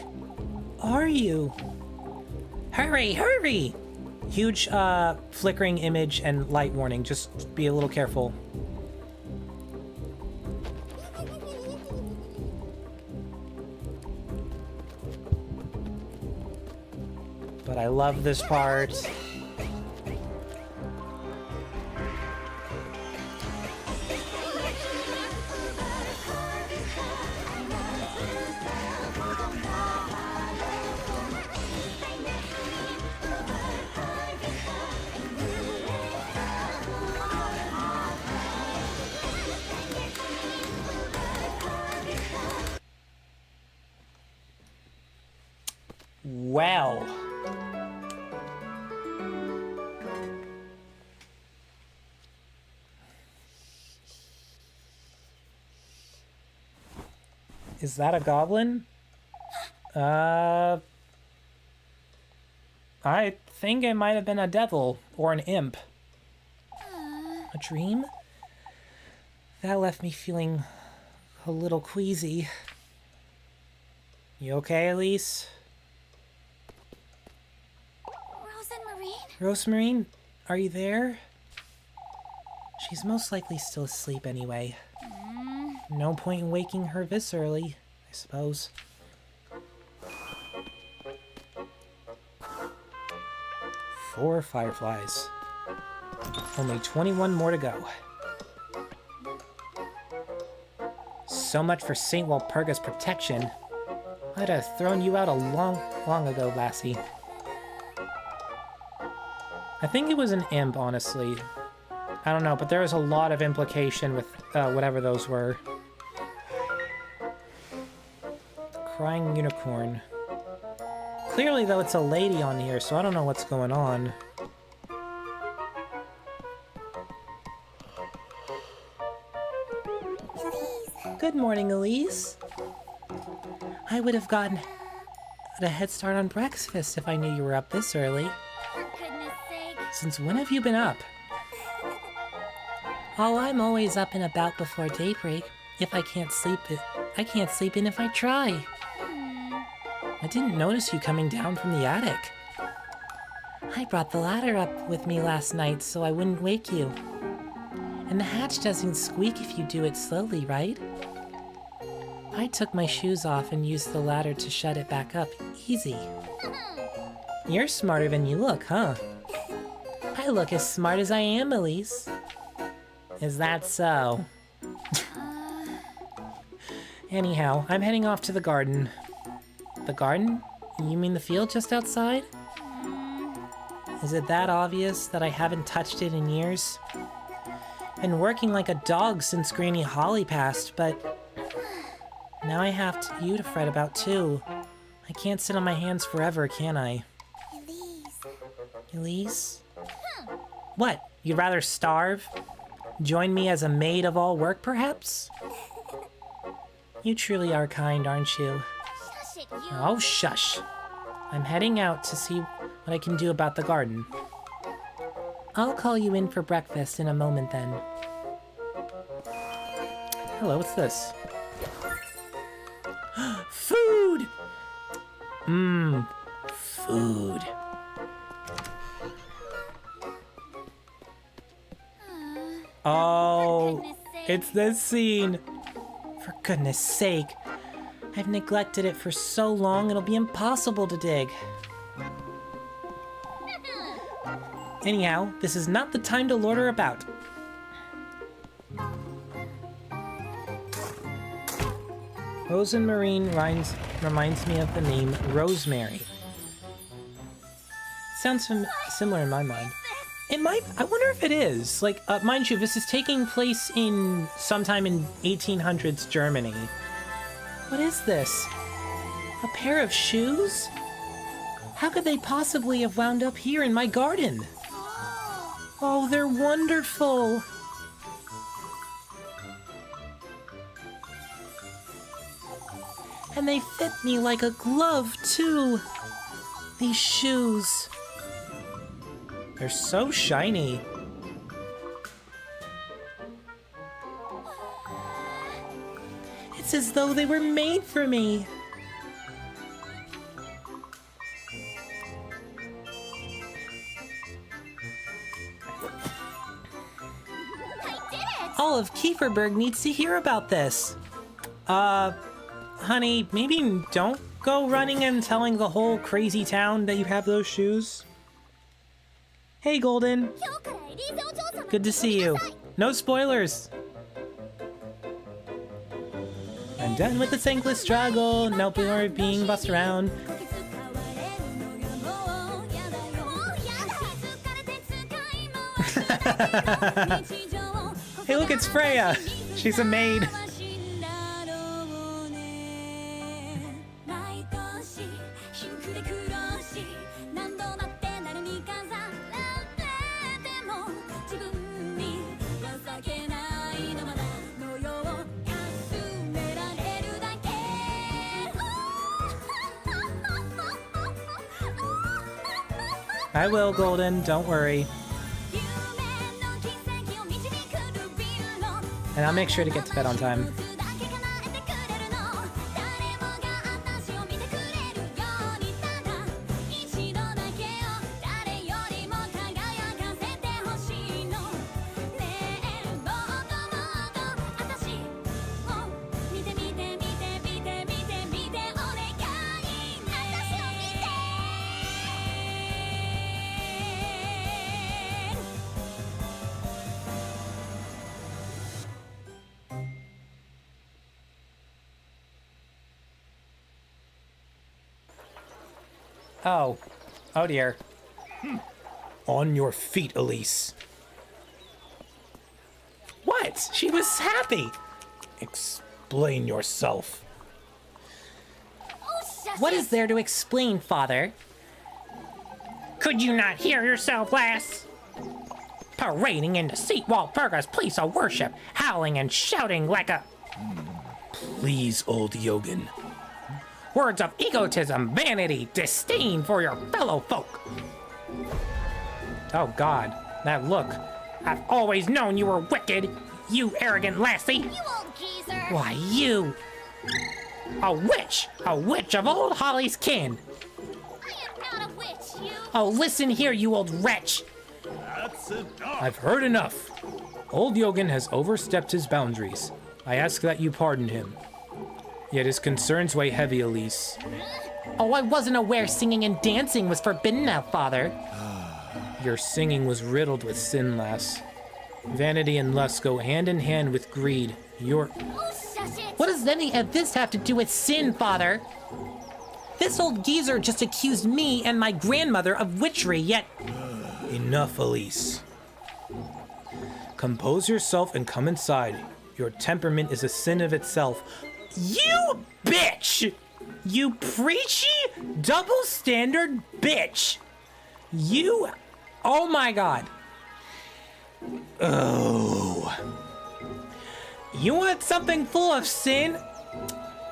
are you? Hurry, hurry! Huge flickering image and light warning. Just be a little careful. But I love this part. Well. Is that a goblin? I think it might have been a devil or an imp. A dream? That left me feeling a little queasy. You okay, Elise? Rosemarine, are you there? She's most likely still asleep anyway. No point in waking her this early, I suppose. Four fireflies. Only 21 more to go. So much for St. Walpurga's protection. I'd have thrown you out a long ago, lassie. I think it was an imp, honestly. I don't know, but there was a lot of implication with whatever those were. Crying unicorn. Clearly, though, it's a lady on here, so I don't know what's going on. Elise. Good morning, Elise. I would have gotten a head start on breakfast if I knew you were up this early. For goodness sake. Since when have you been up? Oh, I'm always up and about before daybreak. If I can't sleep, I can't sleep in if I try. I didn't notice you coming down from the attic. I brought the ladder up with me last night so I wouldn't wake you. And the hatch doesn't squeak if you do it slowly, right? I took my shoes off and used the ladder to shut it back up. Easy. You're smarter than you look, huh? I look as smart as I am, Elise. Is that so? Anyhow, I'm heading off to the garden. The garden? You mean the field just outside? Is it that obvious that I haven't touched it in years? Been working like a dog since Granny Holly passed, but now I have you to fret about too. I can't sit on my hands forever, can I? Elise. Elise? What? You'd rather starve? Join me as a maid of all work, perhaps? You truly are kind, aren't you? Shush it, you. Oh, shush. I'm heading out to see what I can do about the garden. I'll call you in for breakfast in a moment then. Hello, what's this? Food! Mmm, food. Oh, goodness sake. it's this scene. For goodness sake. I've neglected it for so long it'll be impossible to dig. Anyhow, this is not the time to loiter about. Rosemarine reminds me of the name Rosemary. Sounds similar in my mind. It might. I wonder if it is. Like, mind you, this is taking place in sometime in 1800s Germany. What is this? A pair of shoes? How could they possibly have wound up here in my garden? Oh, they're wonderful! And they fit me like a glove, too! These shoes. They're so shiny. It's as though they were made for me. I did it! All of Kieferberg needs to hear about this. Honey, maybe don't go running and telling the whole crazy town that you have those shoes. Hey, Golden. 今日からエリーゼお嬢様 Good to see you. No spoilers. I'm done with the thankless struggle. No more being bussed around. 使われるのがもうやだよもうやだ疲れて使い回す日常 Hey, look, it's Freya. She's a maid. 毎年貧苦で苦労し何度だってなるに飾られても自分に情けないのまだのよう休められるだけ I will, Golden. Don't worry. 夢の奇跡を導くルビーの And I'll make sure to get to bed on time. だけ叶えてくれるの誰もが私を見てくれるようにただ一度だけを誰よりも輝かせてほしいのねえもっともっと私を見て見て見て見て見て見てお願いね私を見て Oh. Oh, dear. On your feet, Elise. What? She was happy. Explain yourself. What is there to explain, Father? Could you not hear yourself, lass? Parading into Seatwall Burger's place of worship, howling and shouting like a... Please, old Yogan. Words of egotism, vanity, disdain for your fellow folk. Oh, God. That look. I've always known you were wicked, you arrogant lassie. You old geezer! Why, you... A witch of old Holly's kin. I am not a witch, you! Oh, listen here, you old wretch. I've heard enough. Old Yogan has overstepped his boundaries. I ask that you pardon him. Yet his concerns weigh heavy, Elise. Oh, I wasn't aware singing and dancing was forbidden now, Father. Your singing was riddled with sin, lass. Vanity and lust go hand in hand with greed. Your... Oh, shush it! What does any of this have to do with sin, Father? This old geezer just accused me and my grandmother of witchery, yet... Enough, Elise. Compose yourself and come inside. Your temperament is a sin of itself. You bitch! You preachy, double standard bitch! You... Oh my god. Oh. You want something full of sin?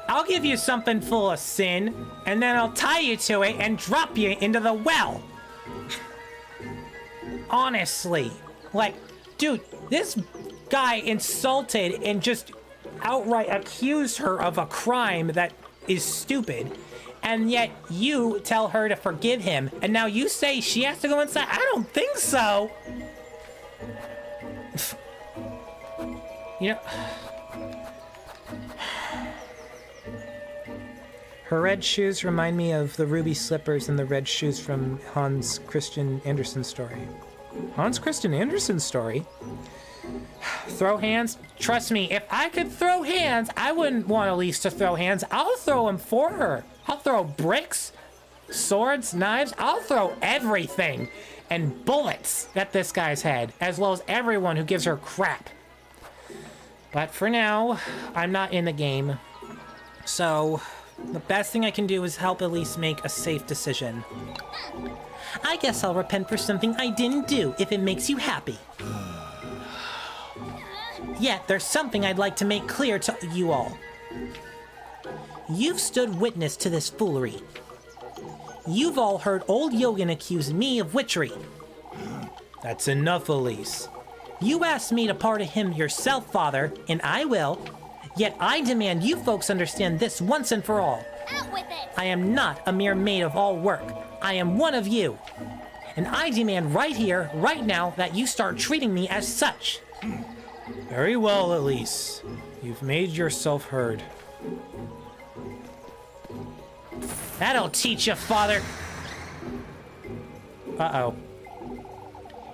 I'll give you something full of sin, and then I'll tie you to it and drop you into the well. honestly. Like, dude, this guy insulted and just outright accused her of a crime that is stupid. And yet you tell her to forgive him. And now you say she has to go inside? I don't think so. You know... Her red shoes remind me of the ruby slippers and the red shoes from Hans Christian Andersen's story. Hans Christian Andersen's story? Throw hands? Trust me, if I could throw hands, I wouldn't want Elise to throw hands. I'll throw them for her. I'll throw bricks, swords, knives. I'll throw everything and bullets at this guy's head, as well as everyone who gives her crap. But for now, I'm not in the game. So, the best thing I can do is help Elise make a safe decision. I guess I'll repent for something I didn't do if it makes you happy. Yet, there's something I'd like to make clear to you all. You've stood witness to this foolery. You've all heard old Yogan accuse me of witchery. That's enough, Elise. You asked me to pardon him yourself, Father, and I will. Yet I demand you folks understand this once and for all. Out with it! I am not a mere maid of all work. I am one of you. And I demand right here, right now, that you start treating me as such. Very well, Elise. You've made yourself heard. That'll teach you, Father. Uh-oh.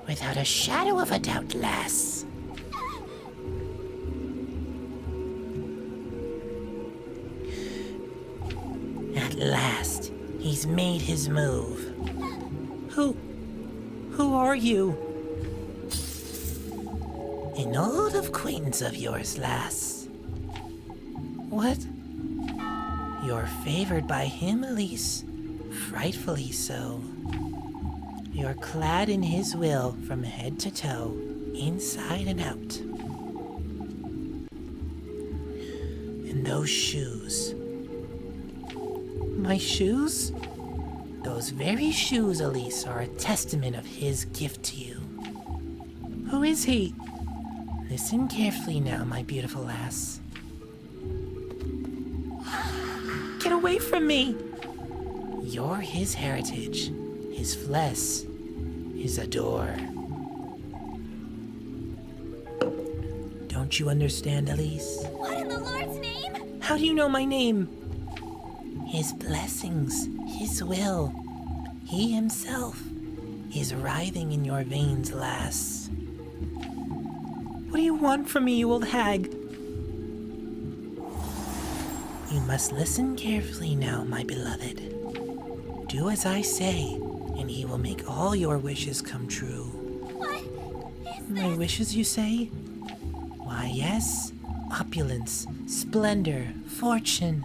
Without a shadow of a doubt, lass. At last, he's made his move. Who are you? An old acquaintance of yours, lass. What? You're favored by him, Elise. Frightfully so. You're clad in his will from head to toe, inside and out. And those shoes. My shoes? Those very shoes, Elise, are a testament of his gift to you. Who is he? Listen carefully now, my beautiful lass. Get away from me! You're his heritage, his flesh, his adore. Don't you understand, Elise? What in the Lord's name? How do you know my name? His blessings, his will, he himself is writhing in your veins, lass. What do you want from me, you old hag? You must listen carefully now, my beloved. Do as I say, and he will make all your wishes come true. What is My wishes, you say? Why, yes. Opulence, splendor, fortune.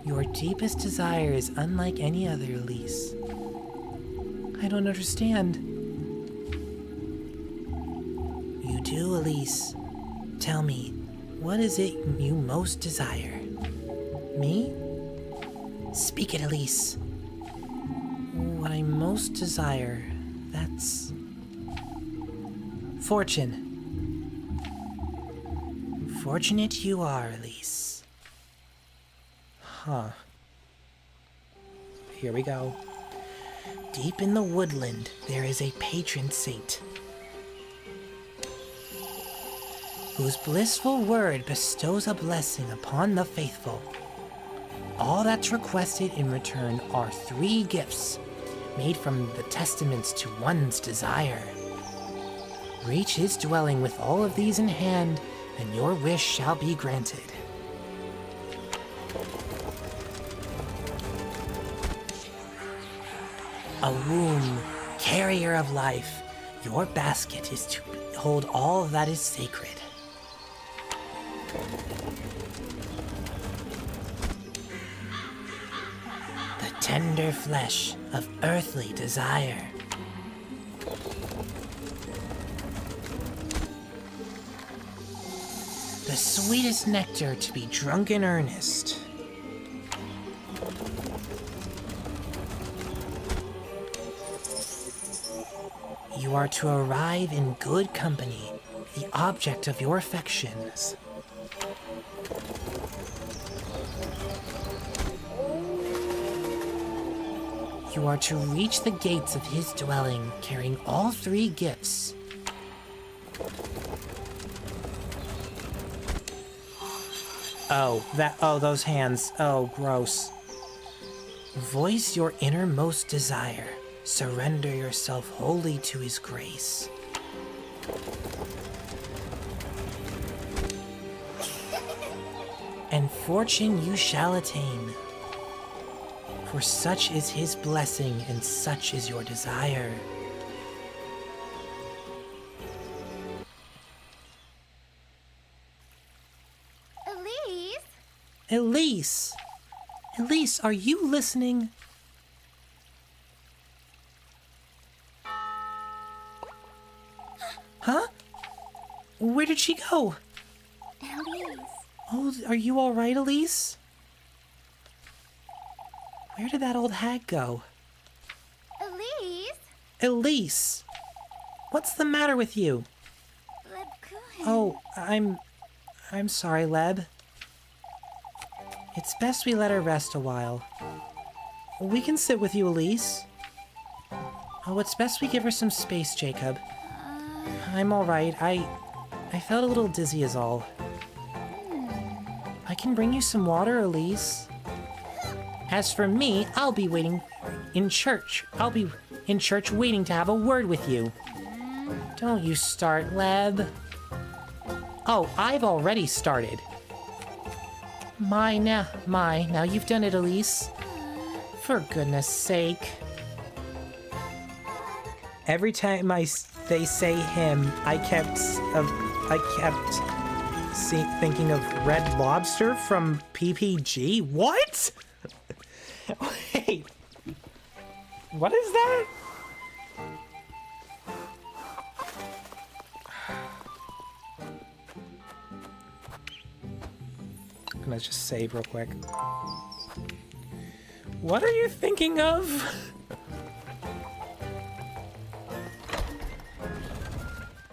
Your deepest desire is unlike any other, Elise. I don't understand. You do, Elise. Tell me, what is it you most desire? Me? Speak it, Elise. What I most desire, that's... fortune. Fortunate you are, Elise. Huh. Here we go. Deep in the woodland, there is a patron saint, whose blissful word bestows a blessing upon the faithful. All that's requested in return are 3 gifts, made from the testaments to one's desire. Reach his dwelling with all of these in hand, and your wish shall be granted. A womb, carrier of life, your basket is to hold all that is sacred. The tender flesh of earthly desire. The sweetest nectar to be drunk in earnest. You are to arrive in good company, the object of your affections. You are to reach the gates of his dwelling, carrying all 3 gifts. Oh, those hands. Oh, gross. Voice your innermost desire. Surrender yourself wholly to his grace. And fortune you shall attain. For such is his blessing, and such is your desire. Elise? Elise! Elise, are you listening? Huh? Where did she go? Elise. Oh, are you all right, Elise? Where did that old hag go? Elise? Elise! What's the matter with you? Lebkuchen. Oh, I'm sorry, Leb. It's best we let her rest a while. We can sit with you, Elise. Oh, it's best we give her some space, Jacob. I'm all right. I felt a little dizzy is all. I can bring you some water, Elise. As for me, I'll be waiting in church. I'll be in church waiting to have a word with you. Don't you start, Leb. Oh, I've already started. Now you've done it, Elise. For goodness sake. Every time they say him, I kept thinking of Red Lobster from PPG. What? Wait. What is that? I'm gonna just save real quick. What are you thinking of?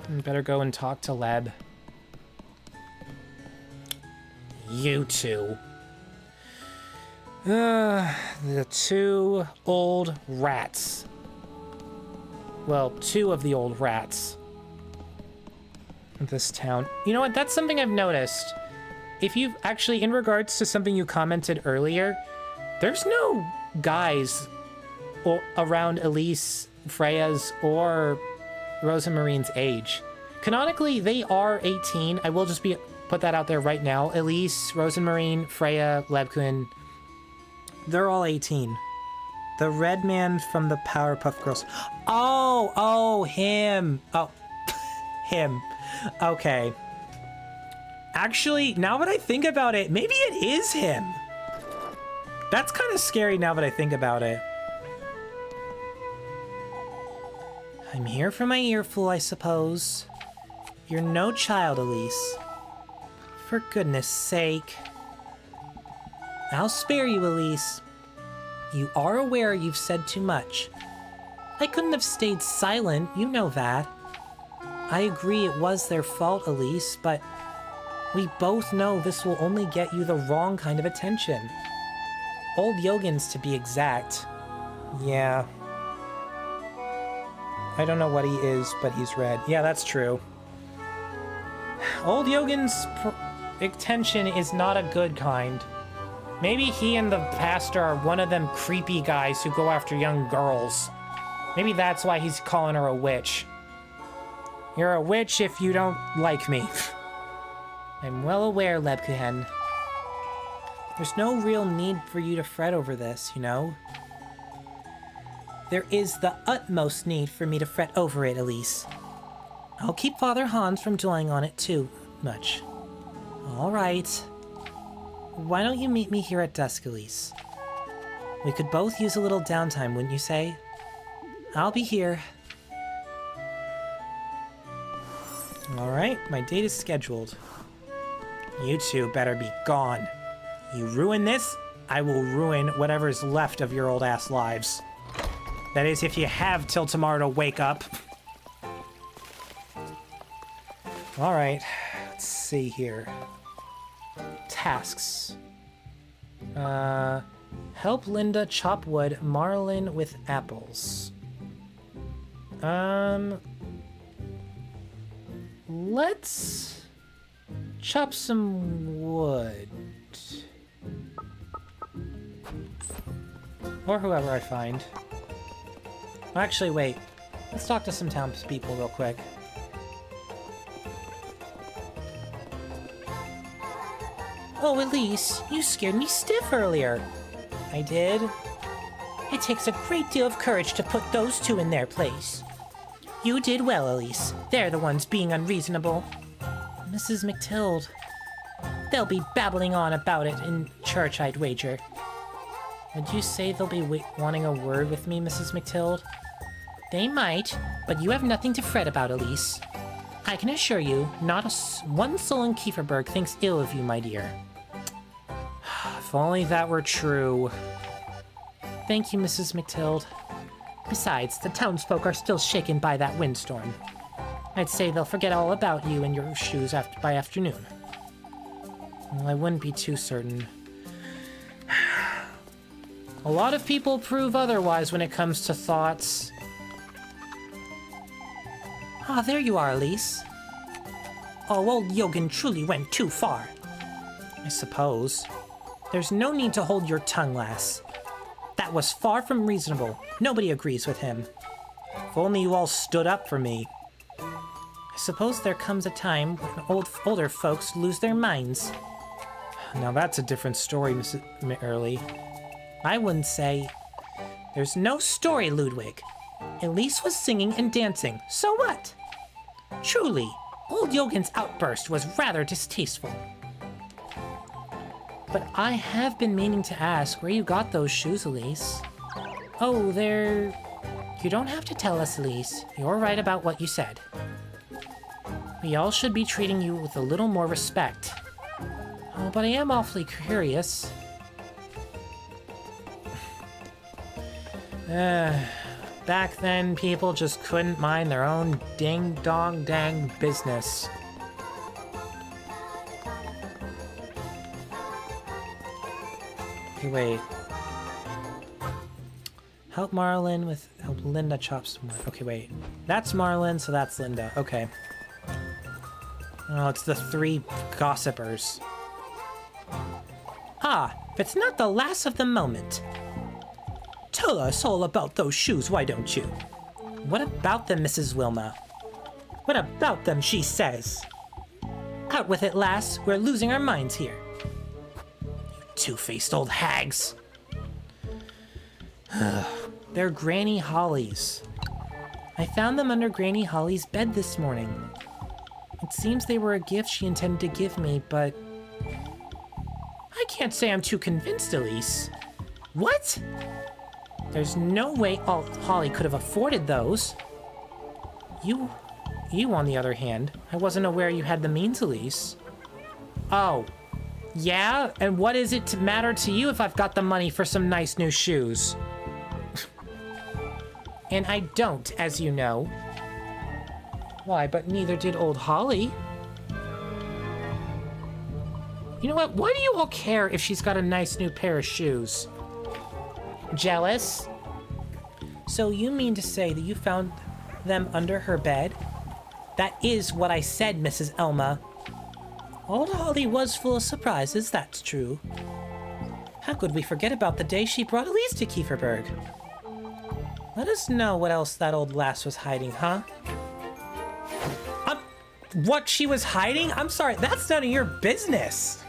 Better go and talk to Leb. You two. The 2 old rats. Well, 2 of the old rats. Of this town. You know what? That's something I've noticed. If you've actually, in regards to something you commented earlier, there's no guys around Elise, Freya's, or Rosa Marine's age. Canonically, they are 18. I will just put that out there right now. Elise, Rosa Marine, Freya, Lebkuchen, they're all 18. The red man from the Powerpuff Girls. Oh, him. Oh, him. Okay. Actually, now that I think about it, maybe it is him. That's kind of scary now that I think about it. I'm here for my earful, I suppose. You're no child, Elise. For goodness sake. I'll spare you, Elise. You are aware you've said too much. I couldn't have stayed silent, you know that. I agree it was their fault, Elise, but we both know this will only get you the wrong kind of attention. Old Yogin's, to be exact. Yeah. I don't know what he is, but he's red. Yeah, that's true. Old Yogin's attention is not a good kind. Maybe he and the pastor are one of them creepy guys who go after young girls. Maybe that's why he's calling her a witch. You're a witch if you don't like me. I'm well aware, Lebkuchen. There's no real need for you to fret over this, you know? There is the utmost need for me to fret over it, Elise. I'll keep Father Hans from dwelling on it too much. All right. Why don't you meet me here at dusk, Elise? We could both use a little downtime, wouldn't you say? I'll be here. All right, my date is scheduled. You two better be gone. You ruin this, I will ruin whatever's left of your old ass lives. That is, if you have till tomorrow to wake up. All right, let's see here. Tasks. Help Linda chop wood, Marlin with apples. Let's chop some wood. Or whoever I find. Actually, wait. Let's talk to some townspeople real quick. Oh, Elise, you scared me stiff earlier. I did? It takes a great deal of courage to put those two in their place. You did well, Elise. They're the ones being unreasonable. Mrs. McTild. They'll be babbling on about it in church, I'd wager. Would you say they'll be wanting a word with me, Mrs. McTild? They might, but you have nothing to fret about, Elise. I can assure you, not one soul in Kieferberg thinks ill of you, my dear. If only that were true. Thank you, Mrs. McTild. Besides, the townsfolk are still shaken by that windstorm. I'd say they'll forget all about you and your shoes by afternoon. Well, I wouldn't be too certain. A lot of people prove otherwise when it comes to thoughts. Ah, there you are, Elise. Oh, old Yogan truly went too far. I suppose. There's no need to hold your tongue, lass. That was far from reasonable. Nobody agrees with him. If only you all stood up for me. I suppose there comes a time when older folks lose their minds. Now that's a different story, Mrs. Early. I wouldn't say. There's no story, Ludwig. Elise was singing and dancing, so what? Truly, old Yogan's outburst was rather distasteful. But I have been meaning to ask where you got those shoes, Elise. Oh, they're... You don't have to tell us, Elise. You're right about what you said. We all should be treating you with a little more respect. Oh, but I am awfully curious. Back then, people just couldn't mind their own ding-dong-dang business. Okay, wait. Help Linda chop some wood. Okay, wait. That's Marlin, so that's Linda. Okay. Oh, it's the three gossipers. Ah, if it's not the last of the moment. Tell us all about those shoes, why don't you? What about them, Mrs. Wilma? What about them, she says? Out with it, lass. We're losing our minds here. You two-faced old hags. They're Granny Holly's. I found them under Granny Holly's bed this morning. It seems they were a gift she intended to give me, but... I can't say I'm too convinced, Elise. What? There's no way Holly could have afforded those. You, on the other hand, I wasn't aware you had the means, Elise. Oh. Yeah? And what is it to matter to you if I've got the money for some nice new shoes? And I don't, as you know. Why, but neither did old Holly. You know what? Why do you all care if she's got a nice new pair of shoes? Jealous? So you mean to say that you found them under her bed? That is what I said, Mrs. Elma. Old Holly was full of surprises, that's true. How could we forget about the day she brought Elise to Kieferberg? Let us know what else that old lass was hiding, huh? What she was hiding? I'm sorry, that's none of your business.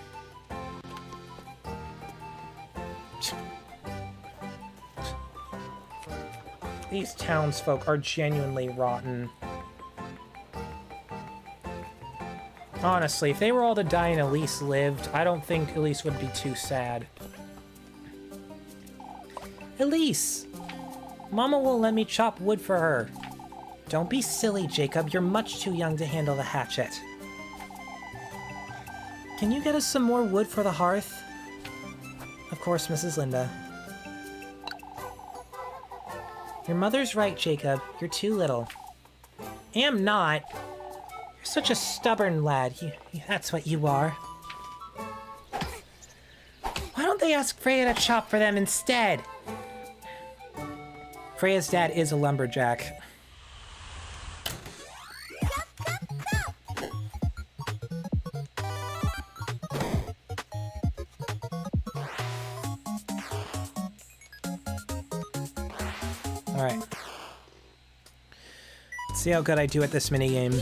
These townsfolk are genuinely rotten. Honestly, if they were all to die and Elise lived, I don't think Elise would be too sad. Elise! Mama will let me chop wood for her. Don't be silly, Jacob. You're much too young to handle the hatchet. Can you get us some more wood for the hearth? Of course, Mrs. Linda. Your mother's right, Jacob. You're too little. Am not. You're such a stubborn lad. That's what you are. Why don't they ask Freya to chop for them instead? Freya's dad is a lumberjack. Alright. Let's see how good I do at this minigame.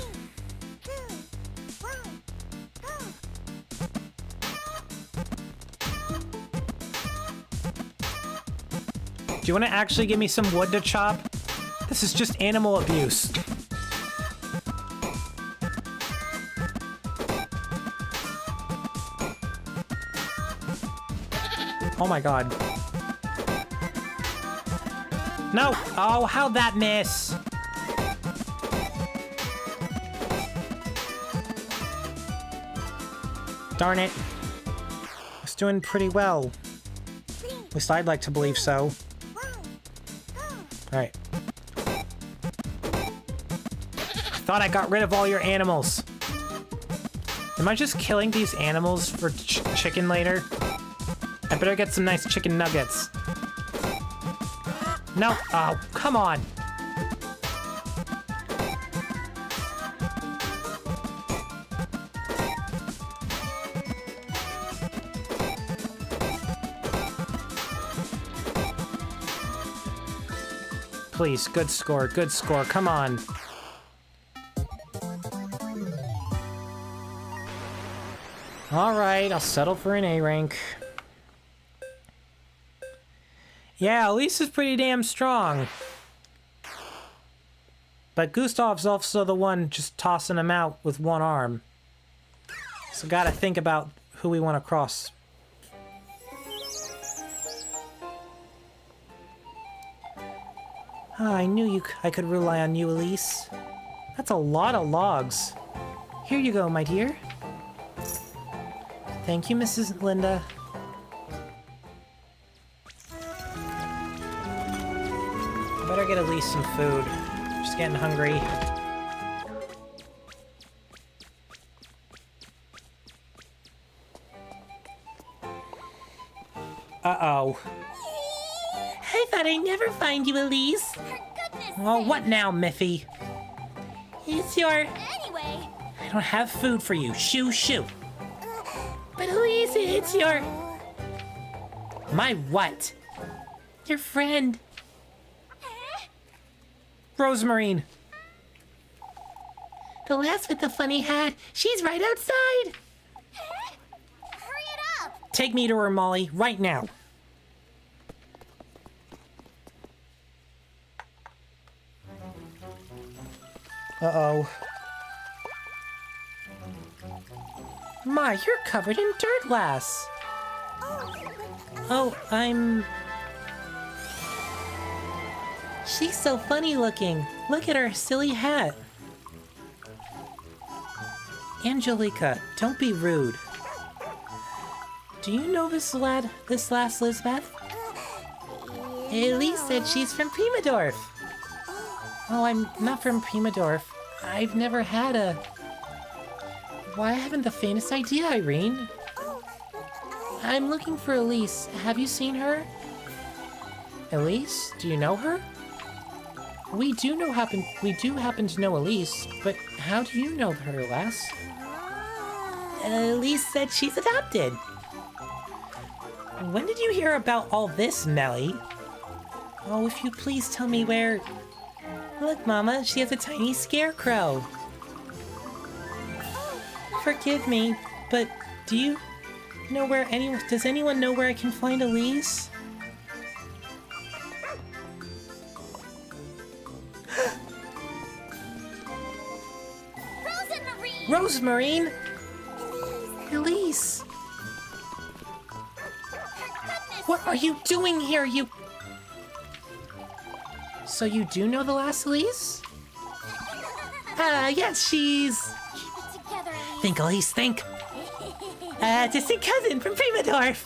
Do you want to actually give me some wood to chop? This is just animal abuse. Oh my god. No! Oh, how'd that miss? Darn it. I was doing pretty well. At least I'd like to believe so. Alright. Thought I got rid of all your animals. Am I just killing these animals for chicken later? I better get some nice chicken nuggets. No. Oh, come on. Please, good score, come on. Alright, I'll settle for an A rank. Yeah, Elise is pretty damn strong. But Gustav's also the one just tossing him out with one arm. So gotta think about who we want to cross. Ah, I knew I could rely on you, Elise. That's a lot of logs. Here you go, my dear. Thank you, Mrs. Linda. Better get Elise some food. She's getting hungry. Uh-oh. I thought I'd never find you, Elise. For goodness Oh, sake. what now, Miffy? It's your... Anyway, I don't have food for you. Shoo, shoo. But Elise, it's your... My what? Your friend. Rosemarine. The lass with the funny hat. She's right outside. hurry it up. Take me to her, Molly, right now. Uh-oh. My, you're covered in dirt, lass. Oh, I'm... She's so funny looking. Look at her silly hat. Angelica, don't be rude. Do you know this lass Lisbeth? Elise said she's from Primadorf. Oh, I'm not from Primadorf. I've never had a... Why, I haven't the faintest idea, Irene. I'm looking for Elise. Have you seen her? Elise? Do you know her? We do happen to know Elise, but how do you know her, lass? Elise said she's adopted. When did you hear about all this, Melly? Oh, if you please tell me where... Look, Mama, she has a tiny scarecrow. Forgive me, but do you know where anyone... Does anyone know where I can find Elise? Rosemarine. Rosemarine? Elise! What are you doing here, you... So you do know the last Elise? Yes, she's... Keep it together, Elise. Think, Elise, think! Distant cousin from Primadorf.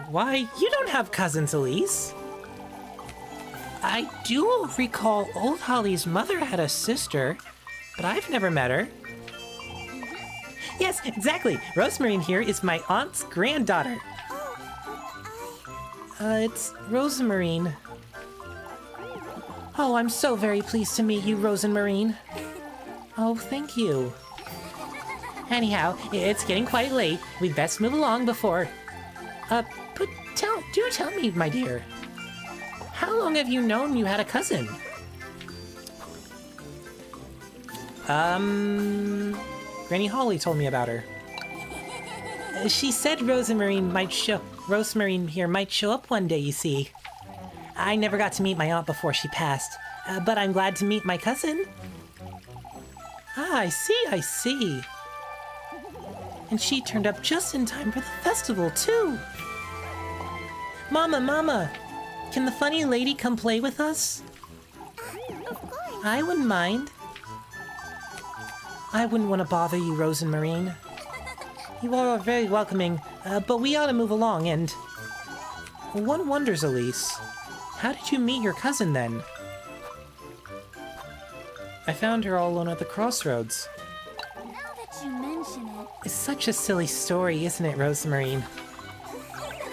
Why, you don't have cousins, Elise. I do recall old Holly's mother had a sister, but I've never met her. Yes, exactly. Rosemarine here is my aunt's granddaughter. It's Rosemarine. Oh, I'm so very pleased to meet you, Rosemarine. Oh, thank you. Anyhow, it's getting quite late. We'd best move along before... but do tell me, my dear. How long have you known you had a cousin? Granny Holly told me about her. She said Rosemarine here might show up one day, you see. I never got to meet my aunt before she passed, but I'm glad to meet my cousin. Ah, I see. And she turned up just in time for the festival, too. Mama, can the funny lady come play with us? Of course. I wouldn't mind. I wouldn't want to bother you, Rosemarine. You all are very welcoming, but we ought to move along and... One wonders, Elise, how did you meet your cousin then? I found her all alone at the crossroads. Now that you mention it, It's such a silly story, isn't it, Rosemarine?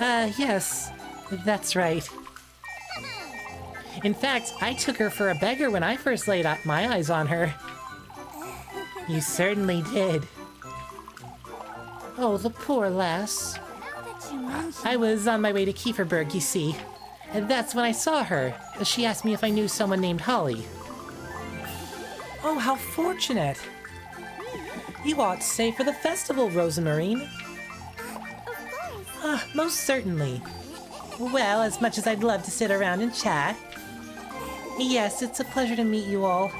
Yes, that's right. In fact, I took her for a beggar when I first laid my eyes on her. You certainly did. Oh, the poor lass. now that you mention I was on my way to Kieferberg, you see. And that's when I saw her. She asked me if I knew someone named Holly. Oh, how fortunate! You ought to stay for the festival, Rosemarine. Ah, most certainly. Well, as much as I'd love to sit around and chat. Yes, it's a pleasure to meet you all.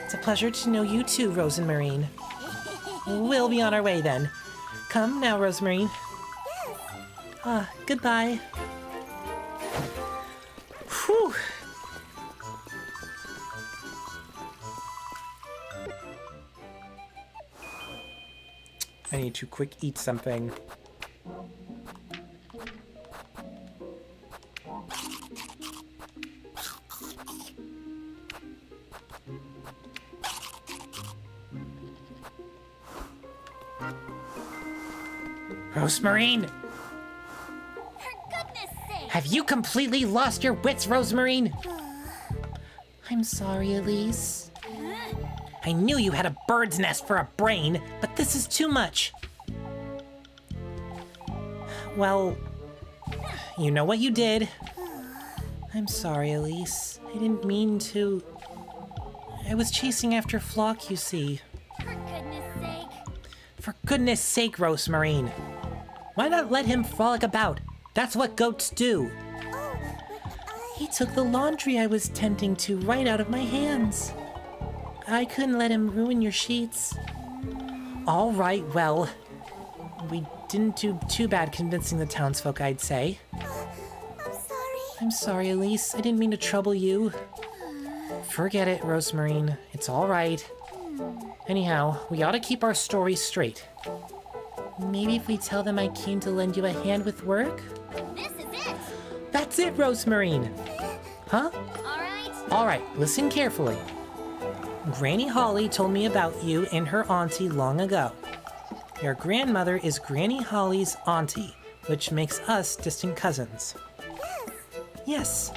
It's a pleasure to know you too, Rosemarine. We'll be on our way then. Come now, Rosemarine. Goodbye. Whew. I need to quick eat something. Rosemarine, for goodness sake. have you completely lost your wits, Rosemarine? I'm sorry, Elise. I knew you had a bird's nest for a brain, but this is too much. Well, you know what you did. I'm sorry, Elise. I didn't mean to. I was chasing after Flock, you see. For goodness sake. For goodness sake, Rosemarine. Why not let him frolic about? That's what goats do. He took the laundry I was tending to right out of my hands. I couldn't let him ruin your sheets. All right, well, we didn't do too bad convincing the townsfolk, I'd say. I'm sorry. I'm sorry, Elise. I didn't mean to trouble you. Forget it, Rosemarine. It's all right. Anyhow, we ought to keep our stories straight. Maybe if we tell them I came to lend you a hand with work? This is it. That's it, Rosemarine. Huh? All right, listen carefully. Granny Holly told me about you and her auntie long ago. Your grandmother is Granny Holly's auntie, which makes us distant cousins. Yes.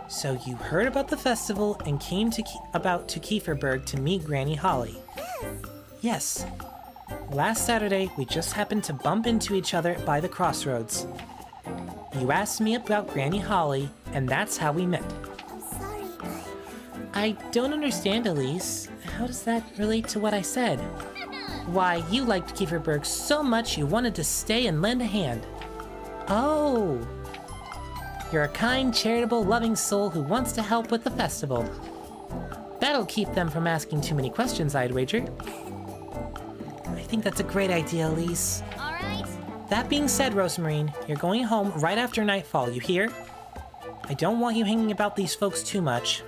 So you heard about the festival and came to Kieferberg to meet Granny Holly. Yes. Last Saturday, we just happened to bump into each other by the crossroads. You asked me about Granny Holly, and that's how we met. I'm sorry, I don't understand, Elise. How does that relate to what I said? Why, you liked Kieferberg so much you wanted to stay and lend a hand. Oh. You're a kind, charitable, loving soul who wants to help with the festival. That'll keep them from asking too many questions, I'd wager. I think that's a great idea, Elise. All right. That being said, Rosemarine, you're going home right after nightfall, you hear? I don't want you hanging about these folks too much.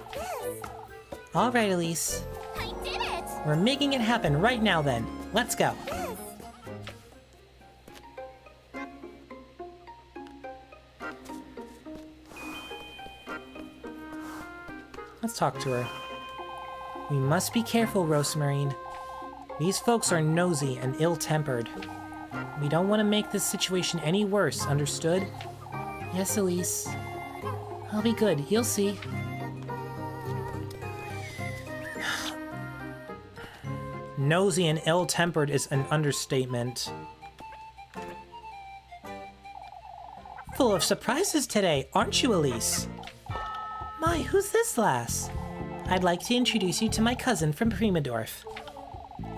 All right, Elise. I did it. We're making it happen right now then. Let's go. Let's talk to her. We must be careful, Rosemarine. These folks are nosy and ill-tempered. We don't want to make this situation any worse, understood? Yes, Elise. I'll be good. You'll see. Nosy and ill-tempered is an understatement. Full of surprises today, aren't you, Elise? My, who's this lass? I'd like to introduce you to my cousin from Primadorf.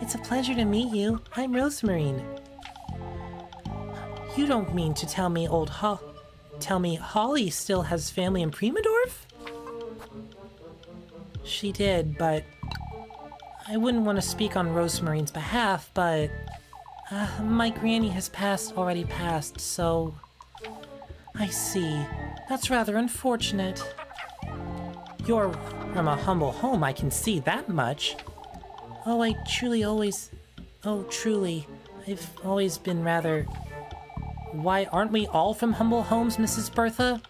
It's a pleasure to meet you. I'm Rosemarine. You don't mean to tell me tell me Holly still has family in Primadorf? She did, but I wouldn't want to speak on Rosemarine's behalf, but my granny has already passed, so I see. That's rather unfortunate. You're from a humble home, I can see that much. Oh, truly, I've always been rather... Why, aren't we all from humble homes, Mrs. Bertha?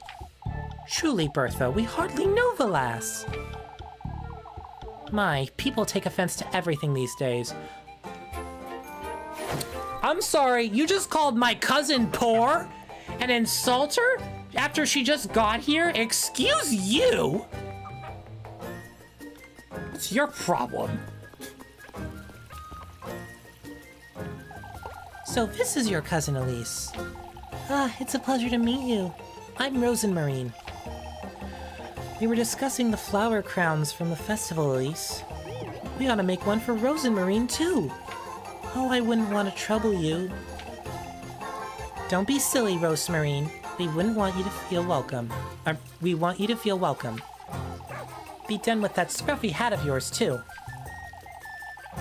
Truly, Bertha, we hardly know the lass. My, people take offense to everything these days. I'm sorry, you just called my cousin poor? An insulter? After she just got here? Excuse you? What's your problem? So this is your cousin Elise. It's a pleasure to meet you. I'm Rosemarine. We were discussing the flower crowns from the festival, Elise. We ought to make one for Rosemarine, too. Oh, I wouldn't want to trouble you. Don't be silly, Rosemarine. We wouldn't want you to feel welcome. We want you to feel welcome. Be done with that scruffy hat of yours, too.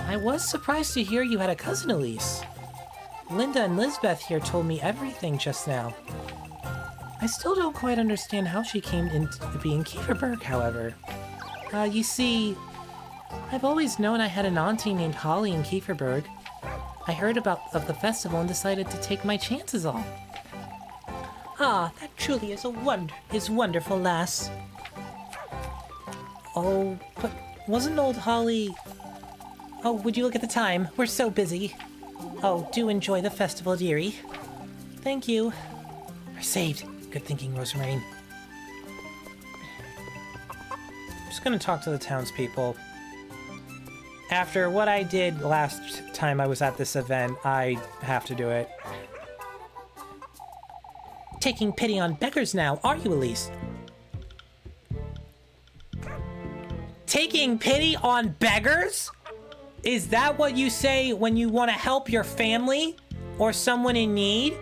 I was surprised to hear you had a cousin, Elise. Linda and Lisbeth here told me everything just now. I still don't quite understand how she came into being Kieferberg, however. You see, I've always known I had an auntie named Holly in Kieferberg. I heard of the festival and decided to take my chances all. Ah, that truly is wonderful, lass. Oh, but wasn't old Holly... Oh, would you look at the time? We're so busy. Oh, do enjoy the festival, dearie. Thank you. We're saved. Good thinking, Rosemarine. I'm just gonna talk to the townspeople. After what I did last time I was at this event, I have to do it. Taking pity on beggars now, are you, Elise? Taking pity on beggars? Is that what you say when you want to help your family or someone in need?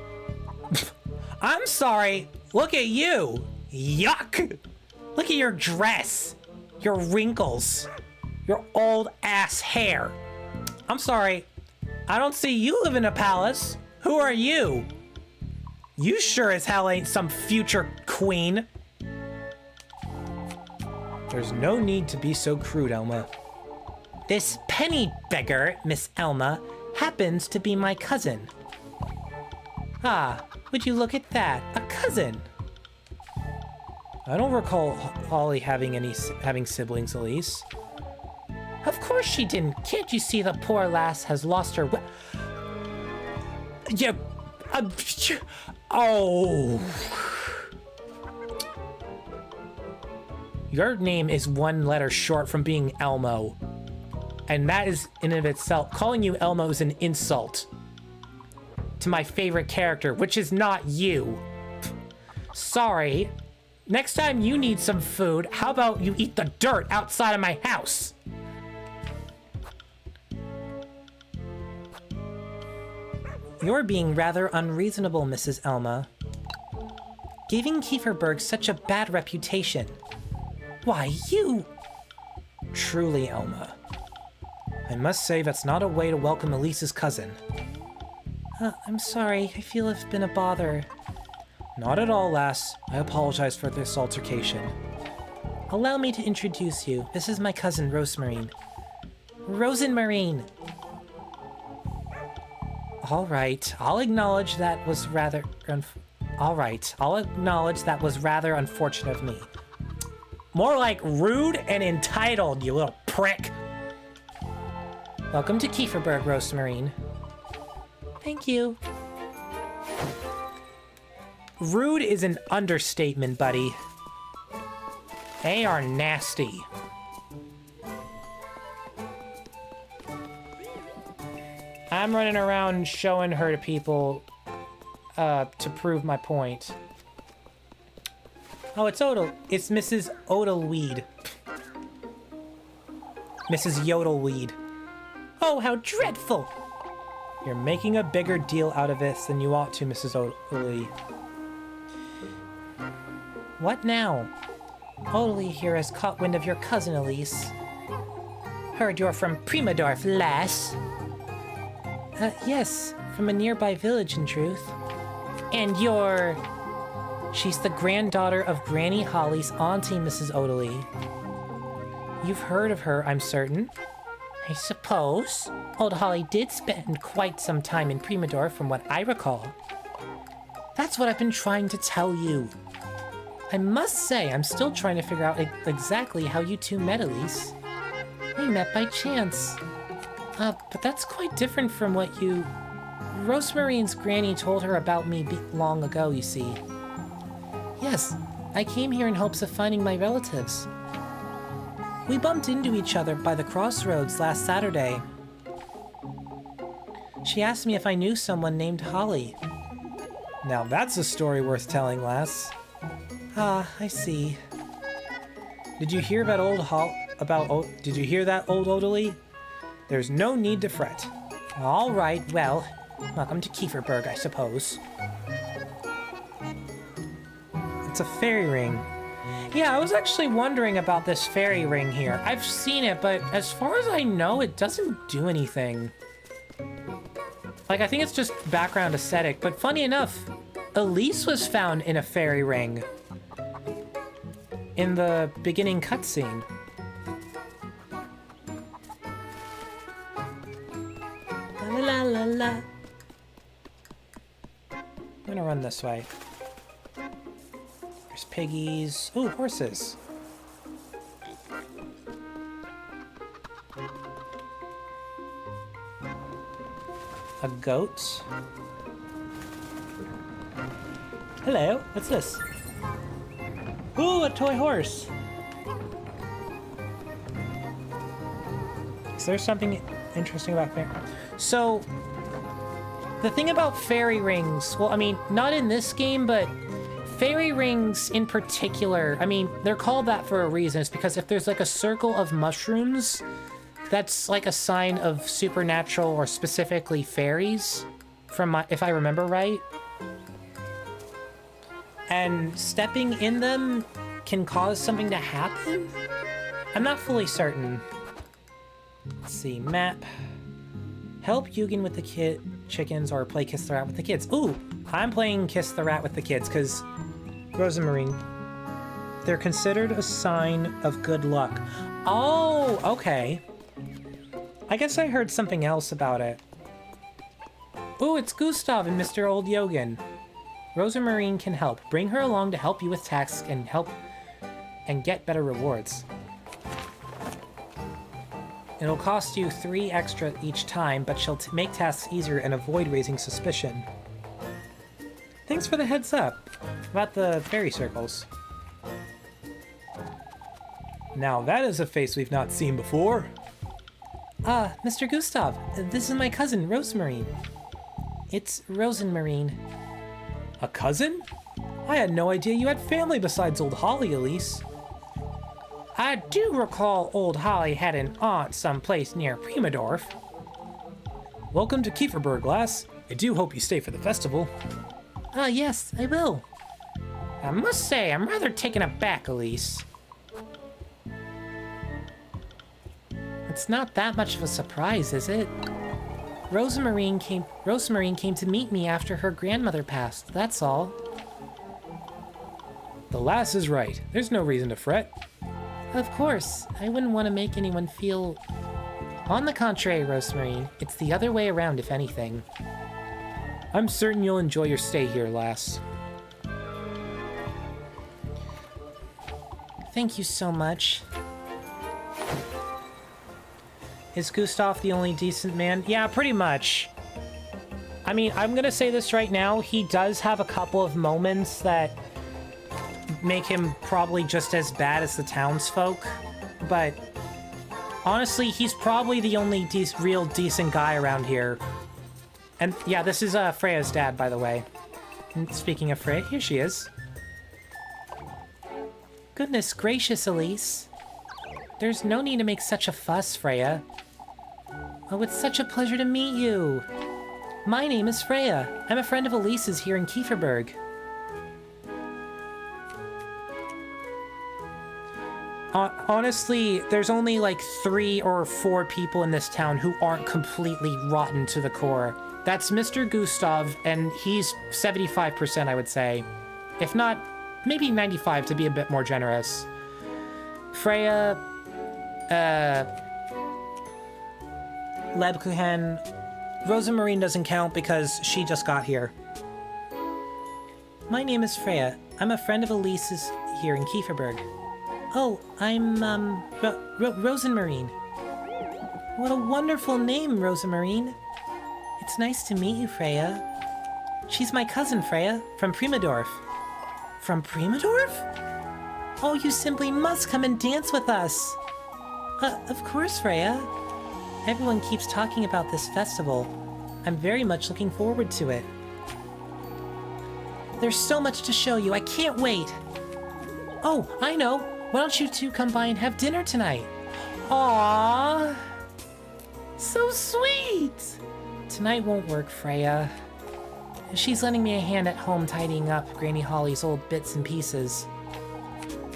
I'm sorry. Look at you. Yuck. Look at your dress, your wrinkles, your old ass hair. I'm sorry. I don't see you live in a palace. Who are you? You sure as hell ain't some future queen. There's no need to be so crude, Elma. This penny beggar, Miss Elma, happens to be my cousin. Ah, would you look at that? A cousin! I don't recall Holly having siblings, Elise. Of course she didn't. Can't you see the poor lass has lost her oh. Your name is one letter short from being Elmo. And that is, in and of itself, calling you Elmo is an insult to my favorite character, which is not you. Sorry. Next time you need some food, how about you eat the dirt outside of my house? You're being rather unreasonable, Mrs. Elma. Giving Kieferberg such a bad reputation. Why, you... Truly, Elma. I must say that's not a way to welcome Elise's cousin. I'm sorry. I feel I've been a bother. Not at all, lass. I apologize for this altercation. Allow me to introduce you. This is my cousin, Rosemarine. Rosemarine! All right. I'll acknowledge that was rather unfortunate of me. More like rude and entitled, you little prick. Welcome to Kieferberg, Rosemarine. Thank you. Rude is an understatement, buddy. They are nasty. I'm running around showing her to people to prove my point. Oh, it's Odal. It's Mrs. Odalweed. Mrs. Yodelweed. Oh, how dreadful! You're making a bigger deal out of this than you ought to, Mrs. Odalweed. What now? Odalie here has caught wind of your cousin, Elise. Heard you're from Primadorf, lass. Yes, from a nearby village, in truth. And you're... She's the granddaughter of Granny Holly's auntie, Mrs. Odalie. You've heard of her, I'm certain. I suppose. Old Holly did spend quite some time in Primadorf, from what I recall. That's what I've been trying to tell you. I must say, I'm still trying to figure out exactly how you two met, Elise. We met by chance. But that's quite different from what you... Rosemarine's granny told her about me long ago, you see. Yes, I came here in hopes of finding my relatives. We bumped into each other by the crossroads last Saturday. She asked me if I knew someone named Holly. Now that's a story worth telling, lass. Ah, I see. Did you hear about Did you hear that, old Odalie? There's no need to fret. All right, well, welcome to Kieferberg, I suppose. It's a fairy ring. Yeah, I was actually wondering about this fairy ring here. I've seen it, but as far as I know, it doesn't do anything. Like, I think it's just background aesthetic, but funny enough, Elise was found in a fairy ring in the beginning cutscene. La la la la. I'm gonna run this way. There's piggies. Ooh, horses. A goat. Hello, what's this? Ooh, a toy horse. Is there something interesting about fairy? So, the thing about fairy rings, well, I mean, not in this game, but fairy rings in particular, I mean, they're called that for a reason. It's because if there's like a circle of mushrooms, that's like a sign of supernatural or specifically fairies, if I remember right. And stepping in them can cause something to happen? I'm not fully certain. Let's see, map. Help Yugen with the chickens or play Kiss the Rat with the kids. Ooh, I'm playing Kiss the Rat with the kids because Rosemarine, they're considered a sign of good luck. Oh, okay. I guess I heard something else about it. Ooh, it's Gustav and Mr. Old Yogen. Rosemarine can help. Bring her along to help you with tasks and help and get better rewards. It'll cost you 3 extra each time, but she'll make tasks easier and avoid raising suspicion. Thanks for the heads up about the fairy circles. Now that is a face we've not seen before. Mr. Gustav, this is my cousin, Rosemarine. It's Rosenmarine. A cousin? I had no idea you had family besides old Holly, Elise. I do recall old Holly had an aunt someplace near Primadorf. Welcome to Kieferberg, lass. I do hope you stay for the festival. Yes, I will. I must say, I'm rather taken aback, Elise. It's not that much of a surprise, is it? Rosemarine came to meet me after her grandmother passed, that's all. The lass is right. There's no reason to fret. Of course, I wouldn't want to make anyone feel... On the contrary, Rosemarine, it's the other way around, if anything. I'm certain you'll enjoy your stay here, lass. Thank you so much. Is Gustav the only decent man? Yeah, pretty much. I mean, I'm gonna say this right now. He does have a couple of moments that make him probably just as bad as the townsfolk, but honestly, he's probably the only real decent guy around here. And yeah, this is Freya's dad, by the way. And speaking of Freya, here she is. Goodness gracious, Elise. There's no need to make such a fuss, Freya. Oh, it's such a pleasure to meet you. My name is Freya. I'm a friend of Elise's here in Kieferberg. Honestly, there's only like 3 or 4 people in this town who aren't completely rotten to the core. That's Mr. Gustav, and he's 75%, I would say. If not, maybe 95 to be a bit more generous. Freya, Lebkuchen, Rosamarine doesn't count because she just got here. My name is Freya. I'm a friend of Elise's here in Kieferberg. Oh, I'm, Rosamarine. What a wonderful name, Rosamarine. It's nice to meet you, Freya. She's my cousin, Freya, from Primadorf. From Primadorf? Oh, you simply must come and dance with us. Of course, Freya. Everyone keeps talking about this festival. I'm very much looking forward to it. There's so much to show you. I can't wait. Oh, I know. Why don't you two come by and have dinner tonight? Aww. So sweet. Tonight won't work, Freya. She's lending me a hand at home tidying up Granny Holly's old bits and pieces.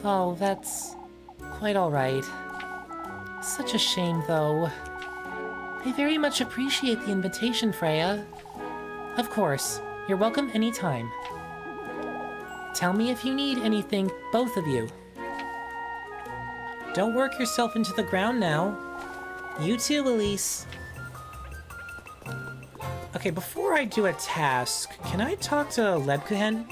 Oh, that's quite all right. Such a shame, though. I very much appreciate the invitation, Freya. Of course, you're welcome anytime. Tell me if you need anything, both of you. Don't work yourself into the ground now. You too, Elise. Okay, before I do a task, can I talk to Lebkuchen?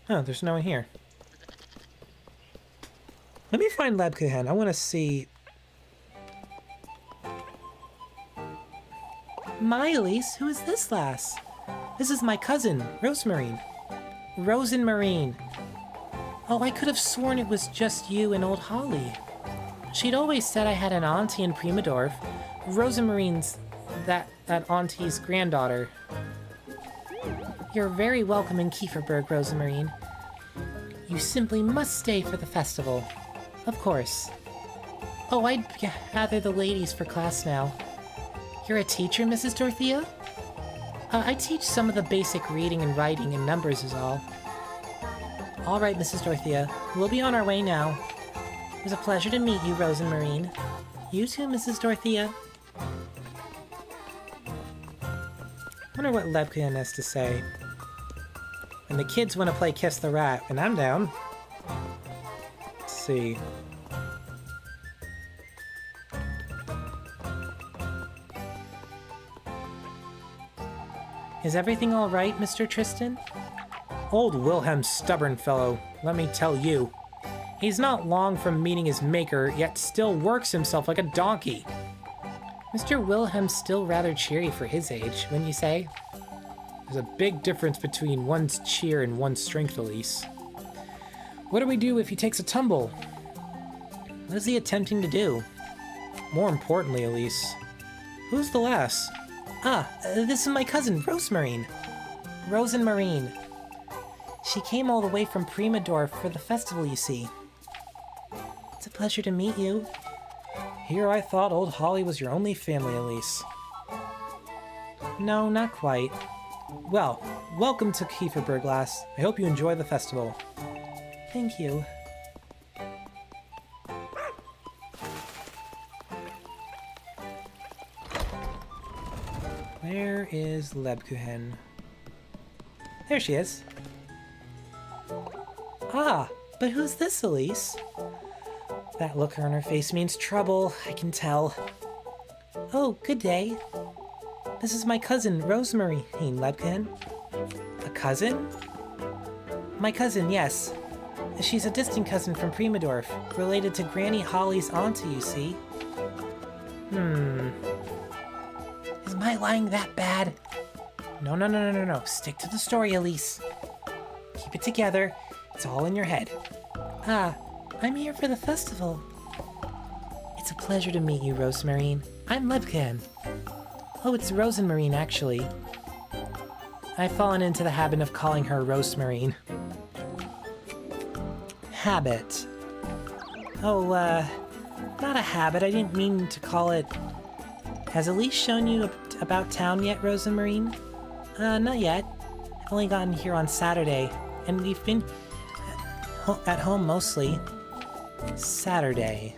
Oh, there's no one here. Let me find Lebkuchen. I want to see... My Elise, who is this lass? This is my cousin, Rosamarine. Rosenmarine. Oh, I could have sworn it was just you and old Holly. She'd always said I had an auntie in Primadorf. Rosamarine's that auntie's granddaughter. You're very welcome in Kieferberg, Rosamarine. You simply must stay for the festival. Of course. Oh, I'd gather the ladies for class now. You're a teacher, Mrs. Dorothea? I teach some of the basic reading and writing and numbers is all. All right, Mrs. Dorothea. We'll be on our way now. It was a pleasure to meet you, Rosamarine. You too, Mrs. Dorothea. Wonder what Lebkuchen has to say. And the kids want to play Kiss the Rat, and I'm down. Let's see. Is everything all right, Mr. Tristan? Old Wilhelm's stubborn fellow, let me tell you. He's not long from meeting his maker, yet still works himself like a donkey. Mr. Wilhelm's still rather cheery for his age, wouldn't you say? There's a big difference between one's cheer and one's strength, Elise. What do we do if he takes a tumble? What is he attempting to do? More importantly, Elise, who's the lass? This is my cousin, Rosamarine. Rosenmarine. She came all the way from Primadorf for the festival, you see. It's a pleasure to meet you. Here I thought old Holly was your only family, Elise. No, not quite. Well, welcome to Kieferberg, lass. I hope you enjoy the festival. Thank you. Where is Lebkuchen? There she is. Ah, but who's this, Elise? That look on her face means trouble, I can tell. Oh, good day. This is my cousin, Rosamarine Lebkuchen. A cousin? My cousin, yes. She's a distant cousin from Primadorf, related to Granny Holly's auntie, you see. Is my lying that bad? No. Stick to the story, Elise. Keep it together. It's all in your head. Ah, I'm here for the festival. It's a pleasure to meet you, Rosemarine. I'm Lebkan. Oh, it's Rosemarine, actually. I've fallen into the habit of calling her Rosemarine. Habit. Oh, not a habit. I didn't mean to call it... Has Elise shown you about town yet, Rosemarine? Not yet. I've only gotten here on Saturday, and we've been at home mostly. Saturday.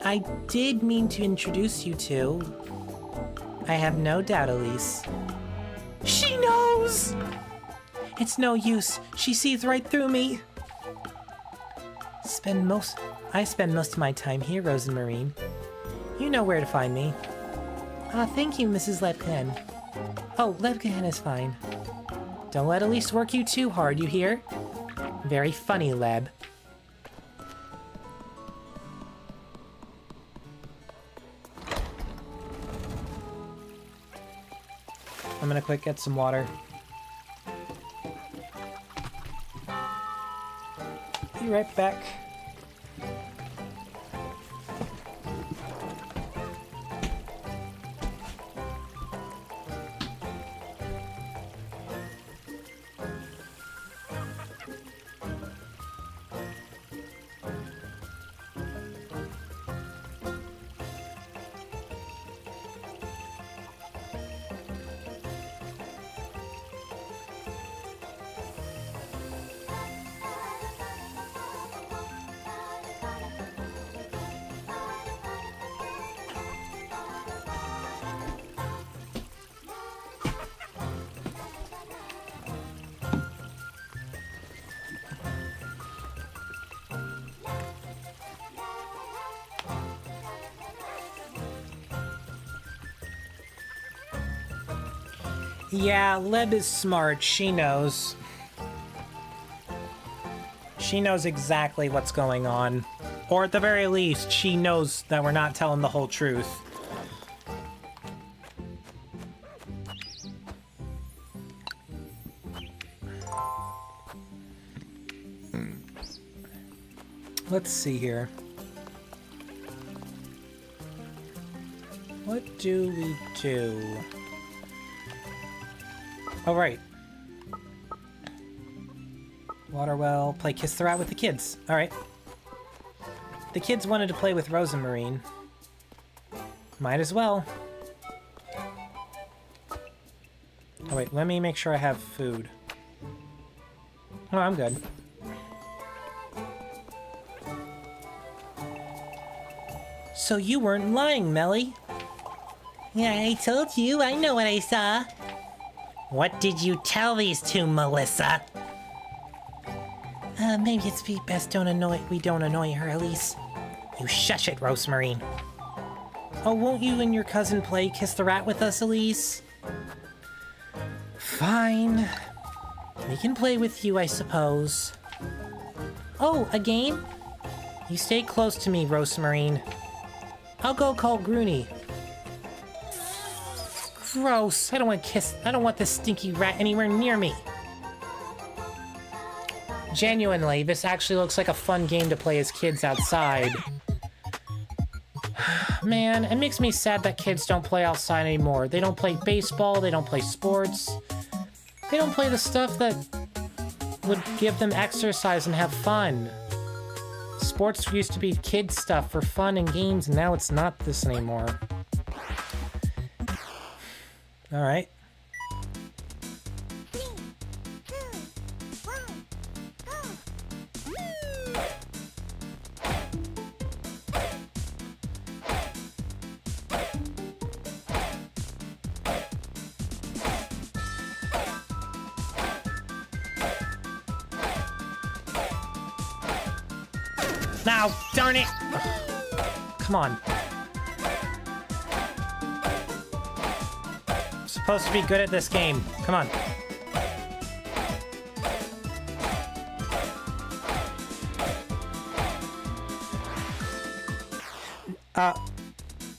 I did mean to introduce you to. I have no doubt, Elise. She knows! It's no use. She sees right through me. I spend most of my time here, Rosemarine. You know where to find me. Thank you, Mrs. Lebkan. Oh, Lebkan is fine. Don't let Elise work you too hard, you hear? Very funny, Leb. I'm gonna quick get some water. Be right back. Yeah, Leb is smart. She knows. She knows exactly what's going on. Or at the very least, she knows that we're not telling the whole truth. Let's see here. What do we do? Oh, right. Water well, play Kiss the Rat with the kids. Alright. The kids wanted to play with Rosemarine. Might as well. Oh, wait, let me make sure I have food. Oh, I'm good. So you weren't lying, Melly. Yeah, I told you. I know what I saw. What did you tell these two, Melissa? Maybe it's best we don't annoy her, Elise. You shush it, Rosemarine. Oh, won't you and your cousin play Kiss the Rat with us, Elise? Fine. We can play with you, I suppose. Oh, a game? You stay close to me, Rosemarine. I'll go call Groony. Gross. I don't want this stinky rat anywhere near me. Genuinely, this actually looks like a fun game to play as kids outside. Man, it makes me sad that kids don't play outside anymore. They don't play baseball, they don't play sports. They don't play the stuff that would give them exercise and have fun. Sports used to be kid stuff for fun and games, and now it's not this anymore. All right. Now, darn it! Ugh. Come on. I'm supposed to be good at this game. Come on.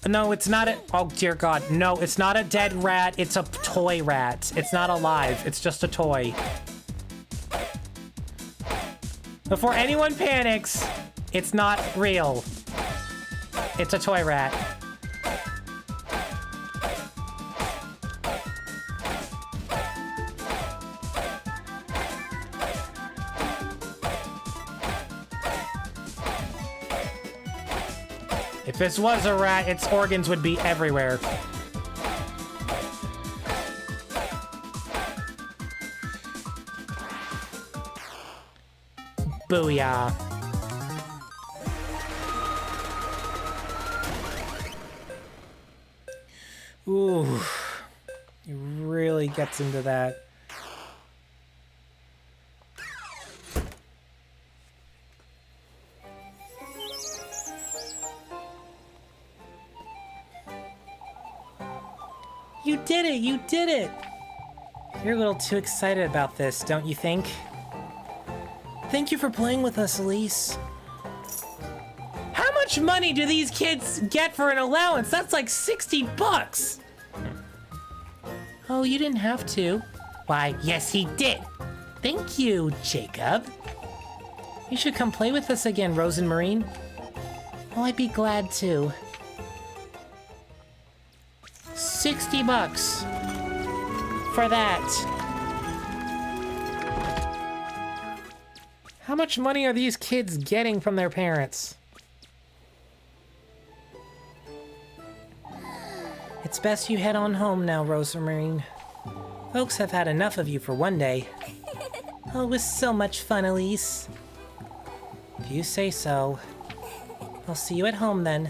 No, it's not a... Oh, dear God. No, it's not a dead rat. It's a toy rat. It's not alive. It's just a toy. Before anyone panics, it's not real. It's a toy rat. If this was a rat, its organs would be everywhere. Booyah. Ooh. He really gets into that. You did it! You did it! You're a little too excited about this, don't you think? Thank you for playing with us, Elise. How much money do these kids get for an allowance? That's like 60 bucks! Oh, you didn't have to. Why, yes he did! Thank you, Jacob. You should come play with us again, Rosenmarine. Oh, I'd be glad to. 60 bucks for that. How much money are these kids getting from their parents? It's best you head on home now, Rosenmarine. Folks have had enough of you for one day. Oh, it was so much fun, Elise. If you say so. I'll see you at home then.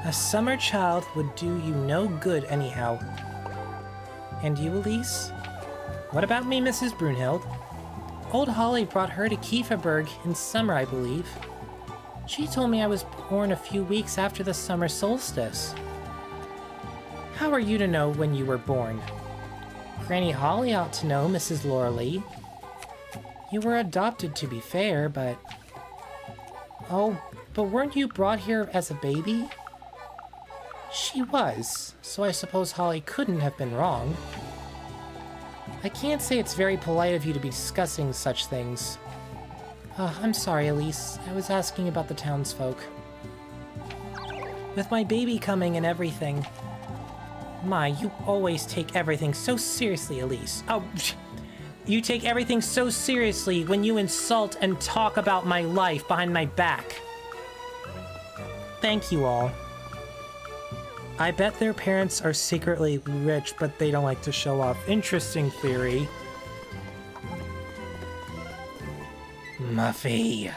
A summer child would do you no good anyhow. And you, Elise? What about me, Mrs. Brunhild? Old Holly brought her to Kieferberg in summer, I believe. She told me I was born a few weeks after the summer solstice. How are you to know when you were born? Granny Holly ought to know, Mrs. Laura Lee. You were adopted, to be fair, but... Oh, but weren't you brought here as a baby? She was, so I suppose Holly couldn't have been wrong. I can't say it's very polite of you to be discussing such things. I'm sorry, Elise. I was asking about the townsfolk. With my baby coming and everything. My, you always take everything so seriously, Elise. Oh, you take everything so seriously when you insult and talk about my life behind my back. Thank you all. I bet their parents are secretly rich, but they don't like to show off. Interesting theory. Muffy.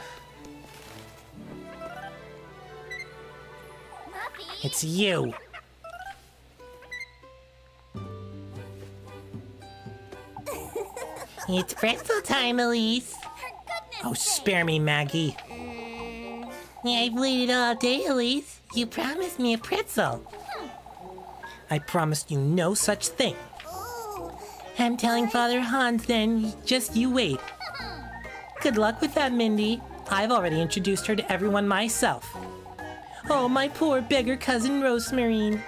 It's you. It's pretzel time, Elise. Oh, spare me, Maggie. I've waited all day, Elise. You promised me a pretzel. I promised you no such thing. I'm telling Father Hans then, just you wait. Good luck with that, Mindy. I've already introduced her to everyone myself. Oh, my poor beggar cousin Rosemarine.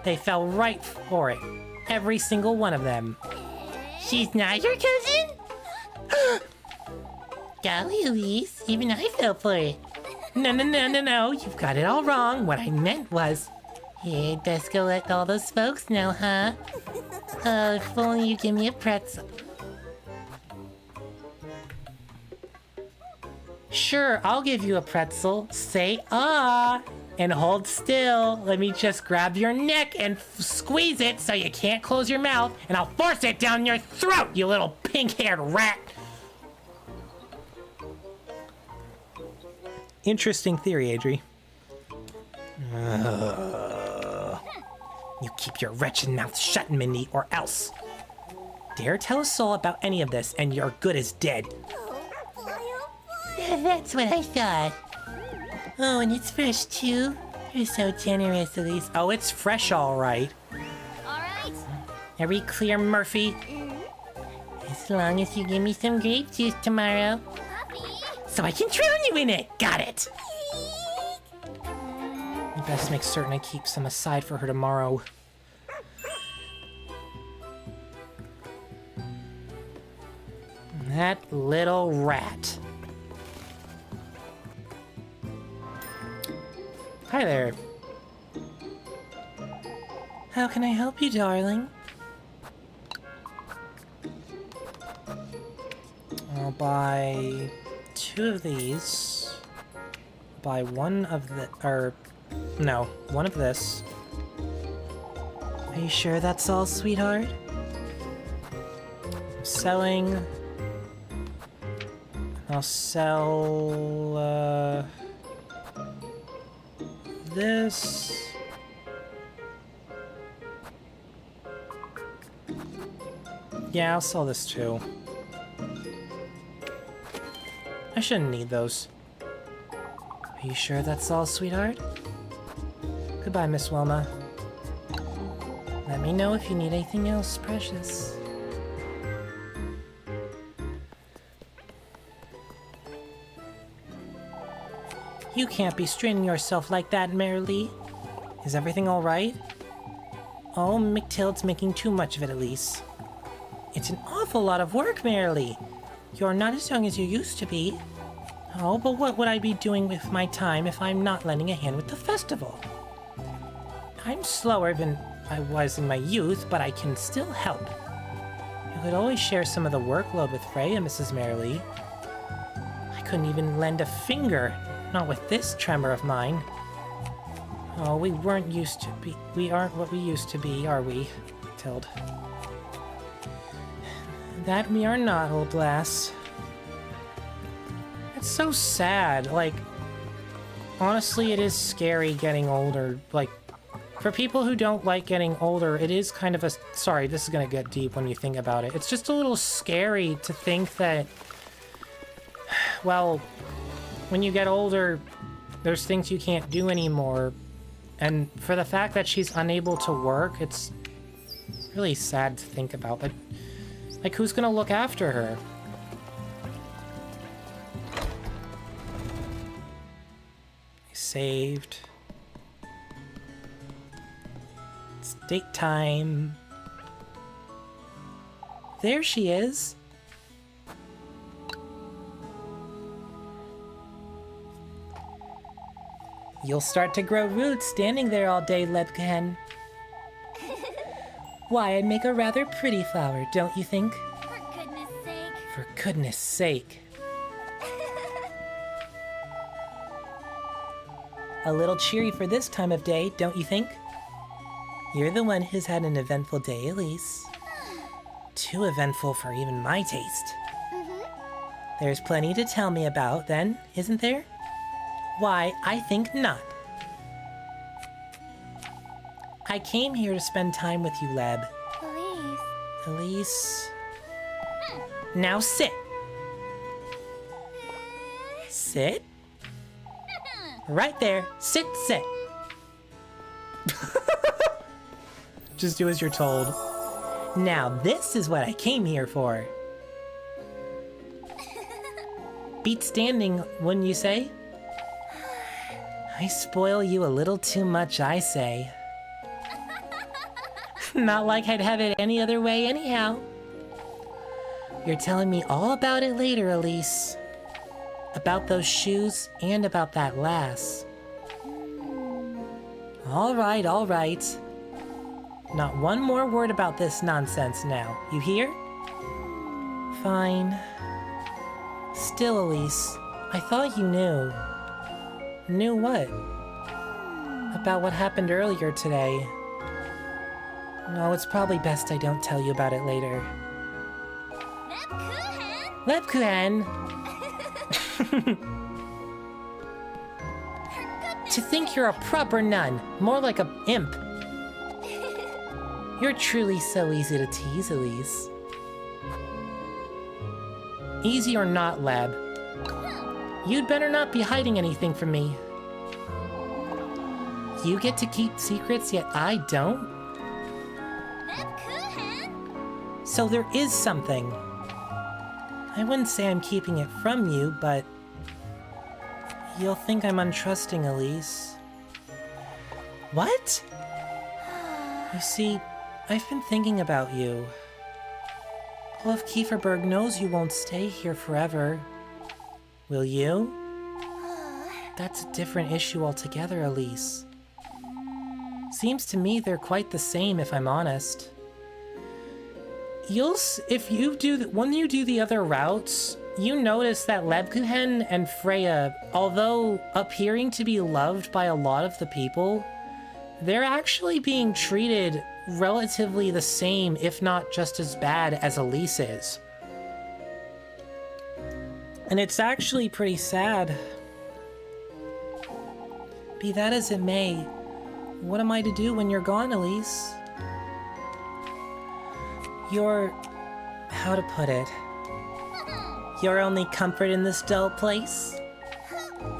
They fell right for it. Every single one of them. She's not your cousin? Golly, Elise, even I fell for it. No. You've got it all wrong. What I meant was... Yeah, best go let all those folks know, huh? Oh, if only you give me a pretzel. Sure, I'll give you a pretzel. Say ah and hold still. Let me just grab your neck and squeeze it so you can't close your mouth, and I'll force it down your throat, you little pink-haired rat. Interesting theory, Adri. You keep your wretched mouth shut, Mindy, or else. Dare tell a soul about any of this, and you're good as dead. That's what I thought. Oh, and it's fresh too. You're so generous, Elise. Oh, it's fresh, all right. Are we clear, Murphy? As long as you give me some grape juice tomorrow, so I can drown you in it. Got it. I best make certain I keep some aside for her tomorrow. That little rat. Hi there. How can I help you, darling? I'll buy 2 of these. Buy 1 of the, or no, 1 of this. Are you sure that's all, sweetheart? Selling. I'll sell this. Yeah, I'll sell this too. I shouldn't need those. Are you sure that's all, sweetheart? Goodbye, Miss Wilma. Let me know if you need anything else, precious. You can't be straining yourself like that, Marilee. Is everything all right? Oh, McTilt's making too much of it, Elise. It's an awful lot of work, Marilee. You're not as young as you used to be. Oh, but what would I be doing with my time if I'm not lending a hand with the festival? I'm slower than I was in my youth, but I can still help. You could always share some of the workload with Freya, Mrs. Marilee. I couldn't even lend a finger, not with this tremor of mine. Oh, we aren't what we used to be, are we, Tild? That we are not, old lass. It's so sad. Like, honestly, it is scary getting older. Like, for people who don't like getting older, it is kind of a... Sorry, this is gonna get deep when you think about it. It's just a little scary to think that... Well, when you get older, there's things you can't do anymore. And for the fact that she's unable to work, it's really sad to think about. But, like, who's gonna look after her? Saved. It's date time. There she is. You'll start to grow roots standing there all day, Lebken. Why, I'd make a rather pretty flower, don't you think? For goodness sake. For goodness sake. A little cheery for this time of day, don't you think? You're the one who's had an eventful day, Elise. Too eventful for even my taste. There's plenty to tell me about, then, isn't there? Why, I think not. I came here to spend time with you, Leb. Elise. Elise... Now sit! Sit? Right there. Sit, sit. Just do as you're told. Now, this is what I came here for. Beat standing, wouldn't you say? I spoil you a little too much, I say. Not like I'd have it any other way anyhow. You're telling me all about it later, Elise. About those shoes and about that lass. All right, all right. Not one more word about this nonsense now. You hear? Fine. Still, Elise, I thought you knew. Knew what? About what happened earlier today. No, it's probably best I don't tell you about it later. Lebkuchen! To think you're a proper nun, more like a imp. You're truly so easy to tease, Elise. Easy or not, Lab. You'd better not be hiding anything from me. You get to keep secrets, yet I don't? So there is something. I wouldn't say I'm keeping it from you, but you'll think I'm untrusting, Elise. What? You see, I've been thinking about you. Well, if Kieferberg knows you won't stay here forever, will you? That's a different issue altogether, Elise. Seems to me they're quite the same, if I'm honest. When you do the other routes, you notice that Lebkuchen and Freya, although appearing to be loved by a lot of the people, they're actually being treated relatively the same, if not just as bad as Elise is. And it's actually pretty sad. Be that as it may, what am I to do when you're gone, Elise? You're... how to put it? Your only comfort in this dull place?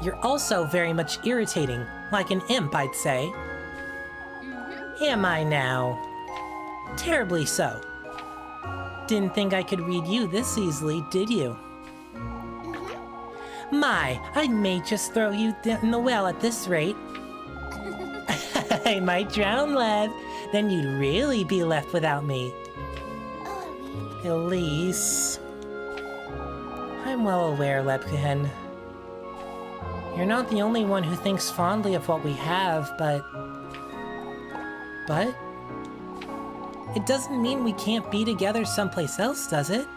You're also very much irritating, like an imp, I'd say. Am I now? Terribly so. Didn't think I could read you this easily, did you? My, I may just throw you in the well at this rate. I might drown, Lev. Then you'd really be left without me. Elise. I'm well aware, Lebkuchen. You're not the only one who thinks fondly of what we have, but... But? It doesn't mean we can't be together someplace else, does it?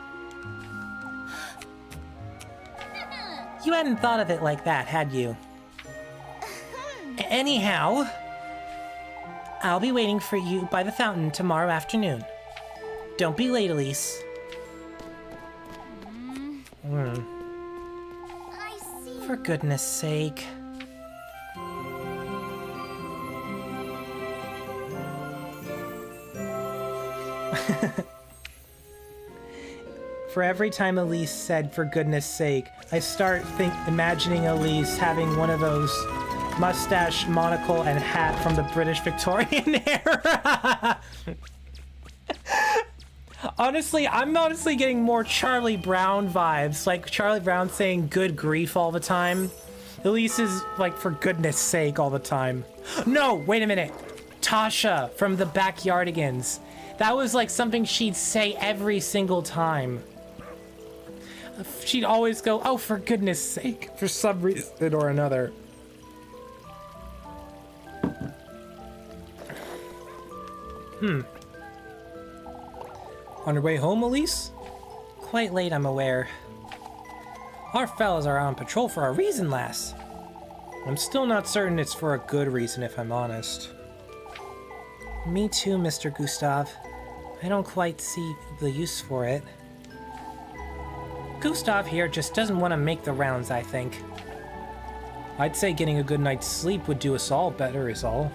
You hadn't thought of it like that, had you? Anyhow, I'll be waiting for you by the fountain tomorrow afternoon. Don't be late, Elise. I see. For goodness sake. For every time Elise said, "for goodness sake," I start imagining Elise having one of those mustache, monocle, and hat from the British Victorian era. Honestly, I'm getting more Charlie Brown vibes, like Charlie Brown saying "good grief" all the time. Elise is like "for goodness sake" all the time. No, wait a minute. Tasha from the Backyardigans. That was like something she'd say every single time. She'd always go, "oh, for goodness sake," for some reason or another. On your way home, Elise? Quite late, I'm aware. Our fellas are on patrol for a reason, lass. I'm still not certain it's for a good reason, if I'm honest. Me too, Mr. Gustav. I don't quite see the use for it. Gustav here just doesn't want to make the rounds, I think. I'd say getting a good night's sleep would do us all better, is all.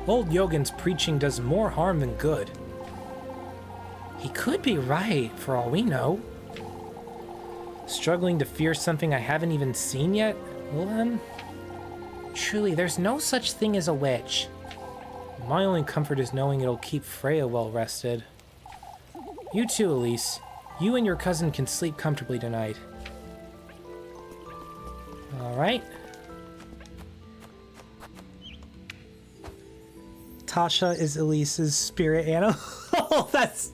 Old Yogin's preaching does more harm than good. He could be right, for all we know. Struggling to fear something I haven't even seen yet? Well then... Truly, there's no such thing as a witch. My only comfort is knowing it'll keep Freya well rested. You too, Elise. You and your cousin can sleep comfortably tonight. Alright. Tasha is Elise's spirit animal. That's...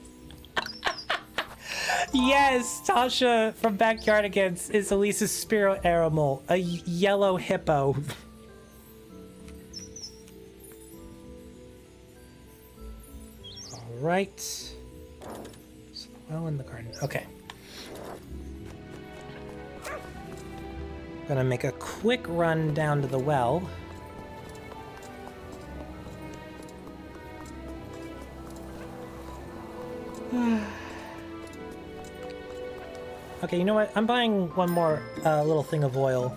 Yes, Tasha from Backyardigans is Elise's spirit animal. A yellow hippo. Alright. So, well, in the garden. Okay. Gonna make a quick run down to the well. Okay, you know what? I'm buying one more little thing of oil.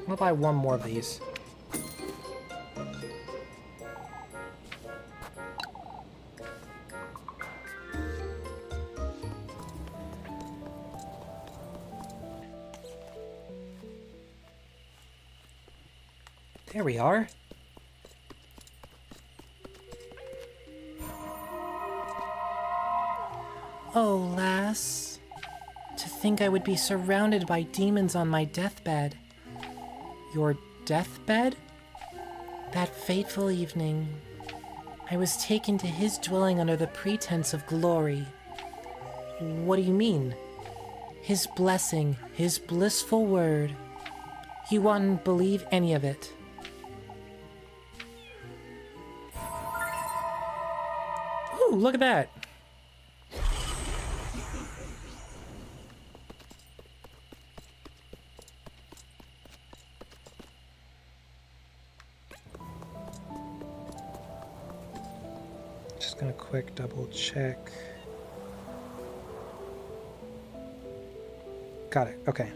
I'll buy one more of these. There we are. Oh, lass. To think I would be surrounded by demons on my deathbed. Your deathbed? That fateful evening, I was taken to his dwelling under the pretense of glory. What do you mean? His blessing, his blissful word. You wouldn't believe any of it. Ooh, look at that. Just gonna quick double check. Got it. Okay.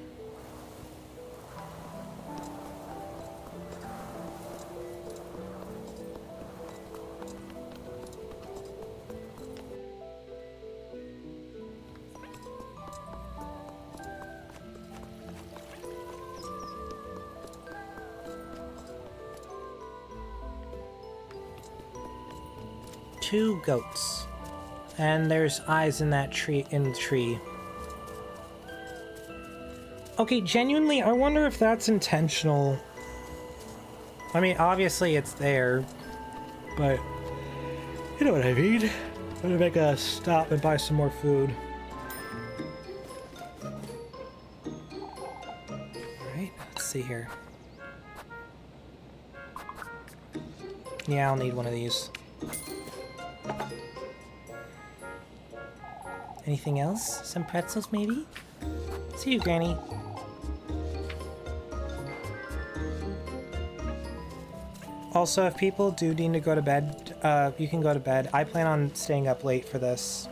Two goats. And there's eyes in that tree, in the tree. Okay, genuinely, I wonder if that's intentional. I mean, obviously it's there, but you know what I mean. I'm gonna make a stop and buy some more food. Alright, let's see here. Yeah, I'll need one of these. Anything else? Some pretzels, maybe? See you, Granny. Also, if people do need to go to bed, you can go to bed. I plan on staying up late for this.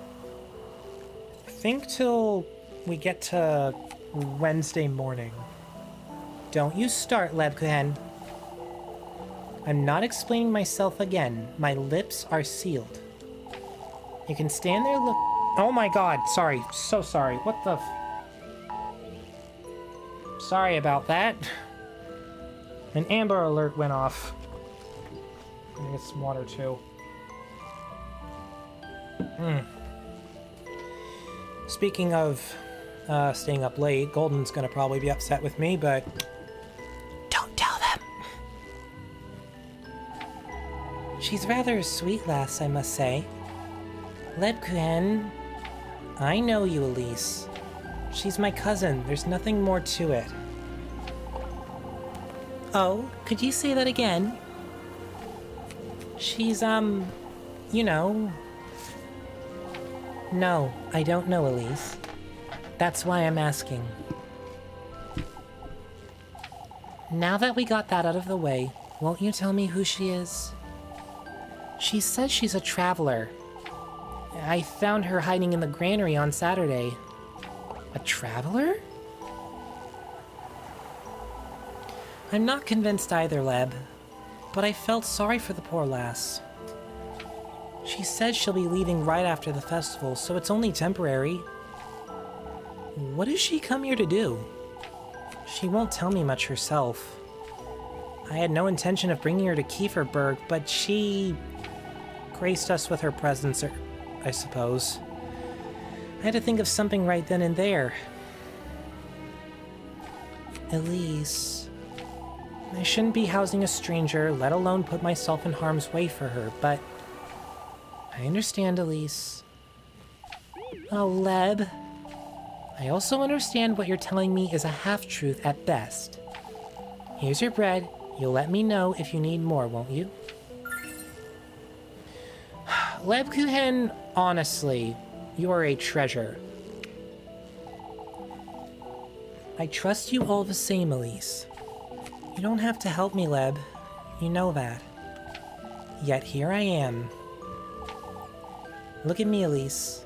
I think till we get to Wednesday morning. Don't you start, Lebkuhen. I'm not explaining myself again. My lips are sealed. You can stand there look... Oh my god, sorry. So sorry. What the Sorry about that. An Amber Alert went off. I'm gonna get some water too. Speaking of staying up late, Golden's gonna probably be upset with me, but don't tell them. She's rather a sweet lass, I must say. Lebkuhen. I know you, Elise. She's my cousin. There's nothing more to it. Oh, could you say that again? She's, you know... No, I don't know, Elise. That's why I'm asking. Now that we got that out of the way, won't you tell me who she is? She says she's a traveler. I found her hiding in the granary on Saturday. A traveler? I'm not convinced either, Leb, but I felt sorry for the poor lass. She said she'll be leaving right after the festival, so it's only temporary. What does she come here to do? She won't tell me much herself. I had no intention of bringing her to Kieferberg, but she graced us with her presence, I suppose. I had to think of something right then and there. Elise... I shouldn't be housing a stranger, let alone put myself in harm's way for her, but... I understand, Elise. Oh, Leb. I also understand what you're telling me is a half-truth at best. Here's your bread. You'll let me know if you need more, won't you? Lebkuhen, honestly, you are a treasure. I trust you all the same, Elise. You don't have to help me, Leb. You know that. Yet here I am. Look at me, Elise.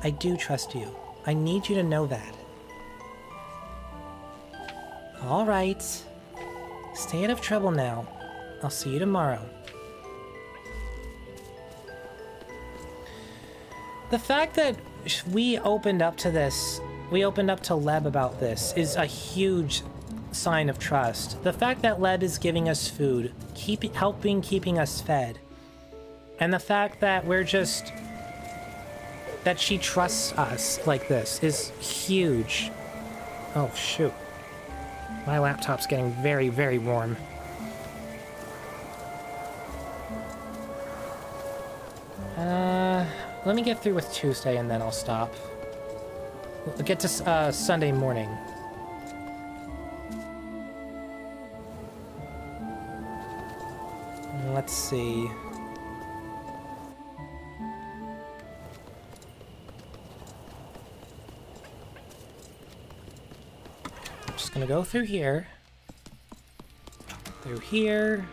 I do trust you. I need you to know that. All right. Stay out of trouble now. I'll see you tomorrow. The fact that we opened up to this, we opened up to Leb about this, is a huge sign of trust. The fact that Leb is giving us food, keeping us fed, and the fact that that she trusts us like this is huge. Oh, shoot. My laptop's getting very, very warm. Let me get through with Tuesday and then I'll stop. We'll get to Sunday morning. Let's see. I'm just gonna go through here. Through here.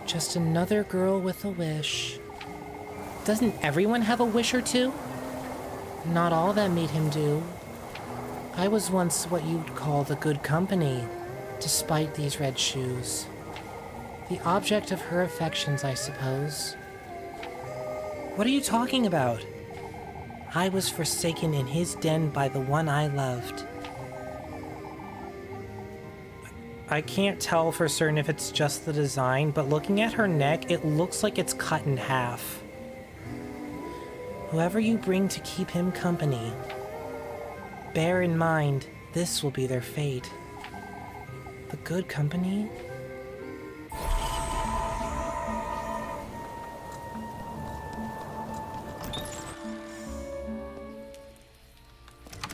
Just another girl with a wish. Doesn't everyone have a wish or two? Not all that made him do. I was once what you'd call the good company, despite these red shoes. The object of her affections, I suppose. What are you talking about? I was forsaken in his den by the one I loved. I can't tell for certain if it's just the design, but looking at her neck, it looks like it's cut in half. Whoever you bring to keep him company, bear in mind, this will be their fate. The good company?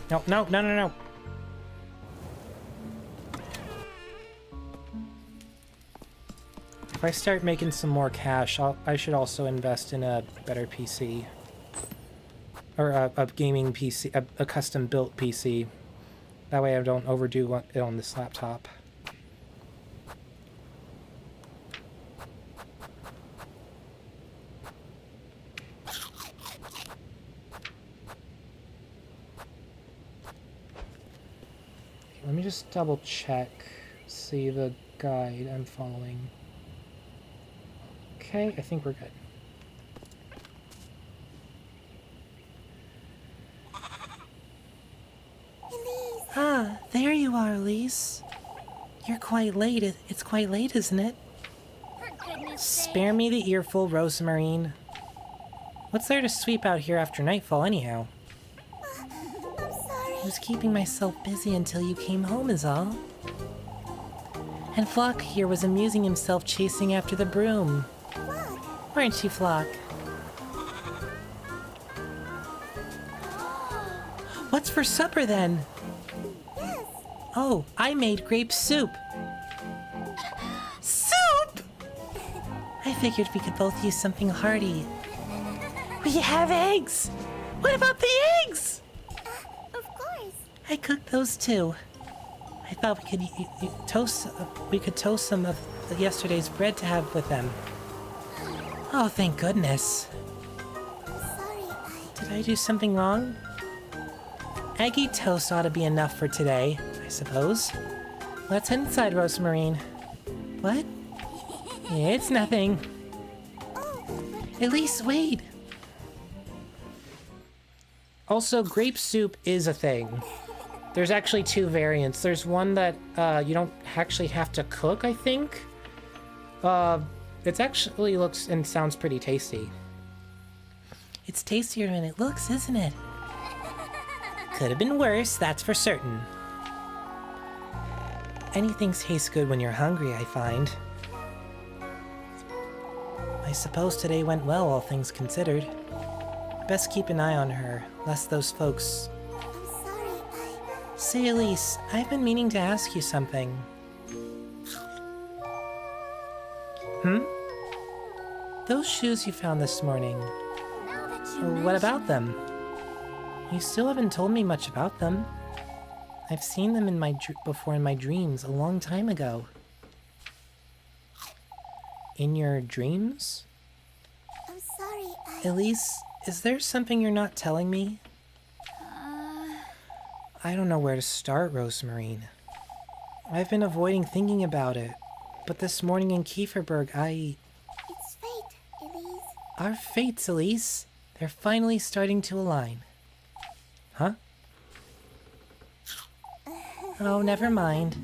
No, no, no, no, no. If I start making some more cash, I should also invest in a better PC. Or a gaming PC, a custom-built PC. That way I don't overdo it on this laptop. Let me just double check, see the guide I'm following. Okay, I think we're good. Ah, there you are, Elise. You're quite late. It's quite late, isn't it? For goodness Spare me the earful, Rosemarine. What's there to sweep out here after nightfall, anyhow? I was keeping myself busy until you came home is all. And Flock here was amusing himself chasing after the broom. Weren't you, Flock? What's for supper, then? Oh, I made grape soup. Soup! I figured we could both use something hearty. We have eggs! What about the eggs? Of course. I cooked those too. I thought we could toast some of yesterday's bread to have with them. Oh, thank goodness. Did I do something wrong? Eggy toast ought to be enough for today, I suppose. Let's head inside, Rosemarine. What? It's nothing. Elise, wait! Also, grape soup is a thing. There's actually two variants. There's one that you don't actually have to cook, I think. It actually looks and sounds pretty tasty. It's tastier than it looks, isn't it? Could have been worse, that's for certain. Anything tastes good when you're hungry, I find. I suppose today went well, all things considered. Best keep an eye on her, lest those folks... Say, Elise, I've been meaning to ask you something. Those shoes you found this morning, Now that you what about them? You still haven't told me much about them. I've seen them in before in my dreams a long time ago. In your dreams? I'm sorry, Elise, is there something you're not telling me? I don't know where to start, Rosemarine. I've been avoiding thinking about it, but this morning in Kieferberg, It's fate, Elise. Our fates, Elise. They're finally starting to align. Huh? Oh, never mind.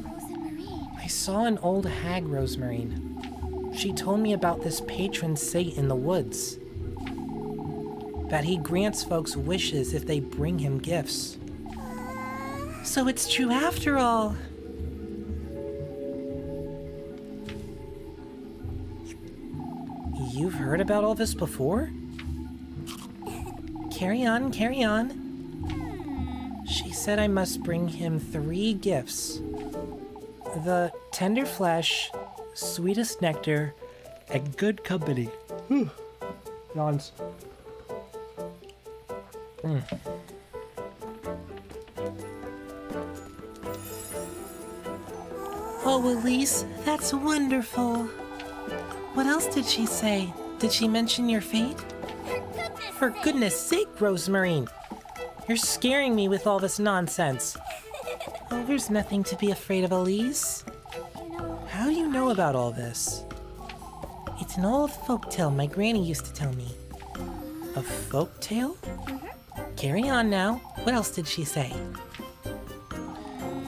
Rosemarine. I I saw an old hag, Rosemarine. She told me about this patron saint in the woods. That he grants folks wishes if they bring him gifts. So it's true after all. You've heard about all this before? Carry on, carry on. She said I must bring him 3 gifts. The tender flesh, sweetest nectar, and good company. Yawns. Oh, Elise, that's wonderful. What else did she say? Did she mention your fate? For goodness sake, Rosemarine! You're scaring me with all this nonsense. Oh, there's nothing to be afraid of, Elise. How do you know about all this? It's an old folk tale my granny used to tell me. A folk tale? Carry on now. What else did she say?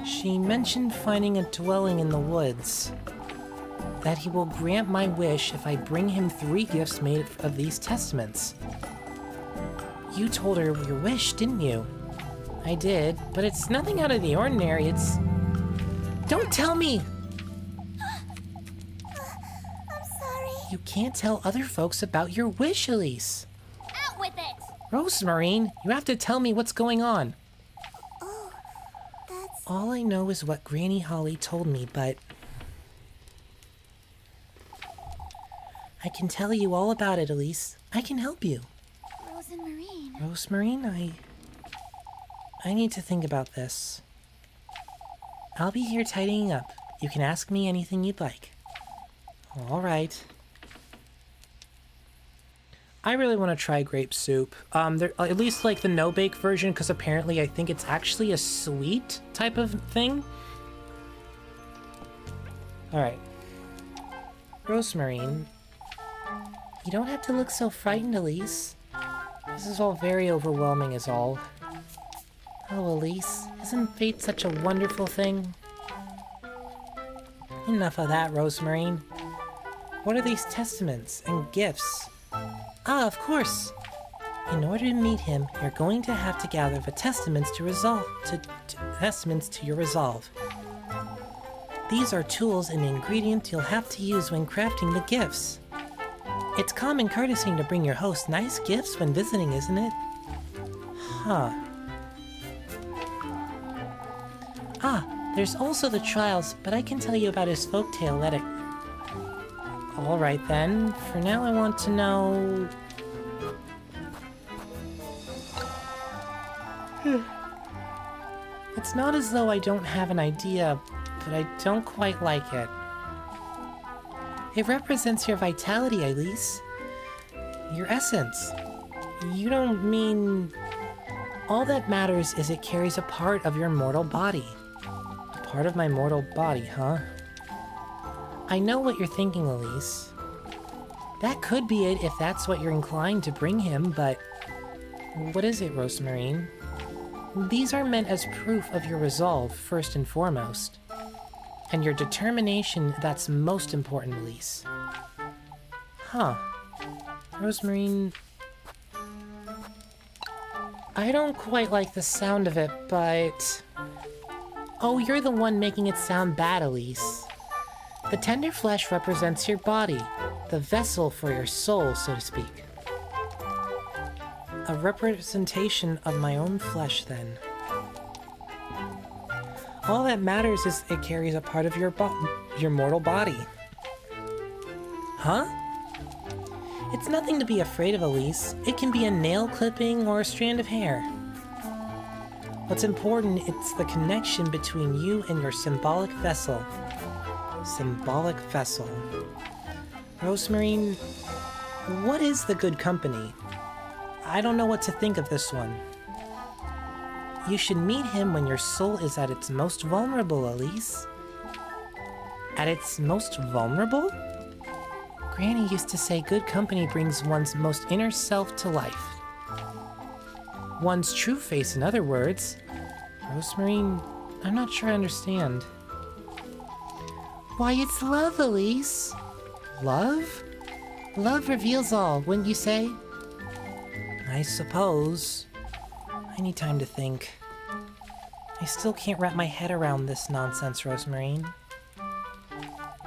She mentioned finding a dwelling in the woods. That he will grant my wish if I bring him 3 gifts made of these testaments. You told her your wish, didn't you? I did, but it's nothing out of the ordinary. It's... Don't tell me! I'm sorry. You can't tell other folks about your wish, Elise. Out with it. Rosemarine, you have to tell me what's going on. Oh, that's... All I know is what Granny Holly told me, but... I can tell you all about it, Elise. I can help you. Rose and Marine. Rosemarine, I need to think about this. I'll be here tidying up. You can ask me anything you'd like. All right. I really want to try grape soup. At least like the no-bake version, because apparently I think it's actually a sweet type of thing. All right. Rosemarine, You don't have to look so frightened, Elise. this is all very overwhelming is all. Oh, Elise, isn't fate such a wonderful thing? Enough of that, Rosemarine. What are these testaments and gifts? Ah, of course. In order to meet him, you're going to have to gather the testaments to your resolve. These are tools and ingredients you'll have to use when crafting the gifts. It's common courtesy to bring your host nice gifts when visiting, isn't it? Huh. Ah, there's also the trials, but I can tell you about his folktale that it... All right then. For now, I want to know... It's not as though I don't have an idea, but I don't quite like it. It represents your vitality, Elise. Your essence. You don't mean... All that matters is it carries a part of your mortal body. Part of my mortal body, huh? I know what you're thinking, Elise. That could be it if that's what you're inclined to bring him, but... What is it, Rosemarine? These are meant as proof of your resolve, first and foremost. And your determination, that's most important, Elise. Huh. Rosemarine... I don't quite like the sound of it, but... Oh, you're the one making it sound bad, Elise. The tender flesh represents your body, the vessel for your soul, so to speak. A representation of my own flesh, then. All that matters is it carries a part of your mortal body. Huh? It's nothing to be afraid of, Elise. It can be a nail clipping or a strand of hair. What's important, it's the connection between you and your symbolic vessel. Symbolic vessel. Rosemarine, what is the good company? I don't know what to think of this one. You should meet him when your soul is at its most vulnerable, Elise. At its most vulnerable? Granny used to say good company brings one's most inner self to life. One's true face, in other words. Rosemarine, I'm not sure I understand. Why, it's love, Elise. Love? Love reveals all, wouldn't you say? I suppose. I need time to think. I still can't wrap my head around this nonsense, Rosemarine.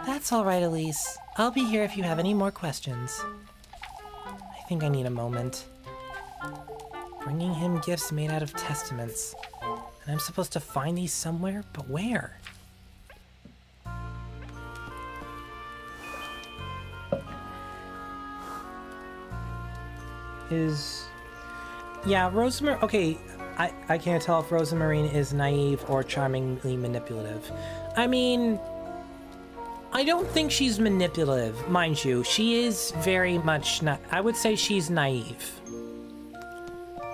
That's all right, Elise. I'll be here if you have any more questions. I think I need a moment. Bringing him gifts made out of testaments. And I'm supposed to find these somewhere, but where? Yeah, Rosemary... Okay, I can't tell if Rosemarine is naive or charmingly manipulative. I mean... I don't think she's manipulative, mind you. She is very much... I would say she's naive.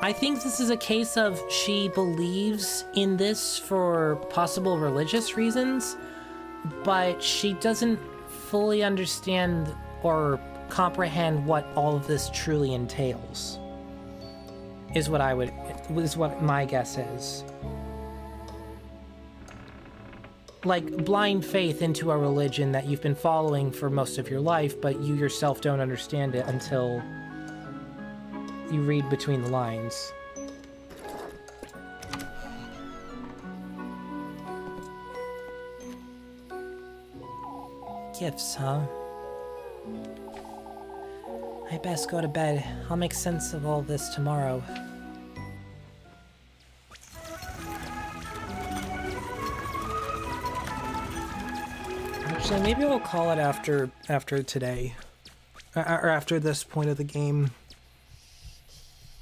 I think this is a case of she believes in this for possible religious reasons, but she doesn't fully understand or comprehend what all of this truly entails. Is what my guess is. Like blind faith into a religion that you've been following for most of your life, but you yourself don't understand it until you read between the lines. Gifts, huh? I best go to bed. I'll make sense of all this tomorrow. Actually, maybe I'll call it after today. Or after this point of the game.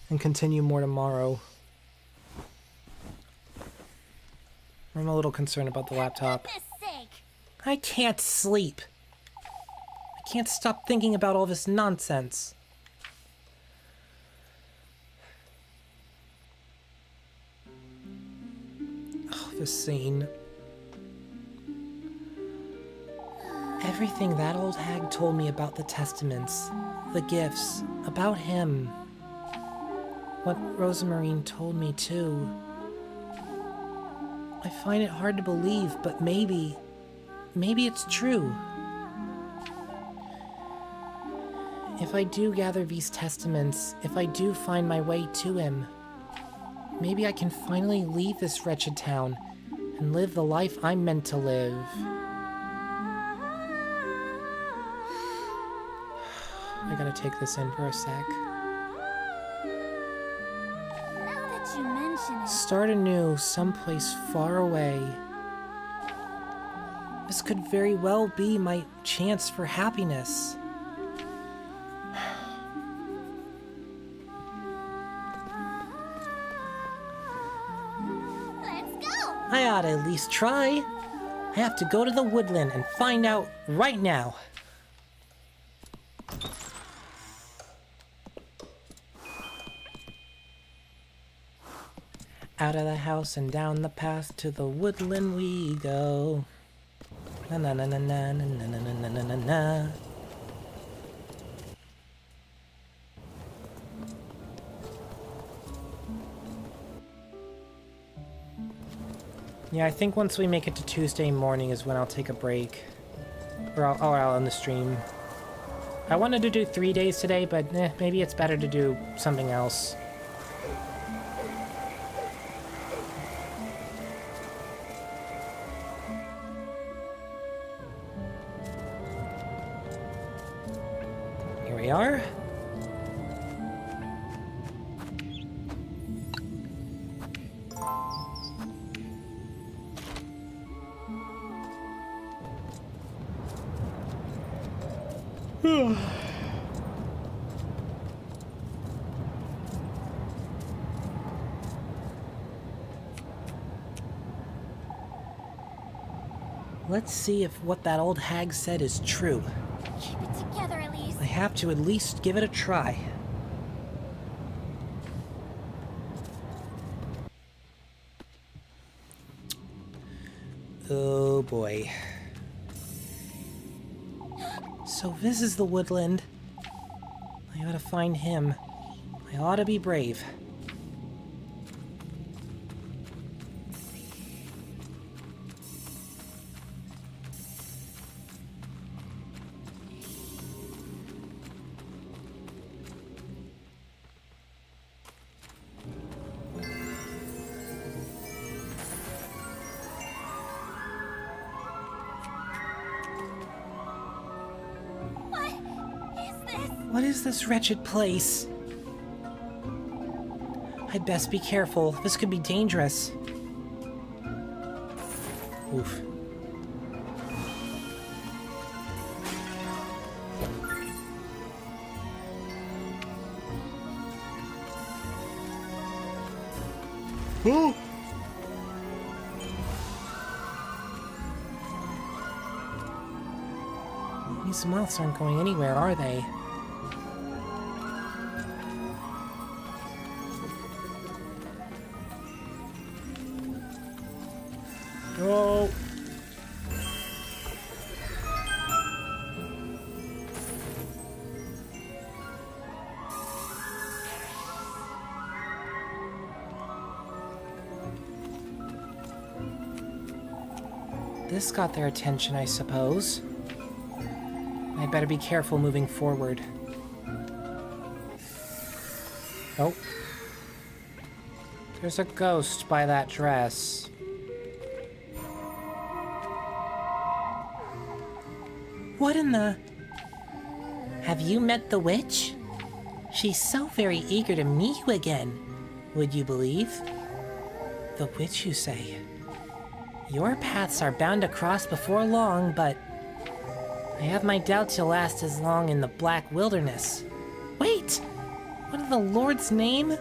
And continue more tomorrow. I'm a little concerned about the laptop. For goodness sake. I can't sleep. I can't stop thinking about all this nonsense. Oh, this scene. Everything that old hag told me about the testaments, the gifts, about him. What Rosemarine told me too. I find it hard to believe, but maybe it's true. If I do gather these testaments, if I do find my way to him, maybe I can finally leave this wretched town and live the life I'm meant to live. I gotta take this in for a sec. Now that you mention it. Start anew someplace far away. This could very well be my chance for happiness. Let's go. I ought to at least try. I have to go to the woodland and find out right now. Out of the house and down the path to the woodland we go. Na na na na na na na na na na na. Yeah, I think once we make it to Tuesday morning is when I'll take a break. Or I'll end the stream. I wanted to do 3 days today, but maybe it's better to do something else. Here we are. Let's see if what that old hag said is true. Keep it together, Elise. I have to at least give it a try. Oh boy. So this is the woodland. I ought to find him. I ought to be brave. What is this wretched place? I'd best be careful. This could be dangerous. Oof. Ooh! These moths aren't going anywhere, are they? Oh! This got their attention, I suppose. I'd better be careful moving forward. Oh. There's a ghost by that dress. What in the... Have you met the witch? She's so very eager to meet you again. Would you believe? The witch, you say? Your paths are bound to cross before long, but I have my doubts you'll last as long in the Black Wilderness. Wait! What in the Lord's name?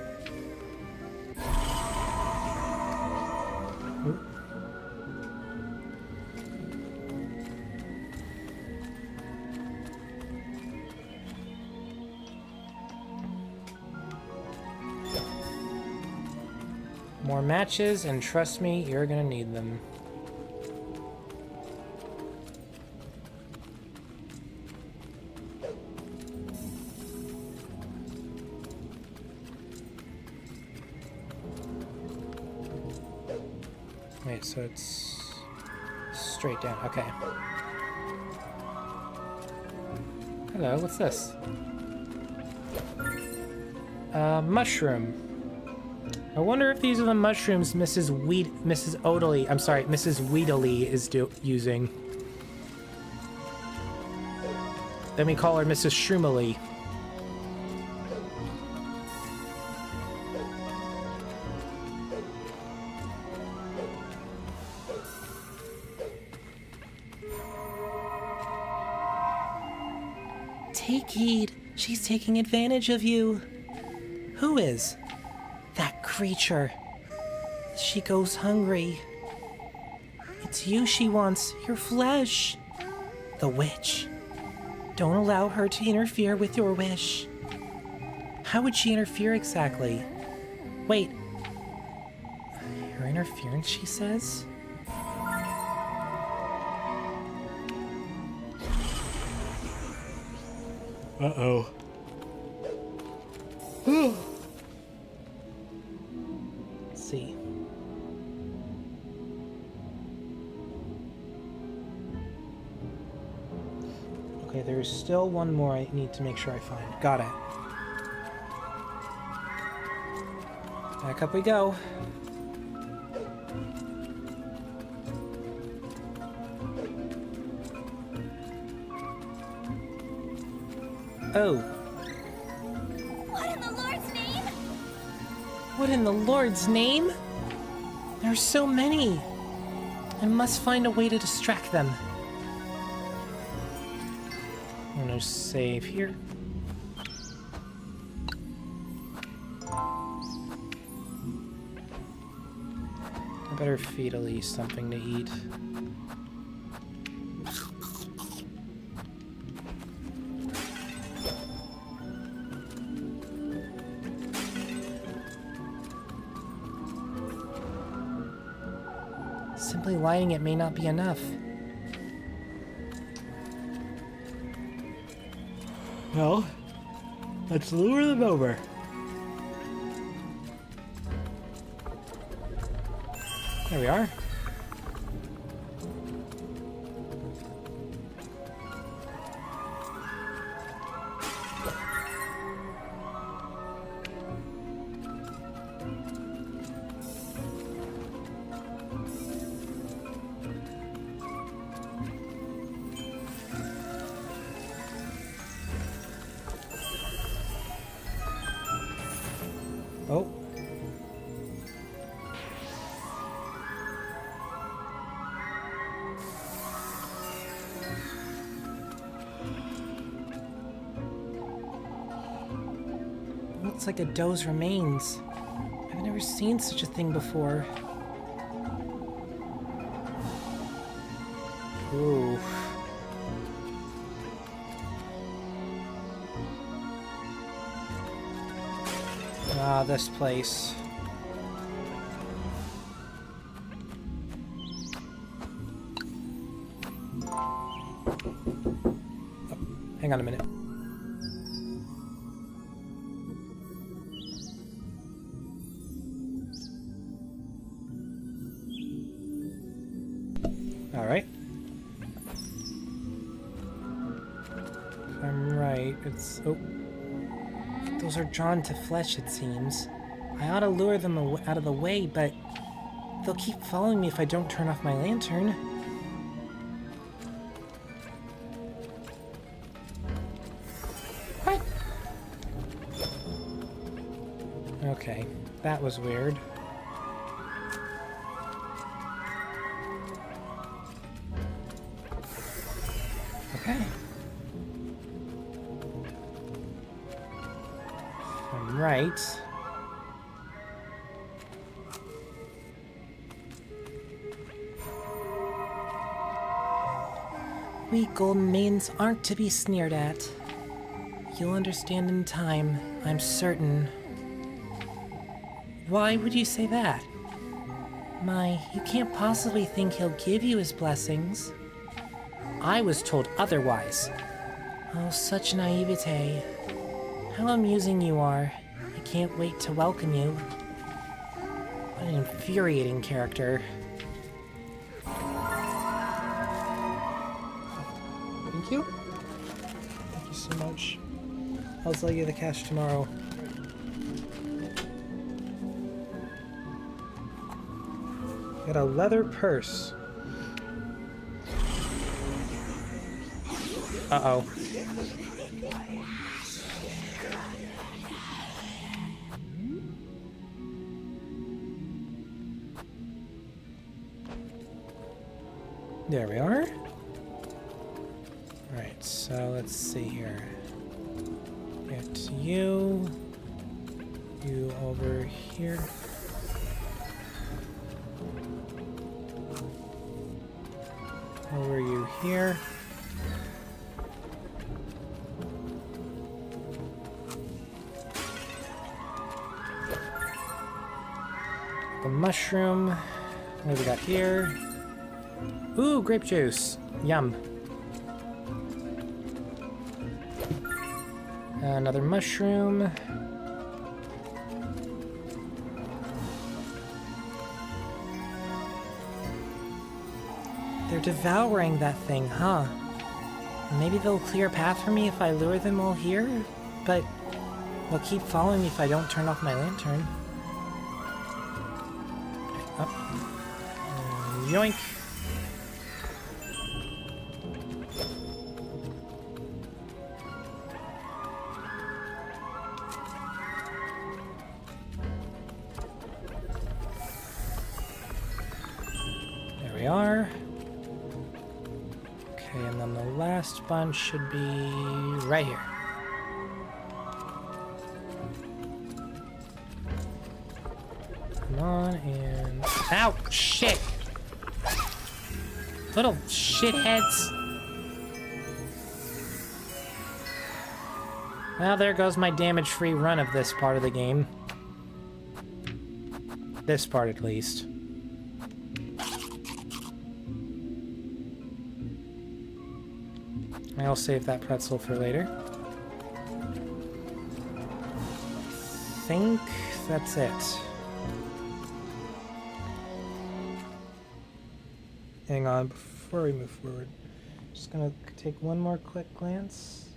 More matches, and trust me, you're gonna need them. Wait, so it's straight down. Okay. Hello, what's this? Mushroom. I wonder if these are the mushrooms Mrs. Wheatley is using. Then we call her Mrs. Shroomily. Take heed. She's taking advantage of you. Who is? That creature. She goes hungry. It's you she wants, your flesh. The witch. Don't allow her to interfere with your wish. How would she interfere exactly? Wait. Her interference, she says? Uh-oh. Let's see. Okay, there's still one more I need to make sure I find. Got it. Back up we go. Oh. What in the Lord's name? What in the Lord's name? There are so many. I must find a way to distract them. I'm gonna save here. I better feed Elise something to eat. Simply lighting it may not be enough. Well, let's lure them over. There we are. looks like a doe's remains. I've never seen such a thing before. Ooh. Ah, this place. Oh, hang on a minute. All right. If I'm right, it's... Oh. Those are drawn to flesh, it seems. I ought to lure them out of the way, but they'll keep following me if I don't turn off my lantern. What? Okay, that was weird. Okay. I'm right. We golden maidens aren't to be sneered at. You'll understand in time, I'm certain. Why would you say that? My, you can't possibly think he'll give you his blessings. I was told otherwise. Oh, such naivete. How amusing you are. I can't wait to welcome you. What an infuriating character. Thank you. Thank you so much. I'll sell you the cash tomorrow. Got a leather purse. Uh-oh. There we are. Alright, so let's see here. Get you. You over here. Over you here. The mushroom. What do we got here? Ooh, grape juice. Yum. Another mushroom. They're devouring that thing, huh? Maybe they'll clear a path for me if I lure them all here, but they'll keep following me if I don't turn off my lantern. Up. Yoink. There we are. Okay, and then the last bunch should be right here. Come on, and... Ow! Shit! Little shitheads! Well, there goes my damage-free run of this part of the game. This part, at least. I'll save that pretzel for later. Think that's it. Hang on, before we move forward, just gonna take one more quick glance.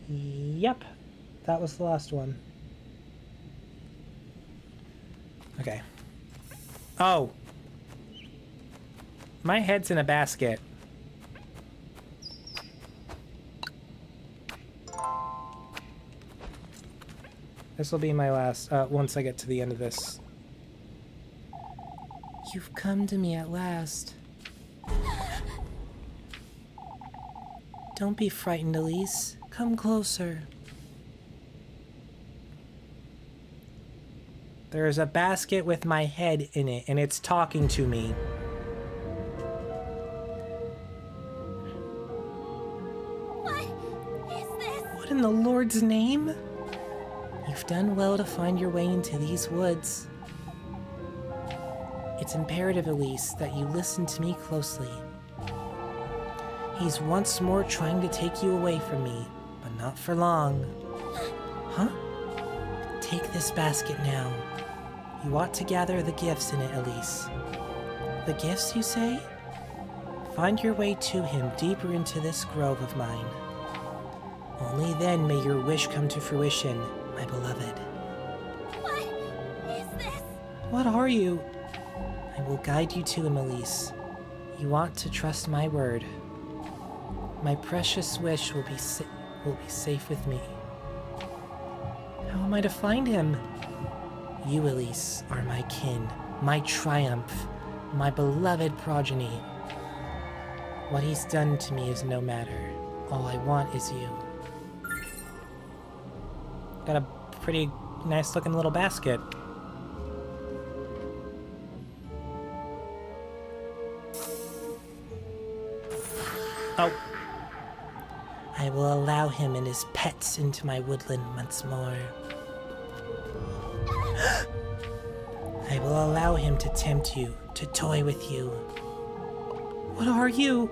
Yep, that was the last one. Okay. Oh! My head's in a basket. This will be my last, once I get to the end of this. You've come to me at last. Don't be frightened, Elise. Come closer. There's a basket with my head in it, and it's talking to me. What is this? What in the Lord's name? You've done well to find your way into these woods. It's imperative, Elise, that you listen to me closely. He's once more trying to take you away from me, but not for long. Huh? Take this basket now. You ought to gather the gifts in it, Elise. The gifts, you say? Find your way to him deeper into this grove of mine. Only then may your wish come to fruition, my beloved. What is this? What are you? I will guide you to him, Elise. You ought to trust my word. My precious wish will be safe with me. How am I to find him? You, Elise, are my kin, my triumph, my beloved progeny. What he's done to me is no matter. All I want is you. Got a pretty nice looking little basket. Oh, I will allow him and his pets into my woodland once more. I will allow him to tempt you, to toy with you. what are you?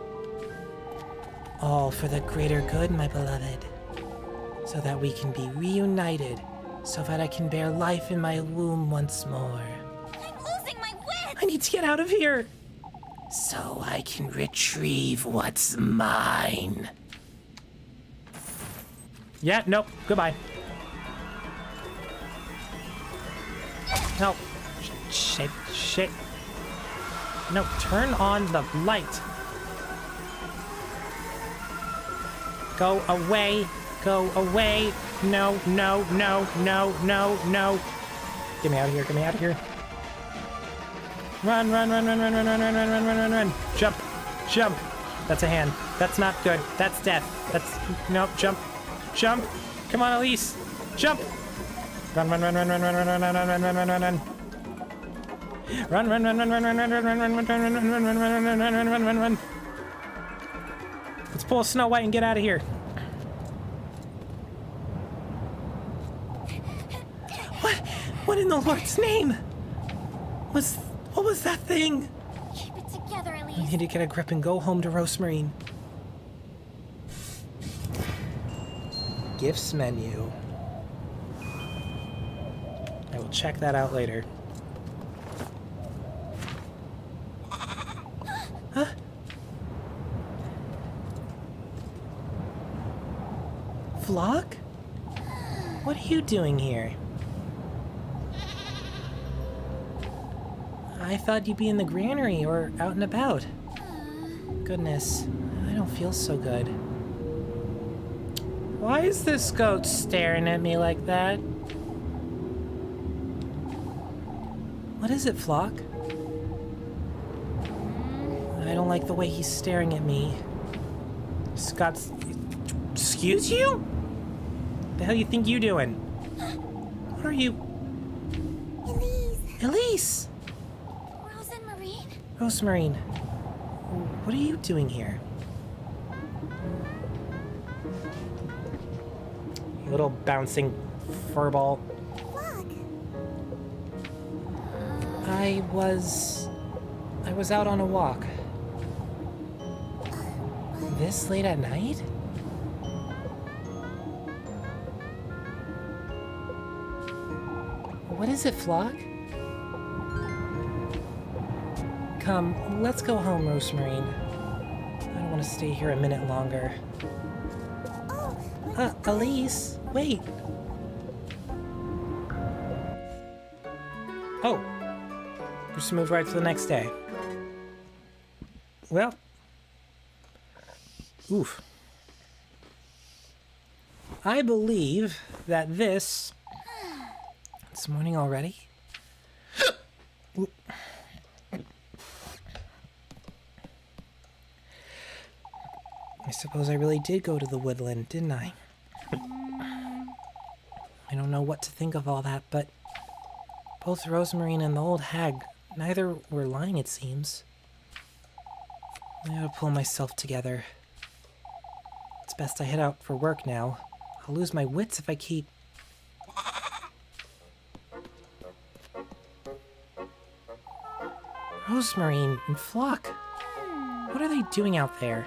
All for the greater good, my beloved. So that we can be reunited, so that I can bear life in my womb once more. I'm losing my wits! I need to get out of here. So I can retrieve what's mine. Yeah, nope, goodbye. No. Shit. No, turn on the light. Go away. Go away. No. Get me out of here. Run. Jump. That's a hand. That's not good. That's death. No, jump. Come on, Elise. Jump. Run. Let's pull a Snow White and get out of here. What in the Lord's name? What was that thing? Keep it together, I Elise. need to get a grip and go home to Rosemarine. Gifts menu. I will check that out later. Huh? Flock? What are you doing here? I thought you'd be in the granary or out and about. Goodness, I don't feel so good. Why is this goat staring at me like that? What is it, Flock? I don't like the way he's staring at me. Scott's... Excuse you? The hell you think you doing? What are you... Elise. Elise! Rosemarine, what are you doing here? You little bouncing furball. Look. I was out on a walk. This late at night? What is it, Flock? Come, let's go home, Rosemarine. I don't want to stay here a minute longer. Elise, wait. Oh, just moved right to the next day. Well, oof. I believe that it's morning already. I suppose I really did go to the woodland, didn't I? I don't know what to think of all that, but Both Rosemarine and the old hag, neither were lying, it seems. I gotta pull myself together. It's best I head out for work now. I'll lose my wits if I keep... Rosemarine and Flock, what are they doing out there?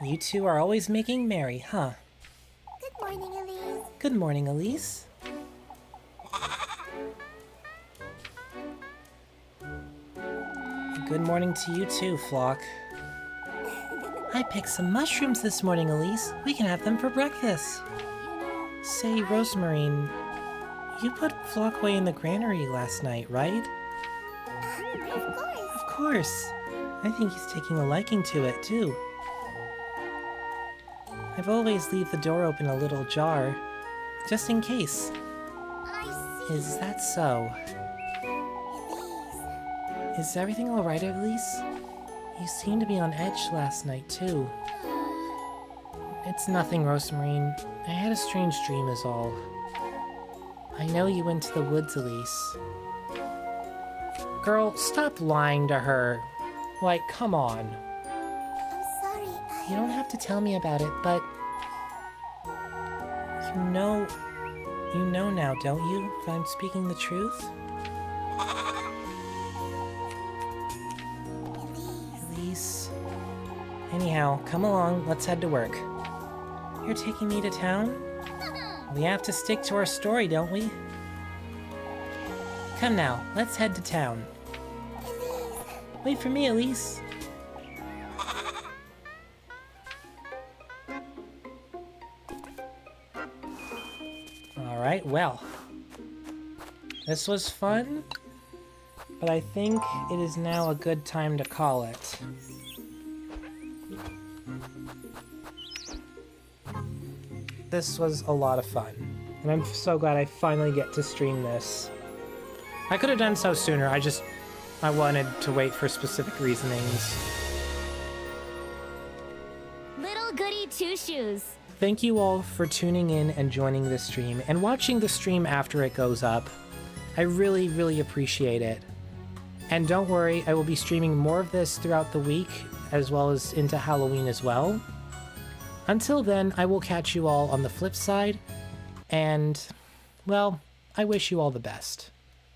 You two are always making merry, huh? Good morning, Elise. Good morning, Elise. Good morning to you too, Flock. I picked some mushrooms this morning, Elise. We can have them for breakfast. Say, Rosemarine, you put Flock away in the granary last night, right? Of course. Of course. I think he's taking a liking to it, too. I've always leave the door open a little ajar, just in case. I see. Is that so? Elise. Is everything alright, Elise? You seemed to be on edge last night, too. It's nothing, Rosemarine. I had a strange dream is all. I know you went to the woods, Elise. Girl, stop lying to her. Like, come on. I'm sorry. You don't have to tell me about it, but... You know now, don't you, if I'm speaking the truth? Elise. Anyhow, come along, let's head to work. You're taking me to town? We have to stick to our story, don't we? Come now, let's head to town. Wait for me, Elise. Alright, well. This was fun, but I think it is now a good time to call it. This was a lot of fun, and I'm so glad I finally get to stream this. I could have done so sooner, I wanted to wait for specific reasonings. Little Goody Two Shoes. Thank you all for tuning in and joining this stream, and watching the stream after it goes up. I really, really appreciate it. And don't worry, I will be streaming more of this throughout the week, as well as into Halloween as well. Until then, I will catch you all on the flip side, and, well, I wish you all the best.